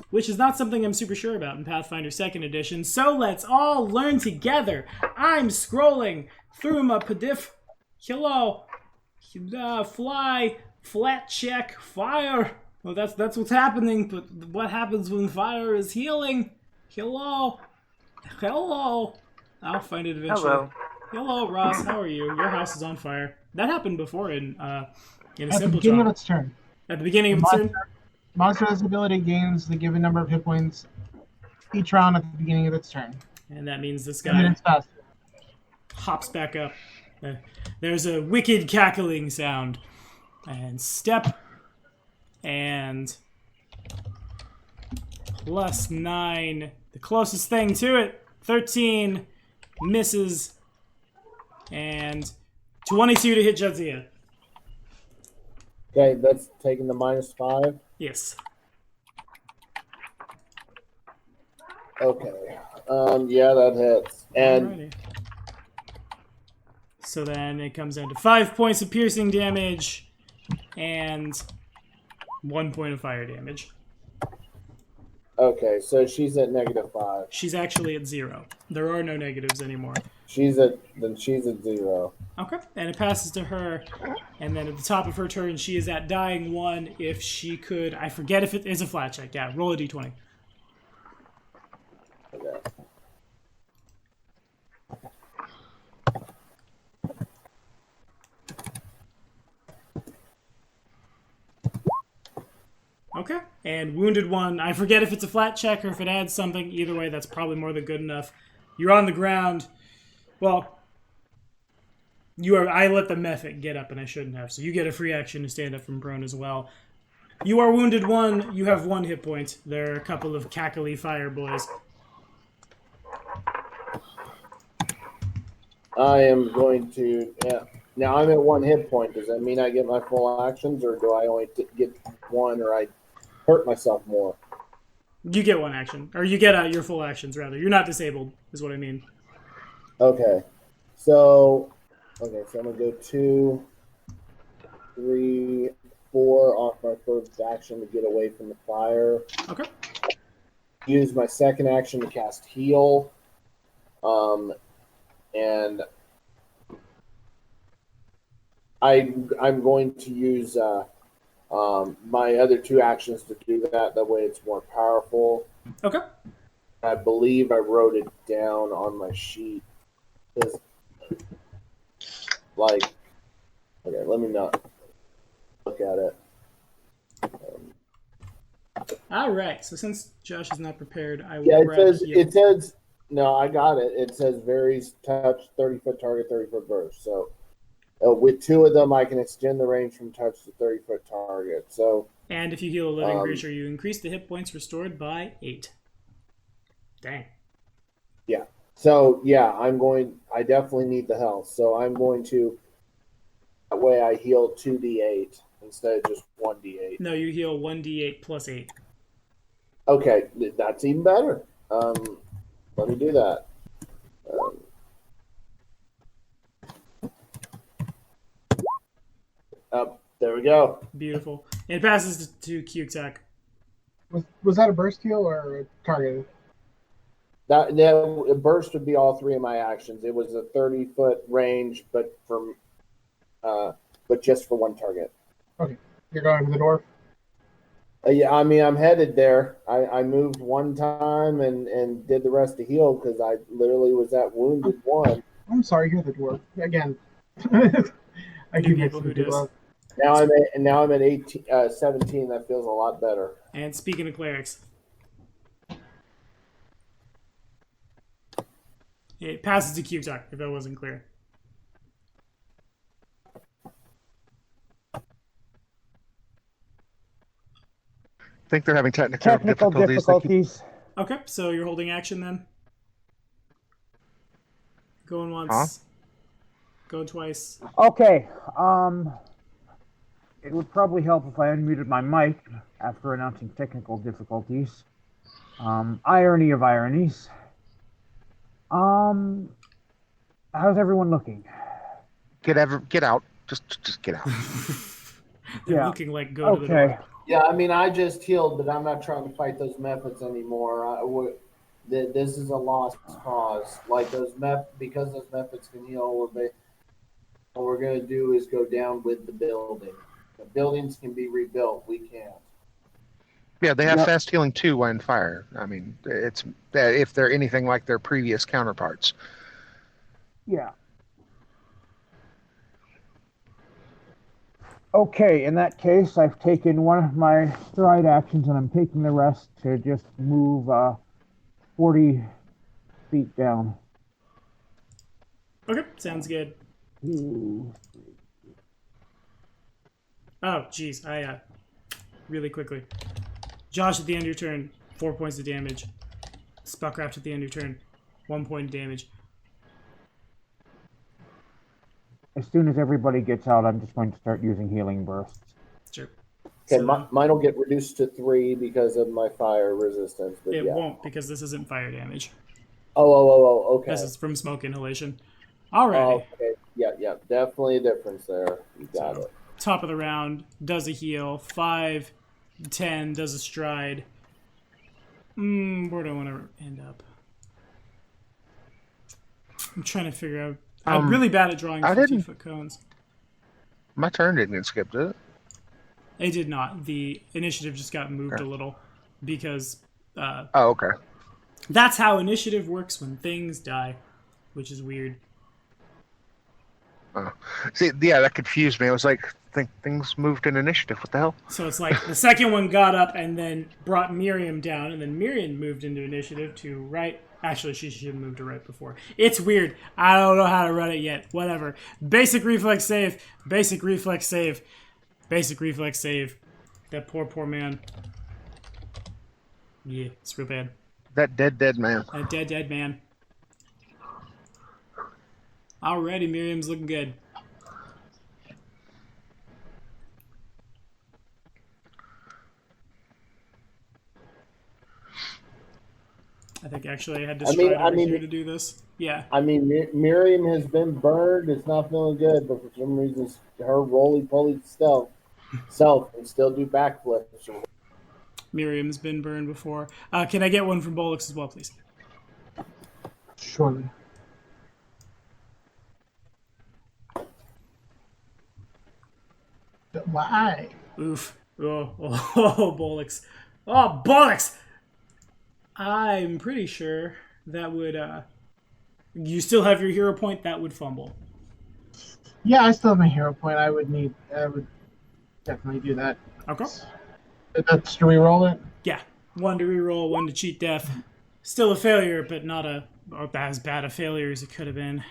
Which is not something I'm super sure about in Pathfinder 2nd Edition, so let's all learn together. I'm scrolling through my pdiff. Hello. Fly. Flat check. Fire. Well, that's what's happening, but what happens when fire is healing? Hello. Hello. I'll find it eventually. Hello, Ross. How are you? Your house is on fire. That happened before in a At simple the beginning job. of its turn. At the beginning of its turn? Monster has the ability gains the given number of hit points each round at the beginning of its turn. And that means this And then guy it's fast. hops back up. There's a wicked cackling sound. And step. And +9. The closest thing to it. 13. Misses. And 22 to hit Jadzia. Okay, that's taking the -5. Yes. Okay. Yeah, that hits. And Alrighty. So then it comes down to 5 points of piercing damage and 1 point of fire damage. okay, so she's at -5. She's actually at 0. There are no negatives anymore. She's at 0. Okay, and it passes to her, and then at the top of her turn, she is at dying 1. If she could, I forget if it is a flat check. Yeah, roll a d20. Okay. Okay, and wounded 1. I forget if it's a flat check or if it adds something. Either way, that's probably more than good enough. You're on the ground. Well, you are. I let the Mephic get up, and I shouldn't have. So you get a free action to stand up from prone as well. You are wounded 1. You have 1 hit point. There are a couple of cackly fire boys. I am going to. Yeah. Now I'm at 1 hit point. Does that mean I get my full actions, or do I only get 1, or I hurt myself more? You get 1 action, or you get your full actions rather. You're not disabled, is what I mean. Okay. So I'm gonna go 2, 3, 4 off my first action to get away from the fire. Okay. Use my second action to cast heal. And I'm going to use my other 2 actions to do that. That way, it's more powerful. Okay. I believe I wrote it down on my sheet. Like, okay, let me not look at it. All right. So since Josh is not prepared, I will Yeah, grab heal. it says. No, I got it. It says varies touch, 30-foot target, 30-foot burst. So with 2 of them, I can extend the range from touch to 30-foot target. So. And if you heal a living creature, you increase the hit points restored by 8. Dang. Yeah. So yeah, I definitely need the health. So I'm going to. That way, I heal 2d8 instead of just 1d8. No, you heal 1d8 plus 8. Okay, that's even better. Let me do that. There we go. Beautiful. And it passes to Q-Tech. Was that a burst heal or a target? That burst would be all 3 of my actions. It was a 30-foot range, but just for 1 target. Okay, you're going for the dwarf. Yeah, I mean, I'm headed there. I moved 1 time and did the rest to heal because I literally was at wounded 1. I'm sorry, you're the dwarf again. I New keep people mixing who the people does. up. Now I'm at 18, 17. That feels a lot better. And speaking of clerics, it passes to Q-Tech, if that wasn't clear. I think they're having technical difficulties. Okay, so you're holding action then? Going once. Huh? Going twice. Okay. It would probably help if I unmuted my mic after announcing technical difficulties. Irony of ironies. How's everyone looking? Get out. Just get out. They're Yeah. looking like go to the Okay. door. Yeah, I mean, I just healed, but I'm not trying to fight those methods anymore. This is a lost cause. Like because those methods can heal, what we're going to do is go down with the building. The buildings can be rebuilt. We can't. Yeah, they have Yep. fast healing too when fire. I mean, it's if they're anything like their previous counterparts. Yeah. Okay, in that case, I've taken one of my stride actions and I'm taking the rest to just move 40 feet down. Okay, sounds good. Ooh. Oh, jeez. Really quickly. Josh, at the end of your turn, 4 points of damage. Spellcraft at the end of your turn, 1 point of damage. As soon as everybody gets out, I'm just going to start using healing bursts. Sure. Okay, So, mine will get reduced to 3 because of my fire resistance. But it yeah. won't because this isn't fire damage. Oh, okay. This is from smoke inhalation. Alright. Oh, okay. Yeah. Definitely a difference there. You got it. Top of the round, does a heal. 5, 10, does a stride. Where do I want to end up? I'm trying to figure out. I'm really bad at drawing 15-foot cones. My turn didn't get skipped, did it? It did not. The initiative just got moved a little because Oh, okay. that's how initiative works when things die, which is weird. See, yeah, that confused me. I was like, things moved in initiative. What the hell? So it's like the second one got up and then brought Miriam down, and then Miriam moved into initiative to right. Actually, she should have moved to right before. It's weird. I don't know how to run it yet. Whatever. Basic reflex save. Basic reflex save. Basic reflex save. That poor man. Yeah, it's real bad. That dead man. That dead man. Alrighty, Miriam's looking good. I think actually I had to stride over here to do this. Yeah. I mean, Miriam has been burned. It's not feeling good, but for some reason, her roly-poly self can still do backflips. Miriam's been burned before. Can I get one from Bolix as well, please? Surely. Why? Oof. Oh, bollocks. Oh, bollocks! I'm pretty sure that would, you still have your hero point, that would fumble. Yeah, I still have my hero point. I would definitely do that. Okay. That's, do we roll it? Yeah. 1 to reroll, 1 to cheat death. Still a failure, but not as bad a failure as it could have been.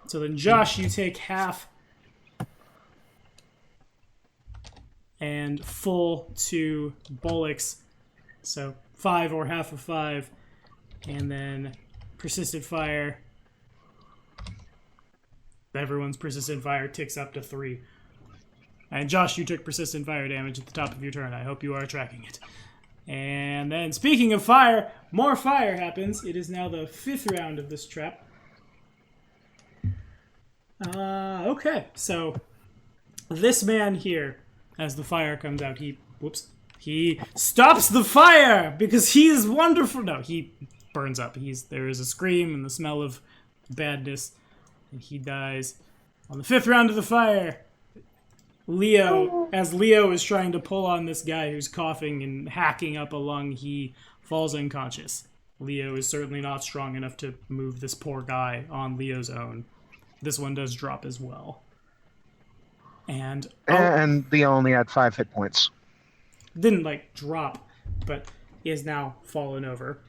So then, Josh, you take half and full to Bollocks. So 5 or half of 5. And then persistent fire. Everyone's persistent fire ticks up to 3. And Josh, you took persistent fire damage at the top of your turn. I hope you are tracking it. And then, speaking of fire, more fire happens. It is now the 5th round of this trap. Okay, so this man here, as the fire comes out, he stops the fire because he is wonderful. No, he burns up. There is a scream and the smell of badness, and he dies on the 5th round of the fire. Leo is trying to pull on this guy who's coughing and hacking up a lung, he falls unconscious. Leo is certainly not strong enough to move this poor guy on Leo's own. This one does drop as well. And Leo only had 5 hit points. Didn't drop, but is now fallen over.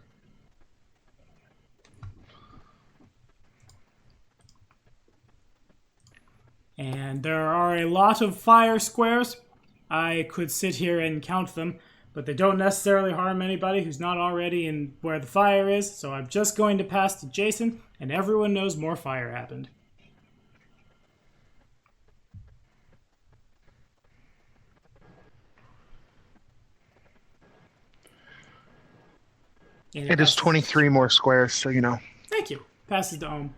And there are a lot of fire squares. I could sit here and count them, but they don't necessarily harm anybody who's not already in where the fire is, so I'm just going to pass to Jason, and everyone knows more fire happened. It is 23 more squares, so you know. Thank you. Passes to Ohm.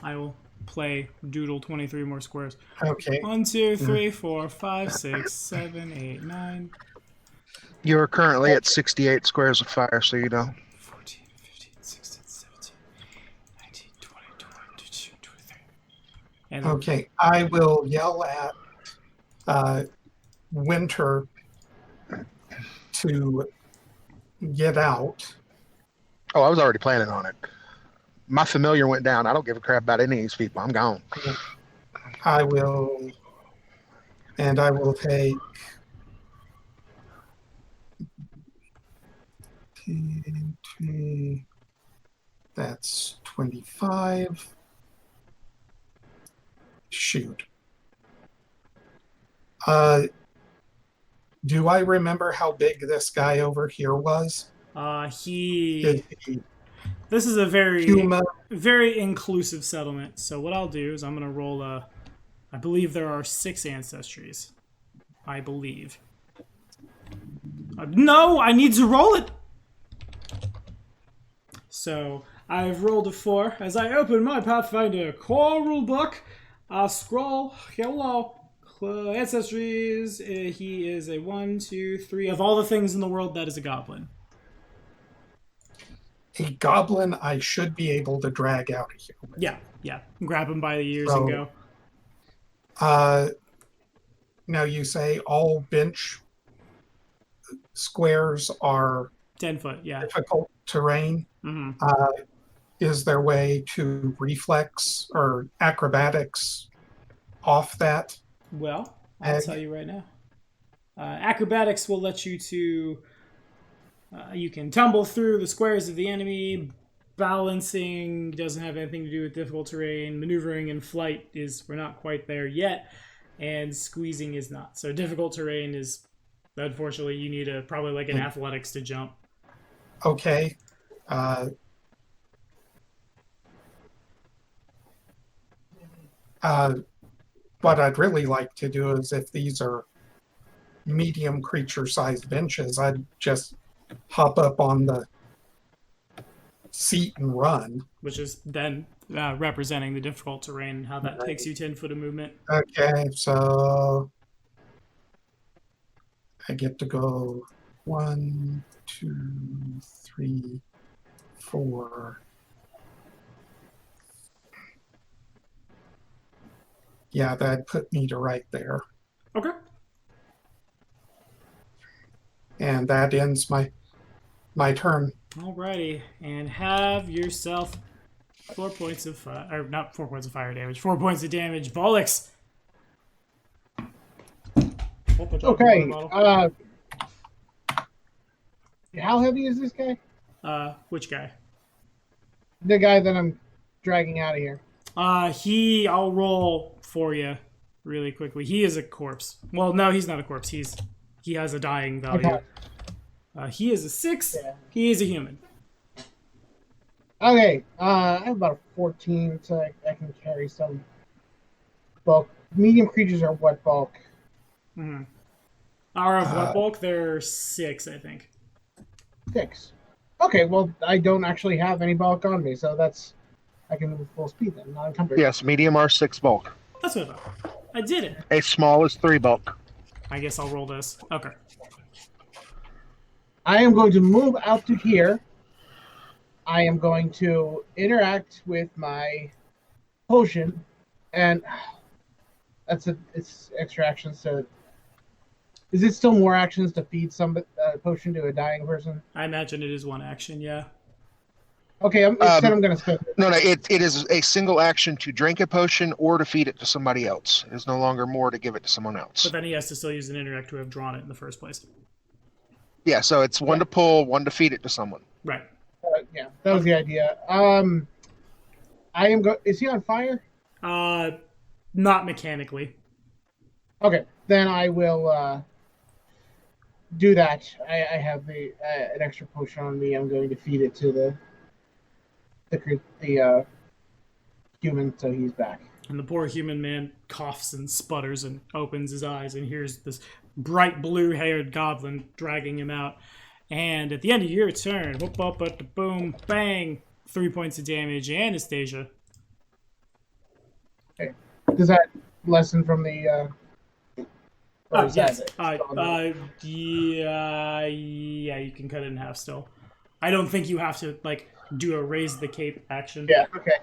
I will play Doodle 23 more squares. Okay. 1, 2, 3, 4, 5, 6, 7, 8, 9. You're currently at 68 squares of fire, so you know. 14, 15, 16, 17, 19, 20, 22, 23. And Okay. I will yell at Winter to get out. Oh, I was already planning on it. My familiar went down. I don't give a crap about any of these people. I'm gone. I will take 10, that's 25. Shoot. Do I remember how big this guy over here was? This is a very Human. very inclusive settlement. So what I'll do is I'm going to roll I believe there are 6 ancestries. I believe. No, I need to roll it. So I've rolled a 4. As I open my Pathfinder core rulebook, I scroll. Hello. Ancestries. He is a 1, 2, 3. Of all the things in the world, that is a goblin. A goblin I should be able to drag out of here with. Yeah. Grab him by the ears and go. Now you say all bench squares are 10 foot, yeah. difficult terrain. Mm-hmm. Is there a way to reflex or acrobatics off that? Well, I'll tell you right now. Acrobatics will let you to... you can tumble through the squares of the enemy. Balancing doesn't have anything to do with difficult terrain. Maneuvering and flight we're not quite there yet. And squeezing is not. So difficult terrain is, unfortunately, you need probably an athletics to jump. Okay. What I'd really like to do is, if these are medium creature-sized benches, I'd just hop up on the seat and run. Which is then representing the difficult terrain and how that takes you 10 foot of movement. Okay, so I get to go 1, 2, 3, 4. Yeah, that put me to right there. Okay. And that ends my turn. Alrighty, and have yourself 4 points of fire, or not 4 points of fire damage, 4 points of damage. Bollocks. Okay. How heavy is this guy? Which guy? The guy that I'm dragging out of here. I'll roll for you really quickly. He is a corpse. Well, no, he's not a corpse. He has a dying value. Okay. He is a 6. Yeah. He is a human. Okay. I have about a 14, so I can carry some bulk. Medium creatures are what bulk? Mm-hmm. Are of what bulk? They're 6, I think. 6. Okay, well, I don't actually have any bulk on me, so I can move full speed then, not encumbered. Yes, medium are 6 bulk. That's what I thought. I did it. A small is 3 bulk. I guess I'll roll this. Okay. I am going to move out to here. I am going to interact with my potion, and it's extra actions. So, is it still more actions to feed some potion to a dying person? I imagine it is 1 action, yeah. Okay, instead I'm going to spend it. No, it is a single action to drink a potion or to feed it to somebody else. It is no longer more to give it to someone else. But then he has to still use an interact to have drawn it in the first place. Yeah, so it's 1 to pull, 1 to feed it to someone. Right. Yeah, that was the idea. Is he on fire? Not mechanically. Okay, then I will do that. I have an extra potion on me. I'm going to feed it to the human, so he's back. And the poor human man coughs and sputters and opens his eyes and hears this bright blue-haired goblin dragging him out. And at the end of your turn, whoop up at the boom, bang, 3 points of damage. Anastasia. Okay. Does that lessen from the? Yes. Yeah, you can cut it in half still. I don't think you have to do a raise the cape action. Yeah. Okay.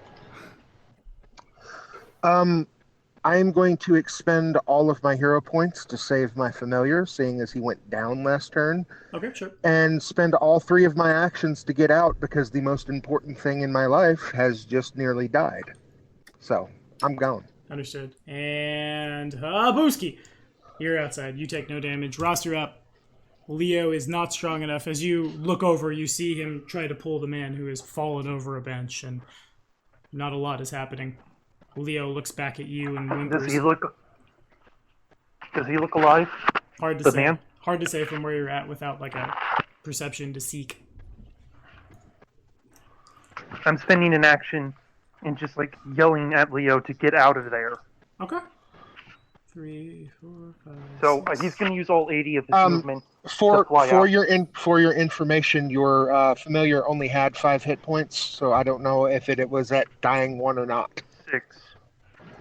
I am going to expend all of my hero points to save my familiar, seeing as he went down last turn. Okay, sure. And spend all 3 of my actions to get out because the most important thing in my life has just nearly died. So, I'm gone. Understood. And Booski, you're outside. You take no damage. Ross, you're up. Leo is not strong enough. As you look over, you see him try to pull the man who has fallen over a bench, and not a lot is happening. Leo looks back at you and whimpers. Does he look alive? Hard to The say. man? Hard to say from where you're at without a perception to seek. I'm spending an action and just yelling at Leo to get out of there. Okay. 3, 4, 5. So 6. he's going to use all 80 of his movement For to fly out. your information, your familiar only had 5 hit points, so I don't know if it was at dying 1 or not. 6.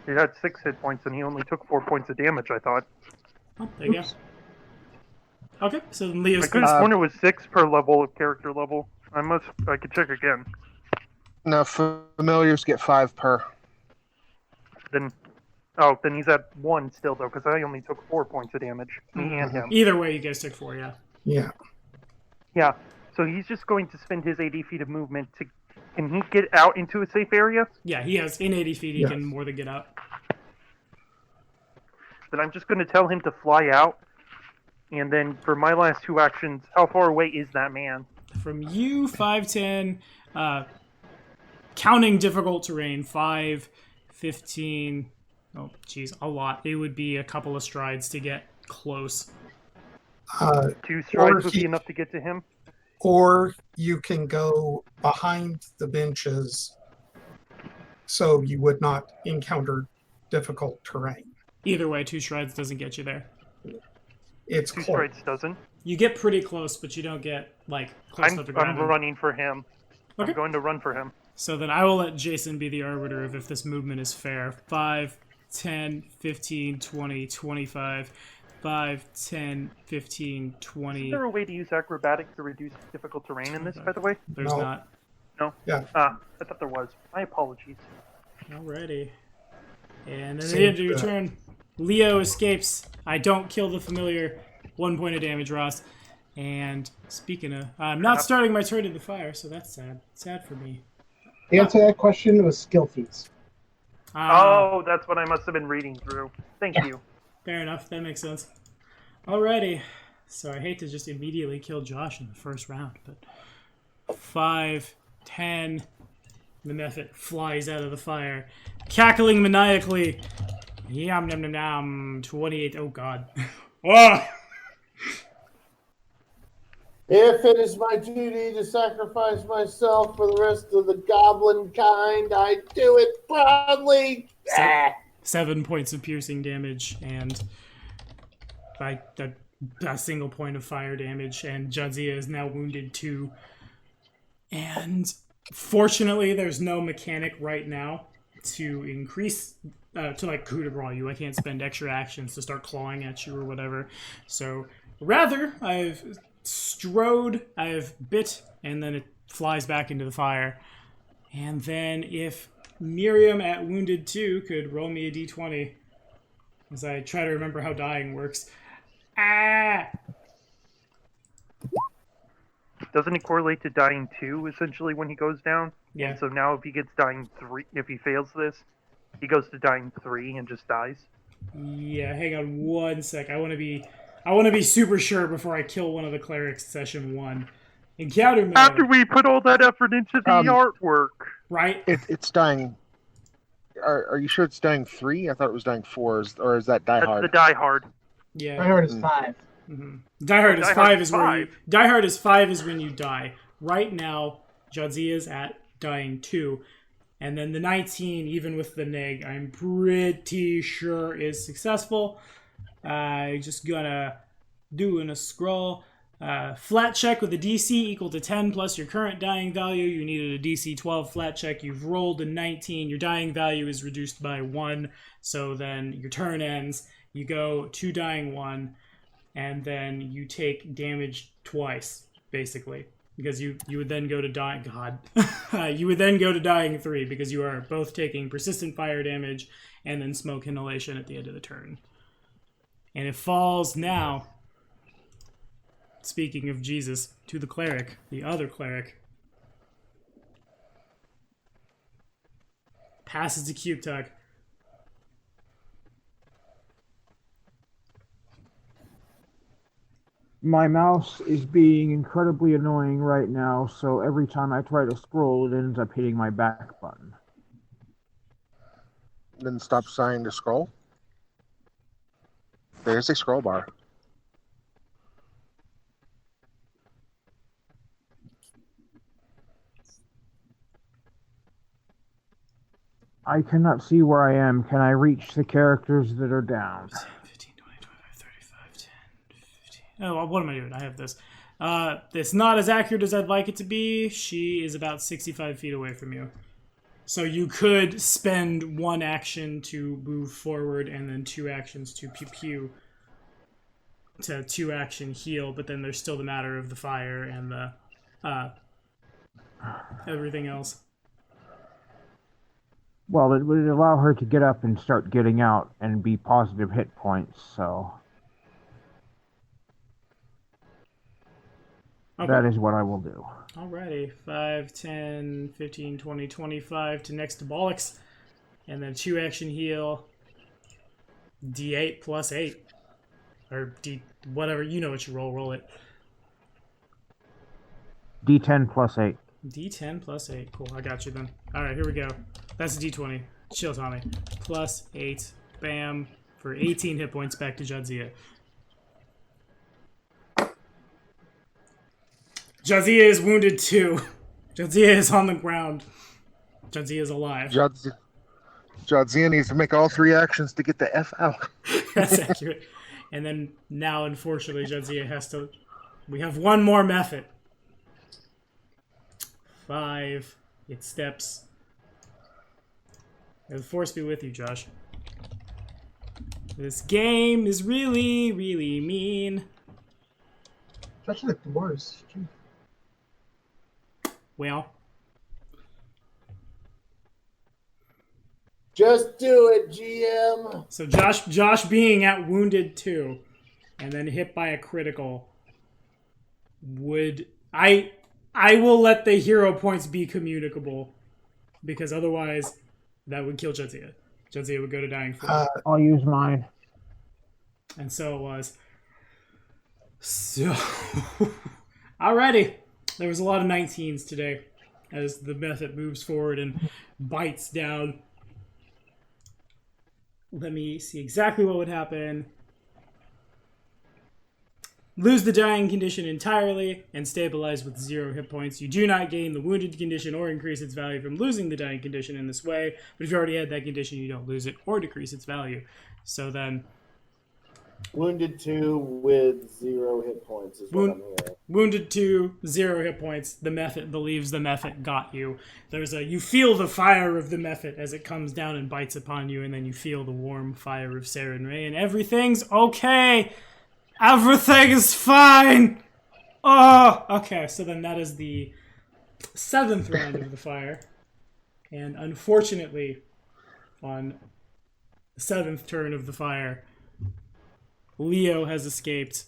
He had 6 hit points and he only took 4 points of damage, I thought. Oh, there you go. Okay, so then Leo's I could have sworn it was 6 per level of character level. I could check again. No, familiars get 5 per. Then he's at 1 still though, because I only took 4 points of damage. Me and him. Either way, you guys took 4, yeah. Yeah. Yeah. So he's just going to spend his 80 feet of movement to. Can he get out into a safe area? Yeah, he has in 80 feet. He can more than get out. Then I'm just going to tell him to fly out. And then for my last 2 actions, how far away is that man? From you, 5'10", counting difficult terrain, 5, 15. Oh, geez, a lot. It would be a couple of strides to get close. 2 strides would be enough to get to him. Or you can go behind the benches so you would not encounter difficult terrain. Either way, 2 strides doesn't get you there. It's 2 close. strides doesn't. You get pretty close, but you don't get, close enough to grab I'm him. running for him. Okay. I'm going to run for him. So then I will let Jason be the arbiter of if this movement is fair. 5, 10, 15, 20, 25... 5, 10, 15, 20. Is there a way to use acrobatics to reduce difficult terrain in this, by the way? There's No. not. No? Yeah. I thought there was. My apologies. Alrighty. And then at Same the end of your for that. turn, Leo escapes. I don't kill the familiar. 1 point of damage, Ross. And speaking of, I'm not starting my turn in the fire, so that's sad. Sad for me. The answer to that question was skill feats. Oh, that's what I must have been reading through. Thank you. Fair enough. That makes sense. Alrighty. So I hate to just immediately kill Josh in the first round, but 5, 10. The Mephit flies out of the fire, cackling maniacally. Yum, yum, yum, yum. 28. Oh, God. Oh! If it is my duty to sacrifice myself for the rest of the goblin kind, I do it proudly. 7 points of piercing damage and by a single point of fire damage, and Jadzia is now wounded 2. And fortunately, there's no mechanic right now to increase, to like coup de grace you. I can't spend extra actions to start clawing at you or whatever. So rather, I've strode, I've bit, and then it flies back into the fire. And then if Miriam at wounded 2 could roll me a d20 as I try to remember how dying works. Doesn't it correlate to dying 2 essentially when he goes down? Yeah. And so now if he gets dying 3, if he fails this, he goes to dying 3 and just dies. Yeah, hang on 1 sec. I want to be super sure before I kill one of the clerics session 1. Encounter mode. After we put all that effort into the artwork. Right? It's dying. Are you sure it's dying 3? I thought it was dying 4. Or is that Die That's Hard? the Die Hard. Yeah. I heard it's 5. Mm-hmm. Die Hard is Die 5 Hard is where you... Die Hard is 5 is when you die. Right now, Jadzia's at dying 2. And then the 19, even with the neg, I'm pretty sure is successful. Just gonna do a scroll. Flat check with a DC equal to 10 plus your current dying value. You needed a DC 12 flat check. You've rolled a 19. Your dying value is reduced by 1. So then your turn ends. You go 2 dying 1. And then you take damage twice, basically. Because you would then go to dying... God. You would then go to dying 3 because you are both taking persistent fire damage and then smoke inhalation at the end of the turn. And it falls now, speaking of Jesus, to the cleric, the other cleric. Passes to Cube Tuck. My mouse is being incredibly annoying right now, so every time I try to scroll, it ends up hitting my back button. Then stop trying to scroll. There's a scroll bar. I cannot see where I am. Can I reach the characters that are down? 15, 20, 25, 35, 10, 15. Oh, what am I doing? I have this. It's not as accurate as I'd like it to be. She is about 65 feet away from you. So you could spend 1 action to move forward and then 2 actions to pew-pew to 2 action heal, but then there's still the matter of the fire and the everything else. Well, it would allow her to get up and start getting out and be positive hit points, so... Okay. That is what I will do. Alrighty, 5, 10, 15, 20, 25 to next to Bollocks. And then 2 action heal. D8 plus 8. Or D... whatever, you know what you roll it. D10 plus 8. D10 plus 8. Cool, I got you then. Alright, here we go. That's a D20. Chill, Tommy. Plus 8. Bam. For 18 hit points back to Jadzia. Jadzia is wounded too. Jadzia is on the ground. Jadzia is alive. Jadzia needs to make all 3 actions to get the F out. That's accurate. And then now, unfortunately, Jadzia has to... We have 1 more method. 5. It steps. May the force be with you, Josh. This game is really, really mean. It's actually like the worst. Gee. Well. Just do it, GM. So Josh being at wounded 2 and then hit by a critical would I will let the hero points be communicable because otherwise that would kill Jadzia. Jadzia would go to dying form. I'll use mine. And so it was. So alrighty. There was a lot of 19s today as the method moves forward and bites down. Let me see exactly what would happen. Lose the dying condition entirely and stabilize with 0 hit points. You do not gain the wounded condition or increase its value from losing the dying condition in this way. But if you already had that condition, you don't lose it or decrease its value. So then... Wounded 2 with 0 hit points is what I'm hearing. Wounded 2, 0 hit points. The method believes the method got you. You feel the fire of the method as it comes down and bites upon you, and then you feel the warm fire of Saren Ray, and everything's okay. Everything is fine. Oh, okay. So then that is the 7th round of the fire, and unfortunately, on the 7th turn of the fire, Leo has escaped.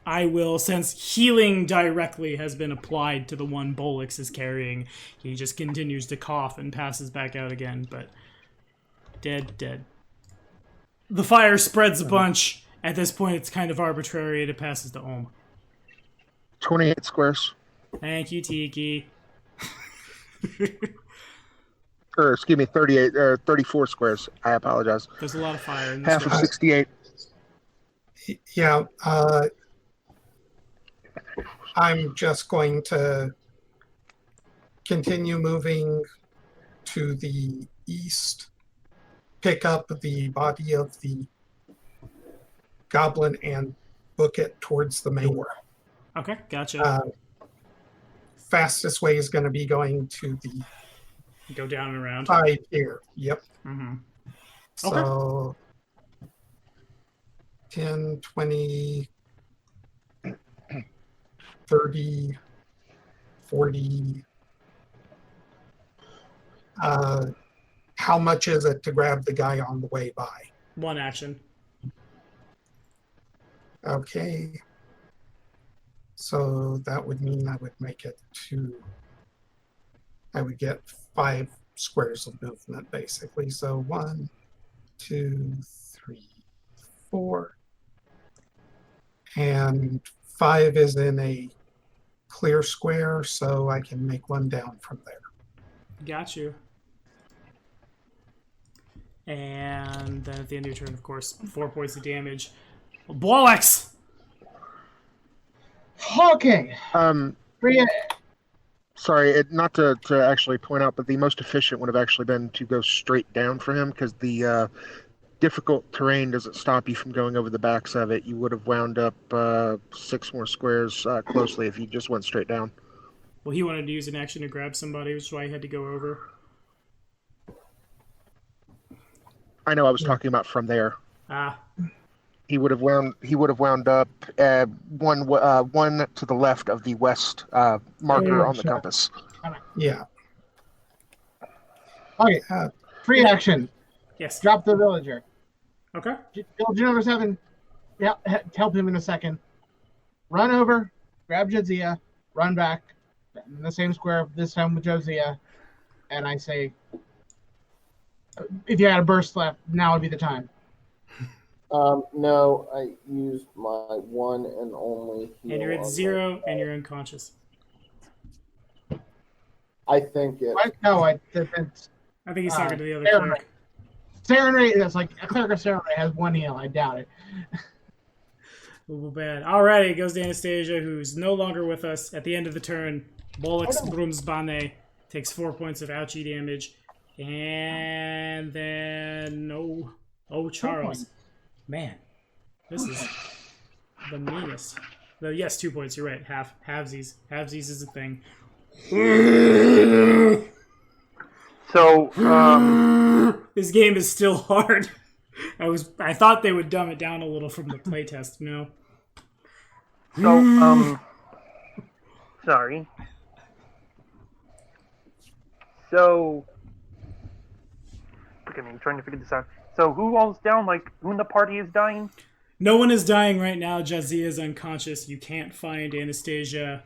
I will, since healing directly has been applied to the one Bolix is carrying, he just continues to cough and passes back out again, but dead. The fire spreads a bunch. At this point, it's kind of arbitrary, and it passes to Ohm. 28 squares. Thank you, Tiki. Or, excuse me, 38 or 34 squares. I apologize. There's a lot of fire in this Half of room. 68. Yeah, I'm just going to continue moving to the east, pick up the body of the goblin and book it towards the main door. Okay, gotcha. Fastest way is going to be going to the Go down and around. side here. Yep. Mm-hmm. So 10, 20, 30, 40. How much is it to grab the guy on the way by? 1 action. Okay. So that would mean I would make it I would get 5 squares of movement basically. So 1, 2, 3, 4. And 5 is in a clear square, so I can make 1 down from there. Got you. And then at the end of your turn, of course, 4 points of damage. Bollocks! Okay. Sorry, not to actually point out, but the most efficient would have actually been to go straight down for him because the difficult terrain doesn't stop you from going over the backs of it. You would have wound up 6 more squares closely if you just went straight down. Well, he wanted to use an action to grab somebody, which is why he had to go over. I know I was talking about from there. Ah, He would have wound up one to the left of the west marker on the compass. Yeah. Okay. Free action. yes. Drop the villager. Okay. Villager number 7. Yeah, help him in a second. Run over, grab Jadzia, run back in the same square this time with Jadzia, and I say, if you had a burst left, now would be the time. No, I used my one and only heal. And you're at on 0, and you're unconscious. I think it. What? No, I think he's talking to the other Saren cleric. Saren Ray, that's like a cleric of Saren Ray has 1 heal. I doubt it. A little bad. Alrighty, it goes to Anastasia, who's no longer with us. At the end of the turn, Bollix Brumsbane takes 4 points of ouchie damage. And then... Oh, Charles. Man, this is the meanest. Yes, 2 points, you're right. Halvesies. Halvesies is a thing. So, This game is still hard. I thought they would dumb it down a little from the playtest, no? sorry. So, at me, trying to figure this out. So who all's down? Like, who in the party is dying? No one is dying right now. Jazia is unconscious. You can't find Anastasia.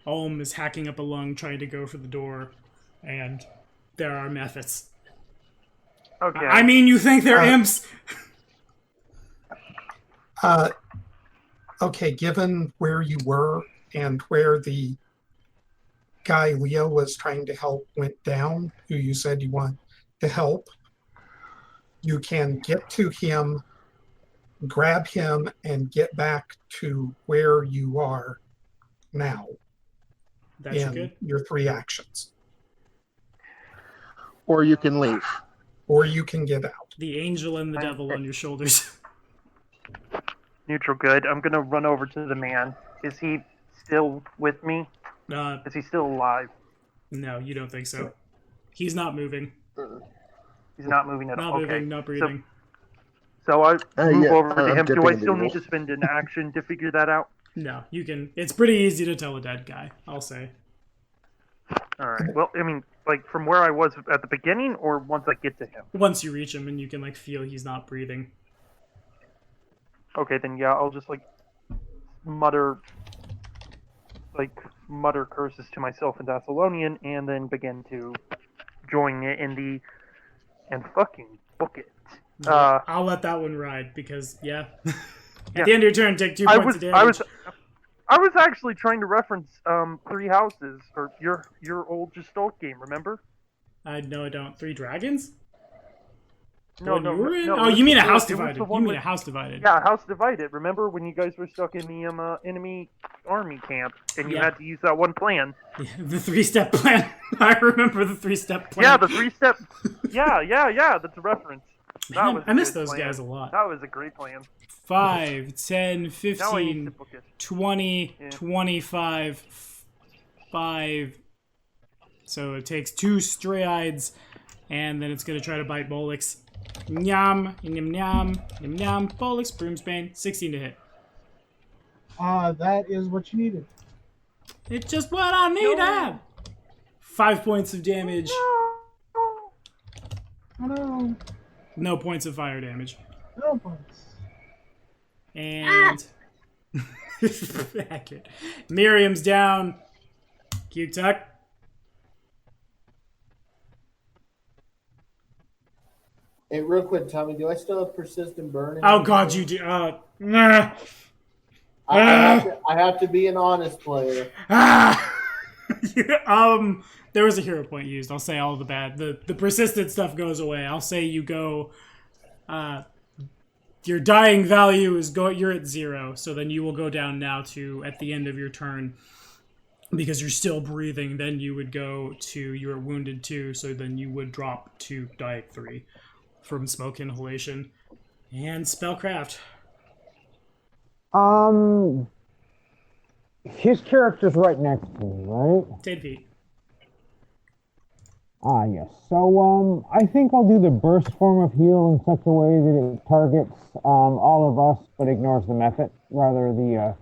Olm is hacking up a lung, trying to go for the door. And there are methods. Okay. I mean, you think they're imps? Okay, given where you were and where the guy Leo was trying to help went down, who you said you want to help, you can get to him, grab him, and get back to where you are now That's in good. your 3 actions. Or you can leave. Or you can get out. The angel and the devil on your shoulders. Neutral good. I'm gonna run over to the man. Is he still with me? Is he still alive? No, you don't think so. He's not moving. He's not moving at Not all. moving, Okay. not breathing. So I move yeah, over to I'm him. Do dipping I in the still need noodle. to spend an action to figure that out? No, you can. It's pretty easy to tell a dead guy, I'll say. Alright. Well, I mean, like, from where I was at the beginning, or once I get to him? Once you reach him and you can, like, feel he's not breathing. Okay, then yeah, I'll just, like, mutter curses to myself in Thessalonian, and then begin to join it in the... and fucking book it. I'll let that one ride, because, yeah. At the end of your turn, take 2 points of damage. I was actually trying to reference 3 Houses, or your old Gestalt game, remember? No, I don't. 3 dragons? No, One no, you were in? no. Oh, it you was mean a the- house it was divided. the You one mean a with- house divided. Yeah, House Divided. Remember when you guys were stuck in the enemy army camp, and you Yeah. had to use that one plan? Yeah, the 3-step plan. I remember the 3-step plan. Yeah, the 3-step... yeah, that's a reference. That Man, was a I miss good those plan. guys a lot. That was a great plan. 5, 10, Now I need to 15, book it. 20, Yeah. 25, 5. So it takes 2 Straiides, and then it's going to try to bite Bolix. Nyam, nyam, nyam, nyam, nyam. Bolix, Broomsbane, 16 to hit. That is what you needed. It's just what I needed. 5 points of damage. Oh no. No points of fire damage. No points. And accurate. Miriam's down. Cute tuck. Hey, real quick, Tommy, do I still have persistent burning? Oh god, you do. Nah. I have to be an honest player. There was a hero point used. I'll say all the bad. The persistent stuff goes away. I'll say you go. Your dying value is you're at 0, so then you will go down now to at the end of your turn. Because you're still breathing, then you would go to you're wounded 2, so then you would drop to die 3 from smoke inhalation. And spellcraft. His character's right next to me, right? 10 feet. Ah, yes. So, I think I'll do the burst form of heal in such a way that it targets all of us, but ignores the method. Rather, the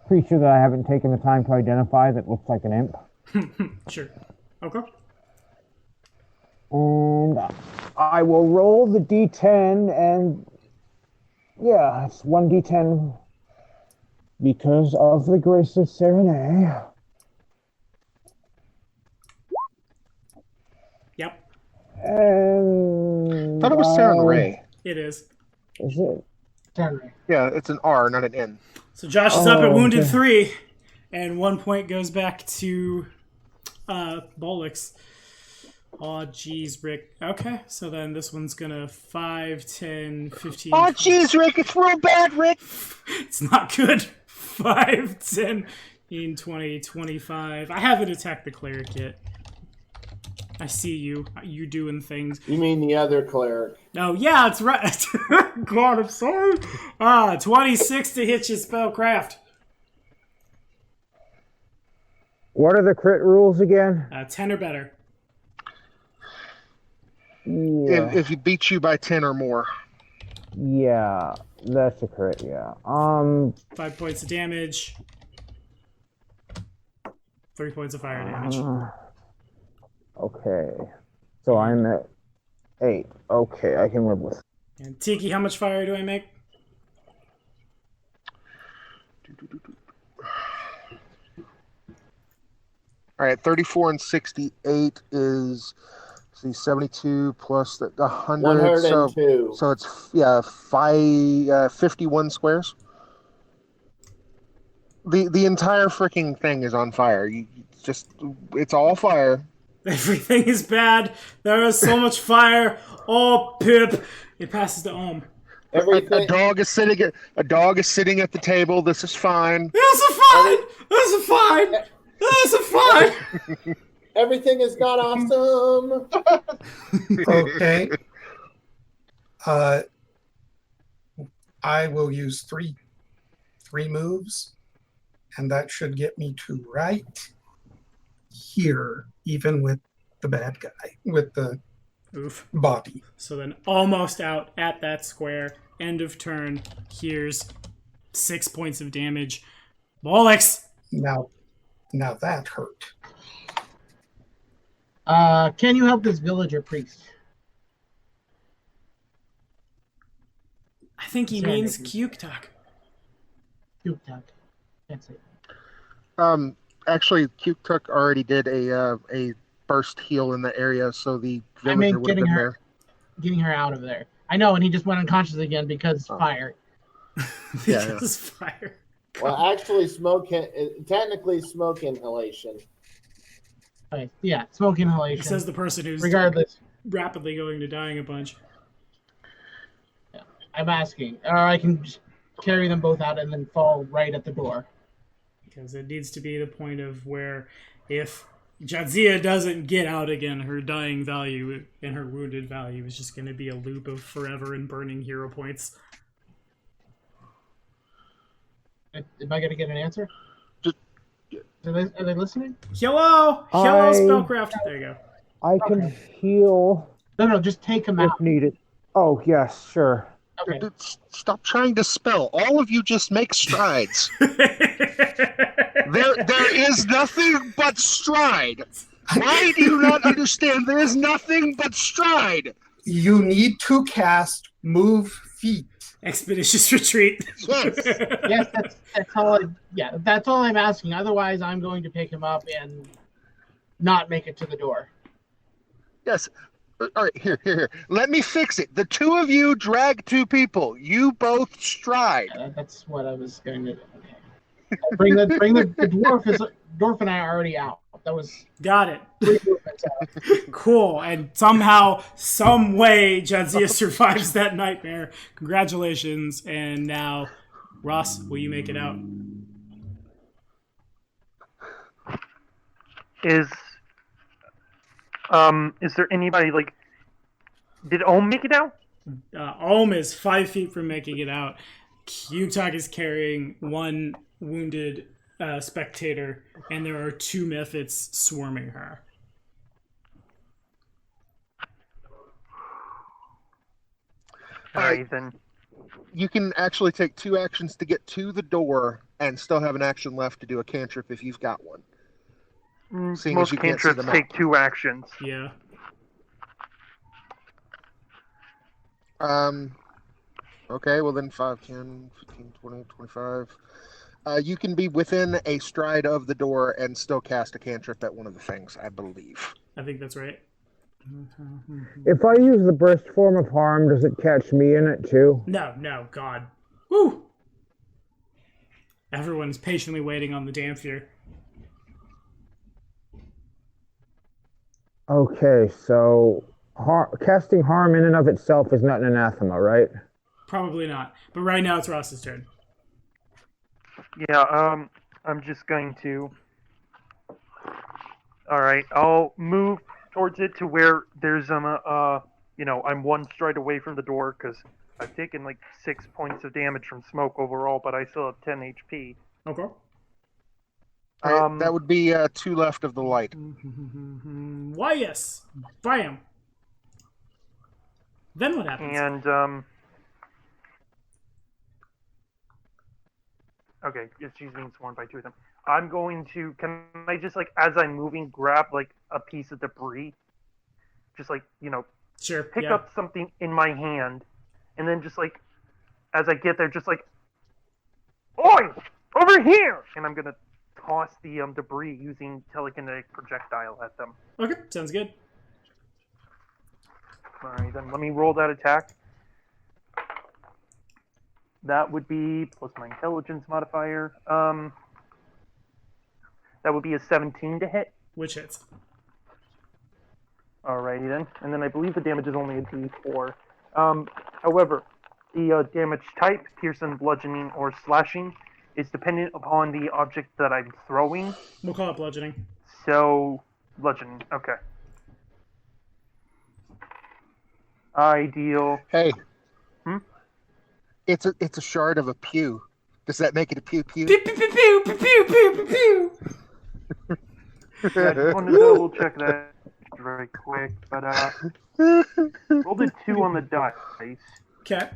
creature that I haven't taken the time to identify that looks like an imp. Sure. Okay. And I will roll the d10, and yeah, it's 1d10 because of the grace of Serenade. Yep. And I thought it was Sarah and Ray. It is. Is it? Sorry. Yeah, it's an R, not an N. So Josh is up at wounded okay. 3, and 1 point goes back to Bolix. Oh, jeez, Rick. Okay, so then this one's gonna 5, 10, 15... Oh, jeez, Rick, it's real bad, Rick. It's not good. 5, 10, 15, 20, 25. I haven't attacked the cleric yet. I see you. You doing things. You mean the other cleric? Oh, yeah, that's right. God, I'm sorry. 26 to hit your spellcraft. What are the crit rules again? 10 or better. Yeah, If he beats you by 10 or more. yeah, that's a crit. Yeah. 5 points of damage. 3 points of fire damage. Okay, so I'm at 8. Okay, I can live with. And Tiki, how much fire do I make? All right, 34 and 68 is 72 plus the 100. So 102. it's 51 squares. The entire freaking thing is on fire. It's all fire. Everything is bad. There is so much fire. Oh, Pip. It passes to Ohm. A dog is sitting at the table. This is fine. This is fine. This is fine. This is fine. Everything has got awesome. Okay. I will use three moves, and that should get me to right here, even with the bad guy, with the Oof. body. So then almost out at that square. End of turn. Here's 6 points of damage. Bollocks! Now that hurt. Can you help this villager priest? I think he means Kyuktak. Kyuktak. That's it. Actually, Tuk already did a burst heal in the area, so the I villager mean, would have been there. getting her out of there. I know, and he just went unconscious again because fire. Because fire. Well, actually, technically smoke inhalation. Okay. Yeah, smoke inhalation. Says the person who's regardless rapidly going to dying a bunch. Yeah, I'm asking, or I can just carry them both out and then fall right at the door. Because it needs to be the point of where if Jadzia doesn't get out again, her dying value and her wounded value is just going to be a loop of forever and burning hero points. Am I going to get an answer? Are they listening? Hello! Hello, Spellcraft. There you go. I can heal No, just take them if out. needed. Oh, yes, sure. Okay. Stop trying to spell. All of you just make strides. There is nothing but stride. Why do you not understand? There is nothing but stride. You need to cast move feet. Expeditious retreat. Yes. Yes, that's all. That's all I'm asking. Otherwise, I'm going to pick him up and not make it to the door. Yes. All right, here. Let me fix it. The two of you drag two people. You both stride. Yeah, that's what I was going to do. Okay. Bring the dwarf and I are already out. That was Got it. 3 movements out. Cool. And somehow, some way, Jadzia survives that nightmare. Congratulations. And now, Ross, will you make it out? Is there anybody, like, did Ohm make it out? Ohm is 5 feet from making it out. Kyuktak is carrying one wounded spectator, and there are 2 Mephits swarming her. Alright, then. You can actually take 2 actions to get to the door and still have an action left to do a cantrip if you've got one. Seeing Most as you can't see cantrips them take out. 2 actions. Yeah. Okay, well then 5, 10, 15, 20, 25. You can be within a stride of the door and still cast a cantrip at one of the things, I believe. I think that's right. If I use the burst form of harm, does it catch me in it too? No, God. Woo! Everyone's patiently waiting on the Dampier. Okay, so casting harm in and of itself is not an anathema, right? Probably not. But right now it's Ross's turn. Yeah, I'm just going to... Alright, I'll move towards it to where there's, I'm 1 stride away from the door, because I've taken, 6 points of damage from smoke overall, but I still have 10 HP. Okay. That would be 2 left of the light. Why, yes. Bam. Then what happens? And, okay, she's being swarmed by 2 of them. I'm going to, can I just, as I'm moving, grab, a piece of debris? Just, Sure. pick Yeah. up something in my hand, and then just like, as I get there, just like, oi, over here! And I'm gonna toss the debris using telekinetic projectile at them. Okay, sounds good. Alright, then let me roll that attack. That would be plus my intelligence modifier. That would be a 17 to hit. Which hits? Alrighty then. And then I believe the damage is only a d4. However, the damage type, piercing, bludgeoning, or slashing, is dependent upon the object that I'm throwing. We'll call it bludgeoning. So, bludgeoning. Okay. I deal... Hey. Hmm? It's a shard of a pew. Does that make it a pew pew? Pew pew pew pew pew pew pew pew. Yeah, I just wanted to double check that very quick, but rolled a 2 on the dice. Okay.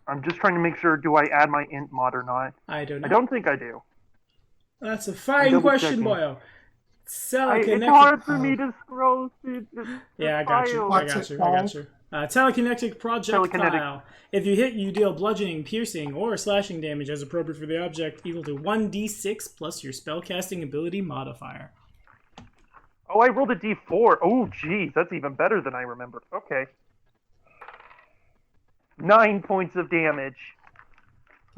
I'm just trying to make sure, do I add my int mod or not? I don't know. I don't think I do. That's a fine double question, checking. boyo. It's Telekinetic. hard for me to scroll through the Yeah, I got you. file. I What's got it you. I got called? you. Telekinetic projectile. Telekinetic. If you hit, you deal bludgeoning, piercing, or slashing damage as appropriate for the object, equal to 1d6 plus your spellcasting ability modifier. Oh, I rolled a d4. Oh, geez, that's even better than I remembered. Okay. 9 points of damage.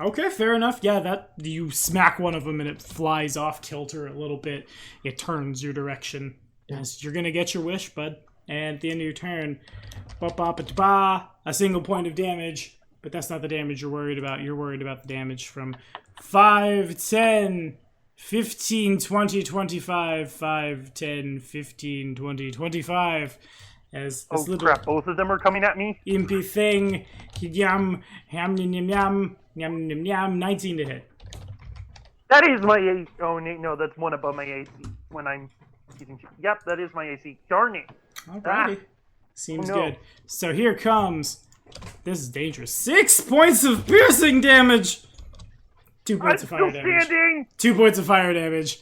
Okay, fair enough. Yeah, that you smack one of them and it flies off kilter a little bit. It turns your direction. Yes, you're gonna get your wish, bud. And at the end of your turn, ba a single point of damage. But that's not the damage you're worried about. You're worried about the damage from 5, 10, 15, 20, 25, 5, 10, 15, 20, 25. As this Oh, little crap, both of them are coming at me? impy thing, yum, ham, yum, yum, yum, yum, yum, 19 to hit. That is my AC. Oh, no, that's one above my AC when I'm using... Yep, that is my AC. Darn it. Alrighty. Seems Oh, no. good. So here comes... This is dangerous. 6 points of piercing damage! 2 I'm points of fire still damage. standing! 2 points of fire damage.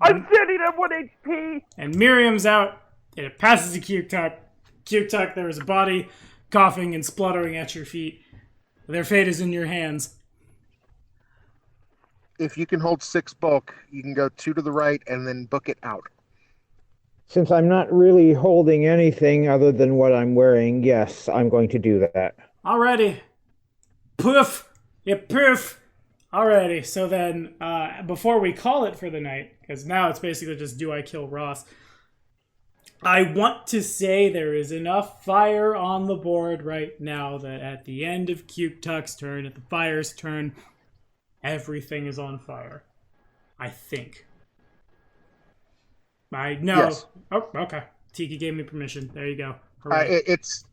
I'm standing at 1 HP! And Miriam's out, and it passes to Cute Tuck. Cute Tuck, there is a body coughing and spluttering at your feet. Their fate is in your hands. If you can hold 6 bulk, you can go 2 to the right and then book it out. Since I'm not really holding anything other than what I'm wearing, yes, I'm going to do that. Alrighty. Poof! Yeah, poof! Alrighty, so then, before we call it for the night, because now it's basically just do I kill Ross, I want to say there is enough fire on the board right now that at the end of Cute Tuck's turn, at the fire's turn, everything is on fire. I think. I know. Yes. Oh, okay. Tiki gave me permission. There you go. Hooray. It's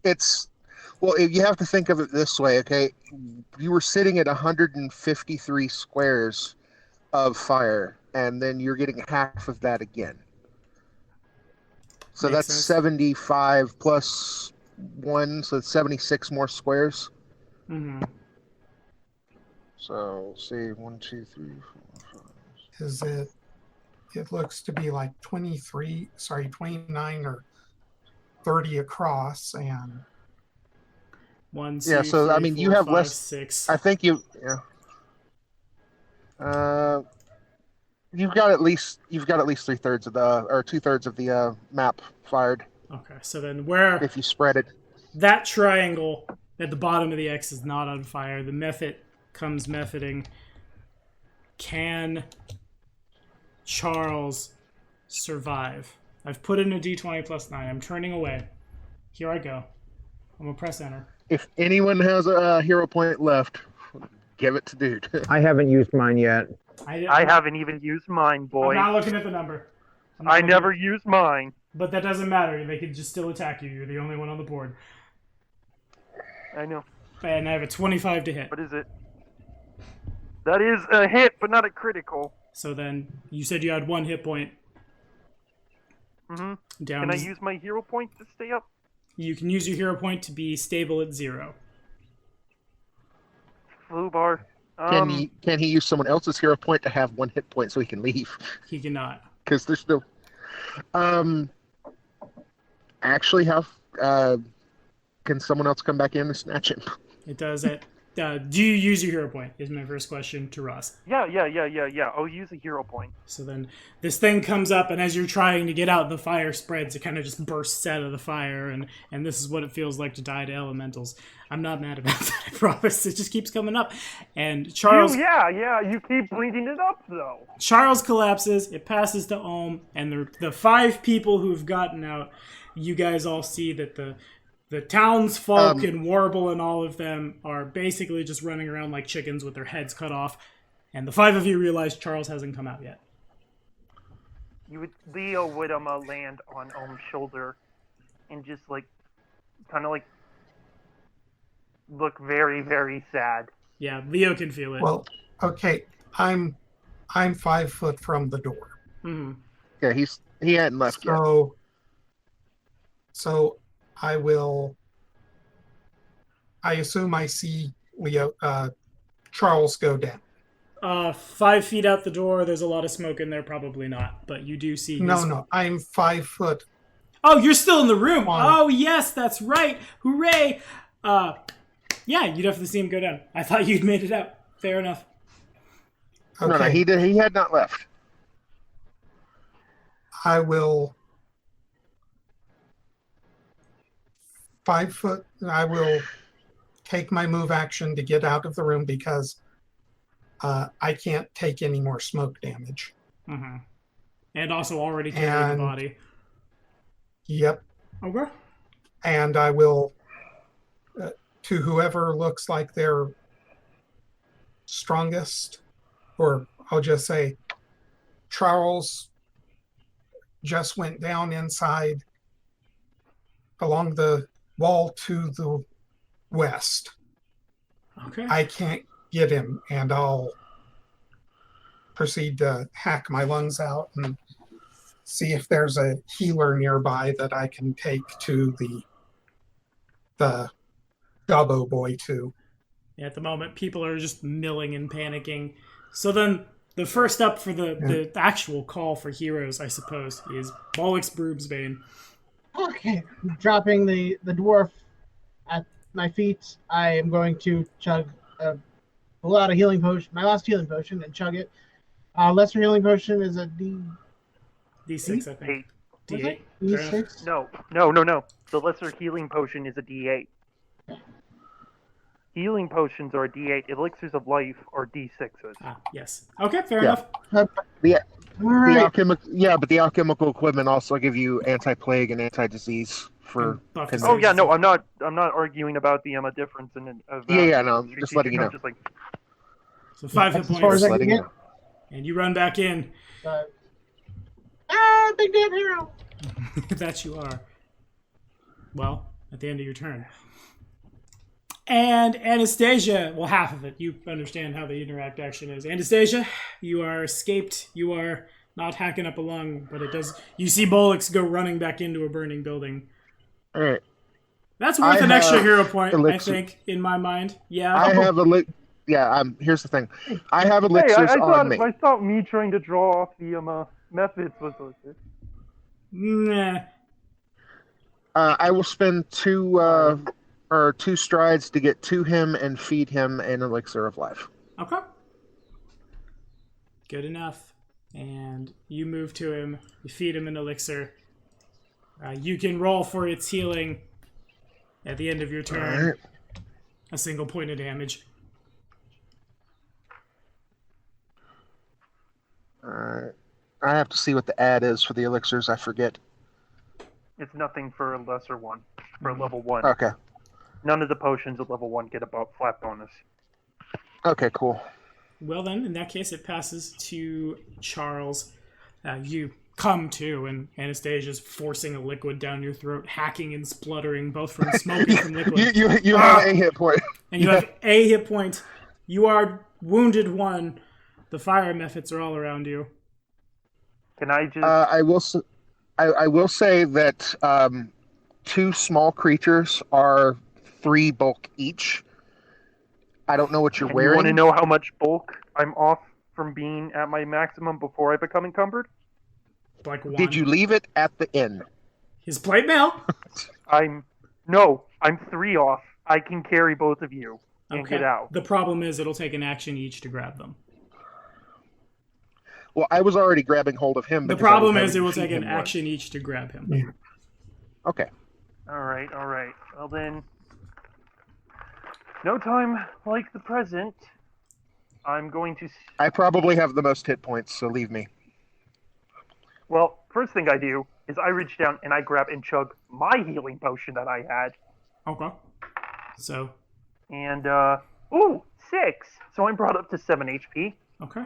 well, you have to think of it this way, okay? You were sitting at 153 squares of fire, and then you're getting half of that again. So Makes that's sense. 75 plus 1, so it's 76 more squares. Mm-hmm. So, see, 1, 2, 3, 4, 5. Is it? It looks to be like 29 or 30 across, and 1, 2, Yeah, so, 3, I mean, 4, you have 5, less- 6. I think you, you've got at least 3/3 of the, or 2/3 of the map fired Okay, so then where if you spread it. that triangle at the bottom of the X is not on fire, the method comes methoding. Can Charles survive? I've put in a d20 plus 9. I'm turning away. Here I go. I'm gonna press enter. If anyone has a hero point left, give it to dude. I haven't used mine yet. I haven't even used mine, I'm boy. not looking at the number. I'm not I looking- never used mine. But that doesn't matter. They could just still attack you. You're the only one on the board. I know. And I have a 25 to hit. What is it? That is a hit, but not a critical. So then you said you had 1 hit point. Mm-hmm. Down. Can I to- use my hero point to stay up? You can use your hero point to be stable at 0. Blue bar. Can he use someone else's hero point to have 1 hit point so he can leave? He cannot. Because there's no. Actually, Can someone else come back in and snatch him? It does it. Do you use your hero point? Is my first question to Ross. Yeah. I'll use a hero point. So then this thing comes up, and as you're trying to get out, the fire spreads. It kind of just bursts out of the fire, and this is what it feels like to die to elementals. I'm not mad about that, I promise. It just keeps coming up. And Charles... You keep bringing it up, though. Charles collapses, it passes to Ohm, and the 5 people who've gotten out, you guys all see that the townsfolk and Warble and all of them are basically just running around like chickens with their heads cut off. And the 5 of you realize Charles hasn't come out yet. Leo would land on Ohm's shoulder and just kind of look very, very sad. Yeah, Leo can feel it. Well, okay, I'm 5 foot from the door. Mm-hmm. Yeah, he hadn't left yet. So I assume I see Leo, Charles go down. 5 feet out the door, there's a lot of smoke in there, probably not. But you do see... No, I'm 5 foot. Oh, you're still in the room! One. Oh, yes, that's right! Hooray! Yeah, you'd have to see him go down. I thought you'd made it out. Fair enough. Okay. No, he had not left. I will... 5 foot, I will take my move action to get out of the room because I can't take any more smoke damage. Mm-hmm. And also already carrying the body. Yep. Okay. And I will, to whoever looks like they're strongest, or I'll just say, Charles just went down inside along the wall to the west. Okay. I can't get him, and I'll proceed to hack my lungs out and see if there's a healer nearby that I can take to the Gobbo boy to. Yeah, at the moment, people are just milling and panicking. So then, the first up for the actual call for heroes, I suppose, is Bollix Broomsbane. Okay, dropping the dwarf at my feet, I am going to pull out a healing potion, my last healing potion, and chug it. Lesser healing potion is a D6, I think. D8? D6? No. The lesser healing potion is a D8. Healing potions are a D8. Elixirs of life are D6s. Yes. Okay, fair enough. All right. The alchemical equipment also give you anti-plague and anti-disease for. Oh yeah, no, I'm not arguing about the difference in. No, just letting you know. So 5 hit As far as points, I can get. and you run back in. Big damn hero. That you are. Well, at the end of your turn. And Anastasia, well, half of it. You understand how the interact action is. Anastasia, you are escaped. You are not hacking up a lung, but it does. You see Bollix go running back into a burning building. All right. That's worth an extra hero point, I think, in my mind. Yeah. I have here's the thing. I have elixirs on me. I thought me trying to draw off the methods was okay. Nah. I will spend two strides to get to him and feed him an elixir of life. Okay. Good enough. And you move to him. You feed him an elixir. You can roll for its healing at the end of your turn. Right. A single point of damage. I have to see what the ad is for the elixirs. I forget. It's nothing for a lesser one. For level 1. Okay. None of the potions at level 1 get a flat bonus. Okay, cool. Well then, in that case, it passes to Charles. You come to, and Anastasia's forcing a liquid down your throat, hacking and spluttering, both from smoke and from liquid. You have a hit point. And you have a hit point. You are wounded 1. The fire methods are all around you. Can I just... I will say that 2 small creatures are 3 bulk each. I don't know what you're wearing. You want to know how much bulk I'm off from being at my maximum before I become encumbered? Like 1. Did you leave it at the inn? His plate mail. I'm 3 off. I can carry both of you and get out. The problem is it'll take an action each to grab them. Well, I was already grabbing hold of him. The because I was problem having is it to will feed take an him one. action each to grab him. Yeah. Okay. All right. Well then, no time like the present. I'm going to. I probably have the most hit points, so leave me. Well, first thing I do is I reach down and I grab and chug my healing potion that I had. Okay. So. And 6. So I'm brought up to 7 HP. Okay.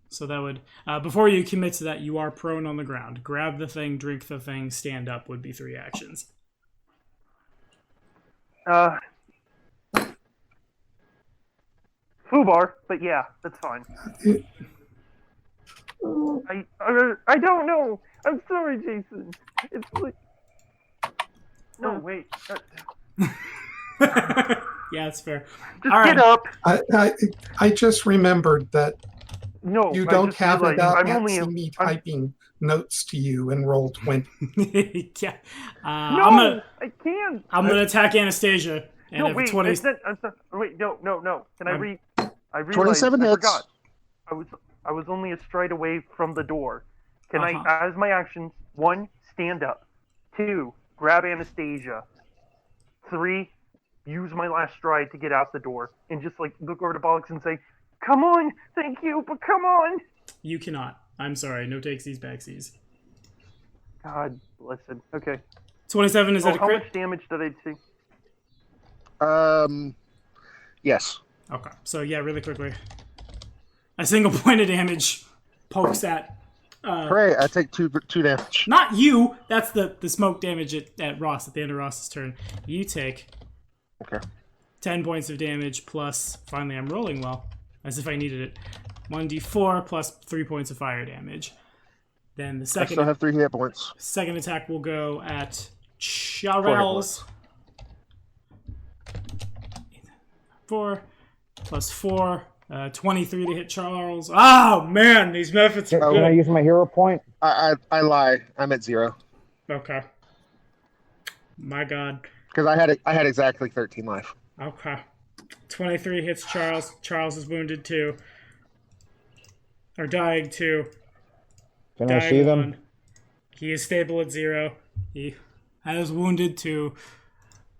So that would, before you commit to that, you are prone on the ground. Grab the thing, drink the thing, stand up would be 3 actions. Foobar, but yeah, that's fine. I don't know. I'm sorry, Jason. It's like... No, wait. Yeah, that's fair. Just All get right. up. I just remembered that No, you I don't just have realized enough I'm only me typing notes to you in roll 20. Yeah. No, I can't. I'm gonna attack Anastasia. And No, if wait. 20... Wait, no. Can I read? I realized 27 I hits. forgot. I was only a stride away from the door. Can Uh-huh. I, as my actions, 1, stand up. 2, grab Anastasia. 3, use my last stride to get out the door. And just, like, look over to Bollocks and say, come on, thank you, but come on. You cannot. I'm sorry. No takesies, backsies. God, listen. Okay. 27, is that a How crit? much damage did I take? Yes. Okay. So, yeah, really quickly. A single point of damage pokes at... Hooray, I take 2 damage. Not you! That's the smoke damage at Ross, at the end of Ross's turn. You take... Okay. 10 points of damage plus... Finally, I'm rolling well. As if I needed it. 1d4 plus 3 points of fire damage. Then the I second... still have 3 hit points. Second attack will go at 4 hit Charles. 4 plus 4, 23 to hit Charles. Oh man, these methods are Can I good. use my hero point? I lie. I'm at 0 Okay. My God. because I had exactly 13 life. Okay. 23 hits Charles. Charles is wounded 2. Or dying 2. Can I Dying see them? 1. He is stable at 0. He has wounded 2.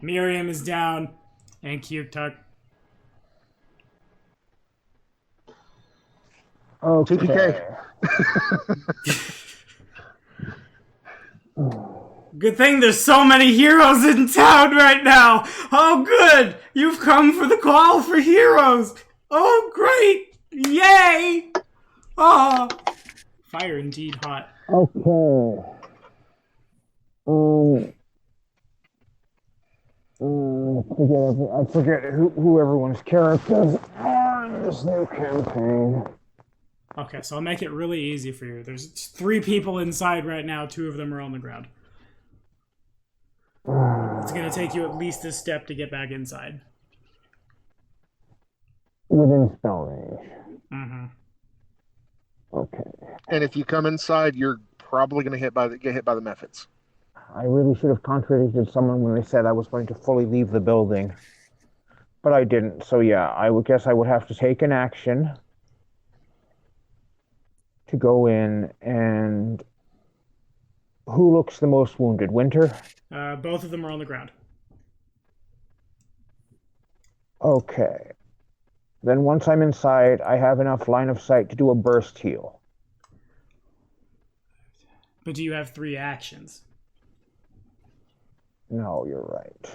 Miriam is down. And Kyuktuk. Okay. TPK. Good thing there's so many heroes in town right now. Oh, good. You've come for the call for heroes. Oh, great. Yay. Oh. Fire indeed hot. Okay. I forget who everyone's characters are in this new campaign. Okay, so I'll make it really easy for you. There's 3 people inside right now. 2 of them are on the ground. It's going to take you at least a step to get back inside. Within spell range. Mm-hmm. Okay. And if you come inside, you're probably going to get hit by the methods. I really should have contradicted someone when they said I was going to fully leave the building. But I didn't, so yeah, I would guess I would have to take an action to go in and... Who looks the most wounded? Winter? Both of them are on the ground. Okay. Then once I'm inside, I have enough line of sight to do a burst heal. But do you have 3 actions? No, you're right.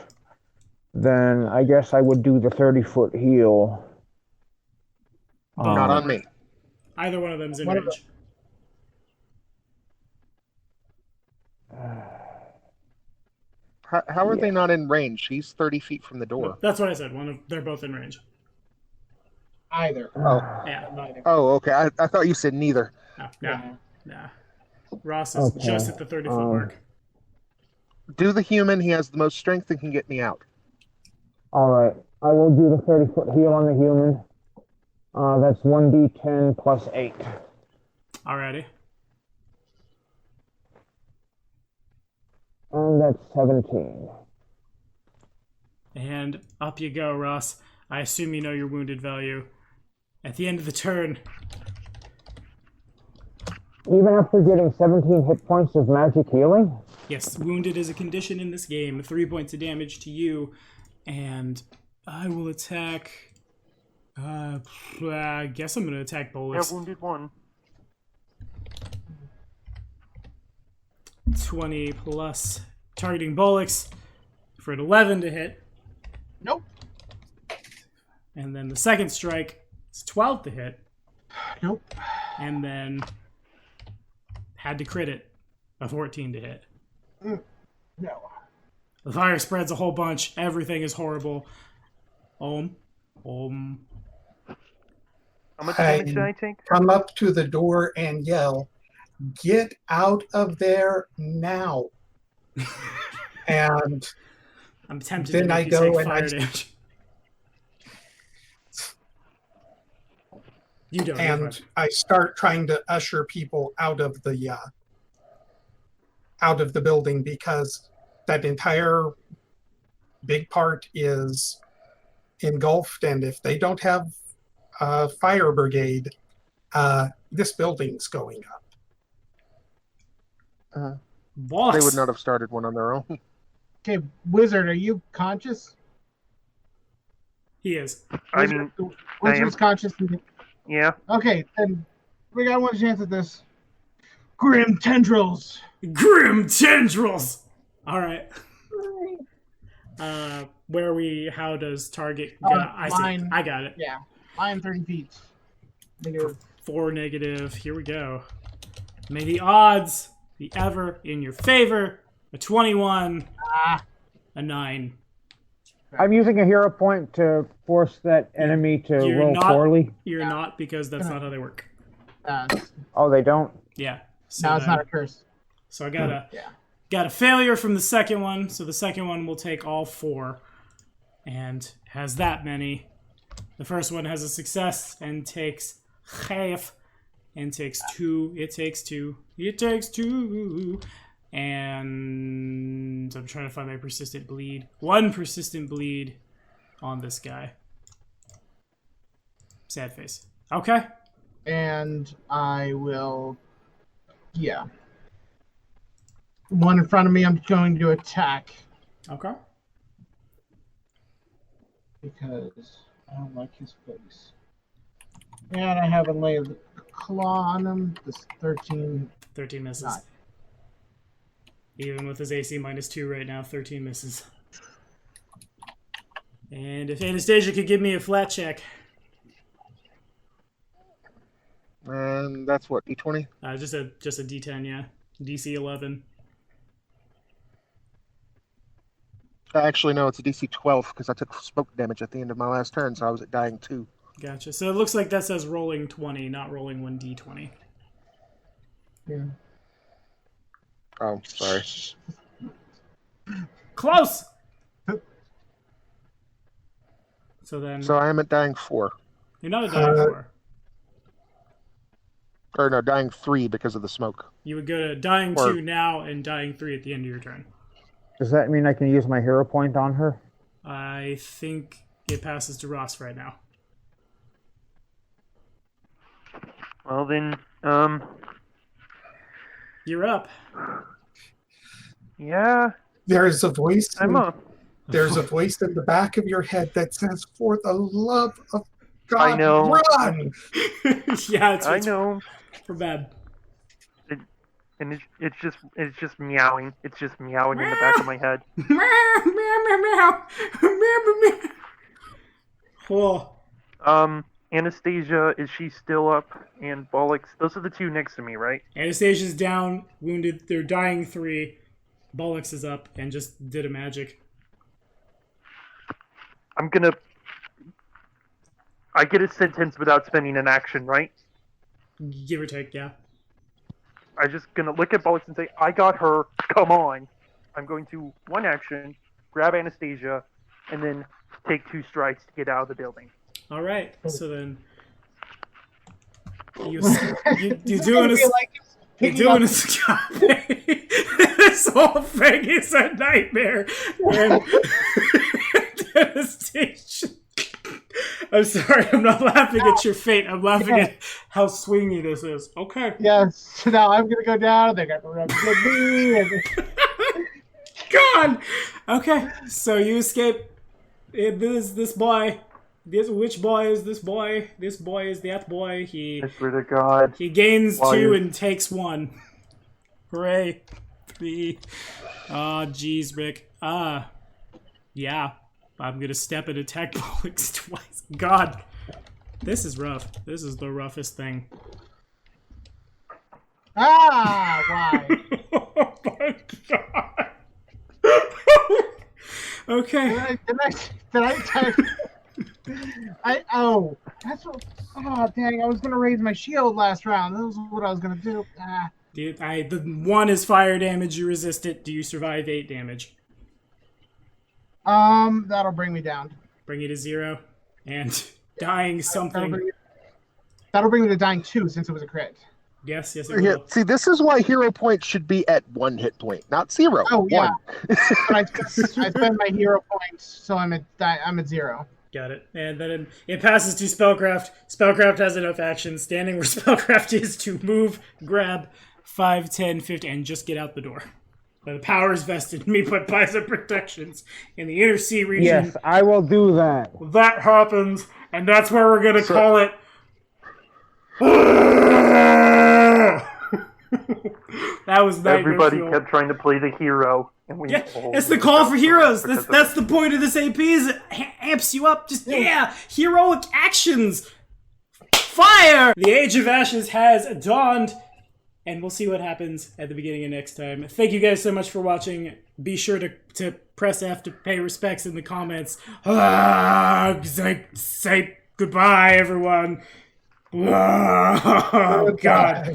Then I guess I would do the 30-foot heal. Not on me. Either one of them's in What about- range. How are they not in range? He's 30 feet from the door. That's what I said. They're both in range. Either. Oh, Yeah. Neither. oh, okay. I thought you said neither. Nah. Ross is Okay. just at the 30-foot mark. Do the human. He has the most strength and can get me out. All right. I will do the 30-foot heal on the human. That's 1d10 plus 8. Alrighty. And that's 17. And up you go, Ross. I assume you know your wounded value. At the end of the turn, Even after getting 17 hit points of magic healing? yes, wounded is a condition in this game. 3 points of damage to you. And I will attack... I guess I'm going to attack Yeah, Bolus. wounded 1. 20 plus targeting Bolix for an 11 to hit. Nope. And then the second strike is 12 to hit. Nope. And then had to crit it, a 14 to hit. No. The fire spreads a whole bunch. Everything is horrible. How much damage did I take? Come up to the door and yell, "Get out of there now!" And I'm tempted Then to I make you go take and fire I- damage. You don't. you're and fine. I start trying to usher people out of the building, because that entire big part is engulfed, and if they don't have a fire brigade, this building's going up. Boss. They would not have started one on their own. Okay, Wizard, are you conscious? He is. I mean, Wizard's conscious. yeah. Okay, then we got one chance at this. Grim tendrils. Grim tendrils. All right. Where are we? How does target? I see. Mine. I got it. Yeah, I am 30 feet. Negative. 4 negative. Here we go. May the odds be ever in your favor. A 21. A 9. I'm using a hero point to force that enemy to You're roll not- poorly. You're not, because that's not how they work. Oh, they don't? Yeah. So No, it's then- not a curse. So I got Yeah. a failure from the second one. So the second one will take all 4, and has that many. The first one has a success and takes half, and takes 2. It takes 2. It takes 2. And I'm trying to find my persistent bleed. 1 persistent bleed on this guy. Sad face. Okay. And I will. Yeah. One in front of me, I'm going to attack Okay. because I don't like his face. And I have a lay of the claw on him. This 13. 13 misses. Not. Even with his AC -2 right now, 13 misses. And if Anastasia could give me a flat check. And that's what, D20? Just a D10, yeah. DC 11. Actually, no, it's a DC 12 because I took smoke damage at the end of my last turn, so I was at dying 2. Gotcha. So it looks like that says rolling 20, not rolling 1d20. Yeah. Oh, sorry. Close! So then, So I am at dying 4. you're not a dying 4. Or no, dying 3 because of the smoke. You would go to dying Or- 2 now and dying 3 at the end of your turn. Does that mean I can use my hero point on her? I think it passes to Ross right now. Well then, You're up. yeah, There's a voice. I'm up. There's a voice in the back of your head that says, "For the love of God, I know. run!" Yeah, I know, for bad. and it's just meowing. It's just meowing in the back of my head. Cool. Anastasia, is she still up? And Bollocks, those are the 2 next to me, right? Anastasia's down, wounded. They're dying 3. Bollocks is up and just did a magic. I get a sentence without spending an action, right? Give or take, yeah. I'm just gonna look at Bollocks and say, I got her, come on. I'm going to, 1 action, grab Anastasia, and then take 2 strikes to get out of the building. All right. So then you're Is this doing gonna a be like You're doing escape. This whole thing is a nightmare. And devastation. I'm sorry, I'm not laughing at your fate. I'm laughing at how swingy this is. Okay. Yes. So now I'm gonna go down. They got to run me. God. Okay. So you escape. This boy. Which boy is this boy? This boy is that boy. I swear to God. He gains Why 2 is- and takes 1. Hooray. 3. Oh, jeez, Rick. Yeah. I'm gonna step and attack Pollux twice. God. This is rough. This is the roughest thing. Why? Oh my God. Okay. Did I that's what. Oh, dang! I was gonna raise my shield last round. That was what I was gonna do. The 1 is fire damage. You resist it. Do you survive 8 damage? That'll bring me down. Bring you to 0. And dying something. That'll bring me to dying 2 since it was a crit. Yes, it Yeah, will. see, this is why hero points should be at 1 hit point, not 0. Oh yeah. 1. I spend my hero points, so I'm at 0. Got it. And then it passes to Spellcraft. Spellcraft has enough action. Standing where Spellcraft is to move, grab 5, 10, 50, and just get out the door. The power is vested in me, but buy some protections in the inner sea region. Yes, I will do that. That happens, and that's where we're going to call it. That was nightmare Everybody fuel. kept trying to play the hero. And we Yeah, all it's the call for heroes. because of That's the point of this AP. Is it amps you up? Just heroic actions. Fire! The Age of Ashes has dawned, and we'll see what happens at the beginning of next time. Thank you guys so much for watching. Be sure to press F to pay respects in the comments. Say goodbye, everyone. Oh God.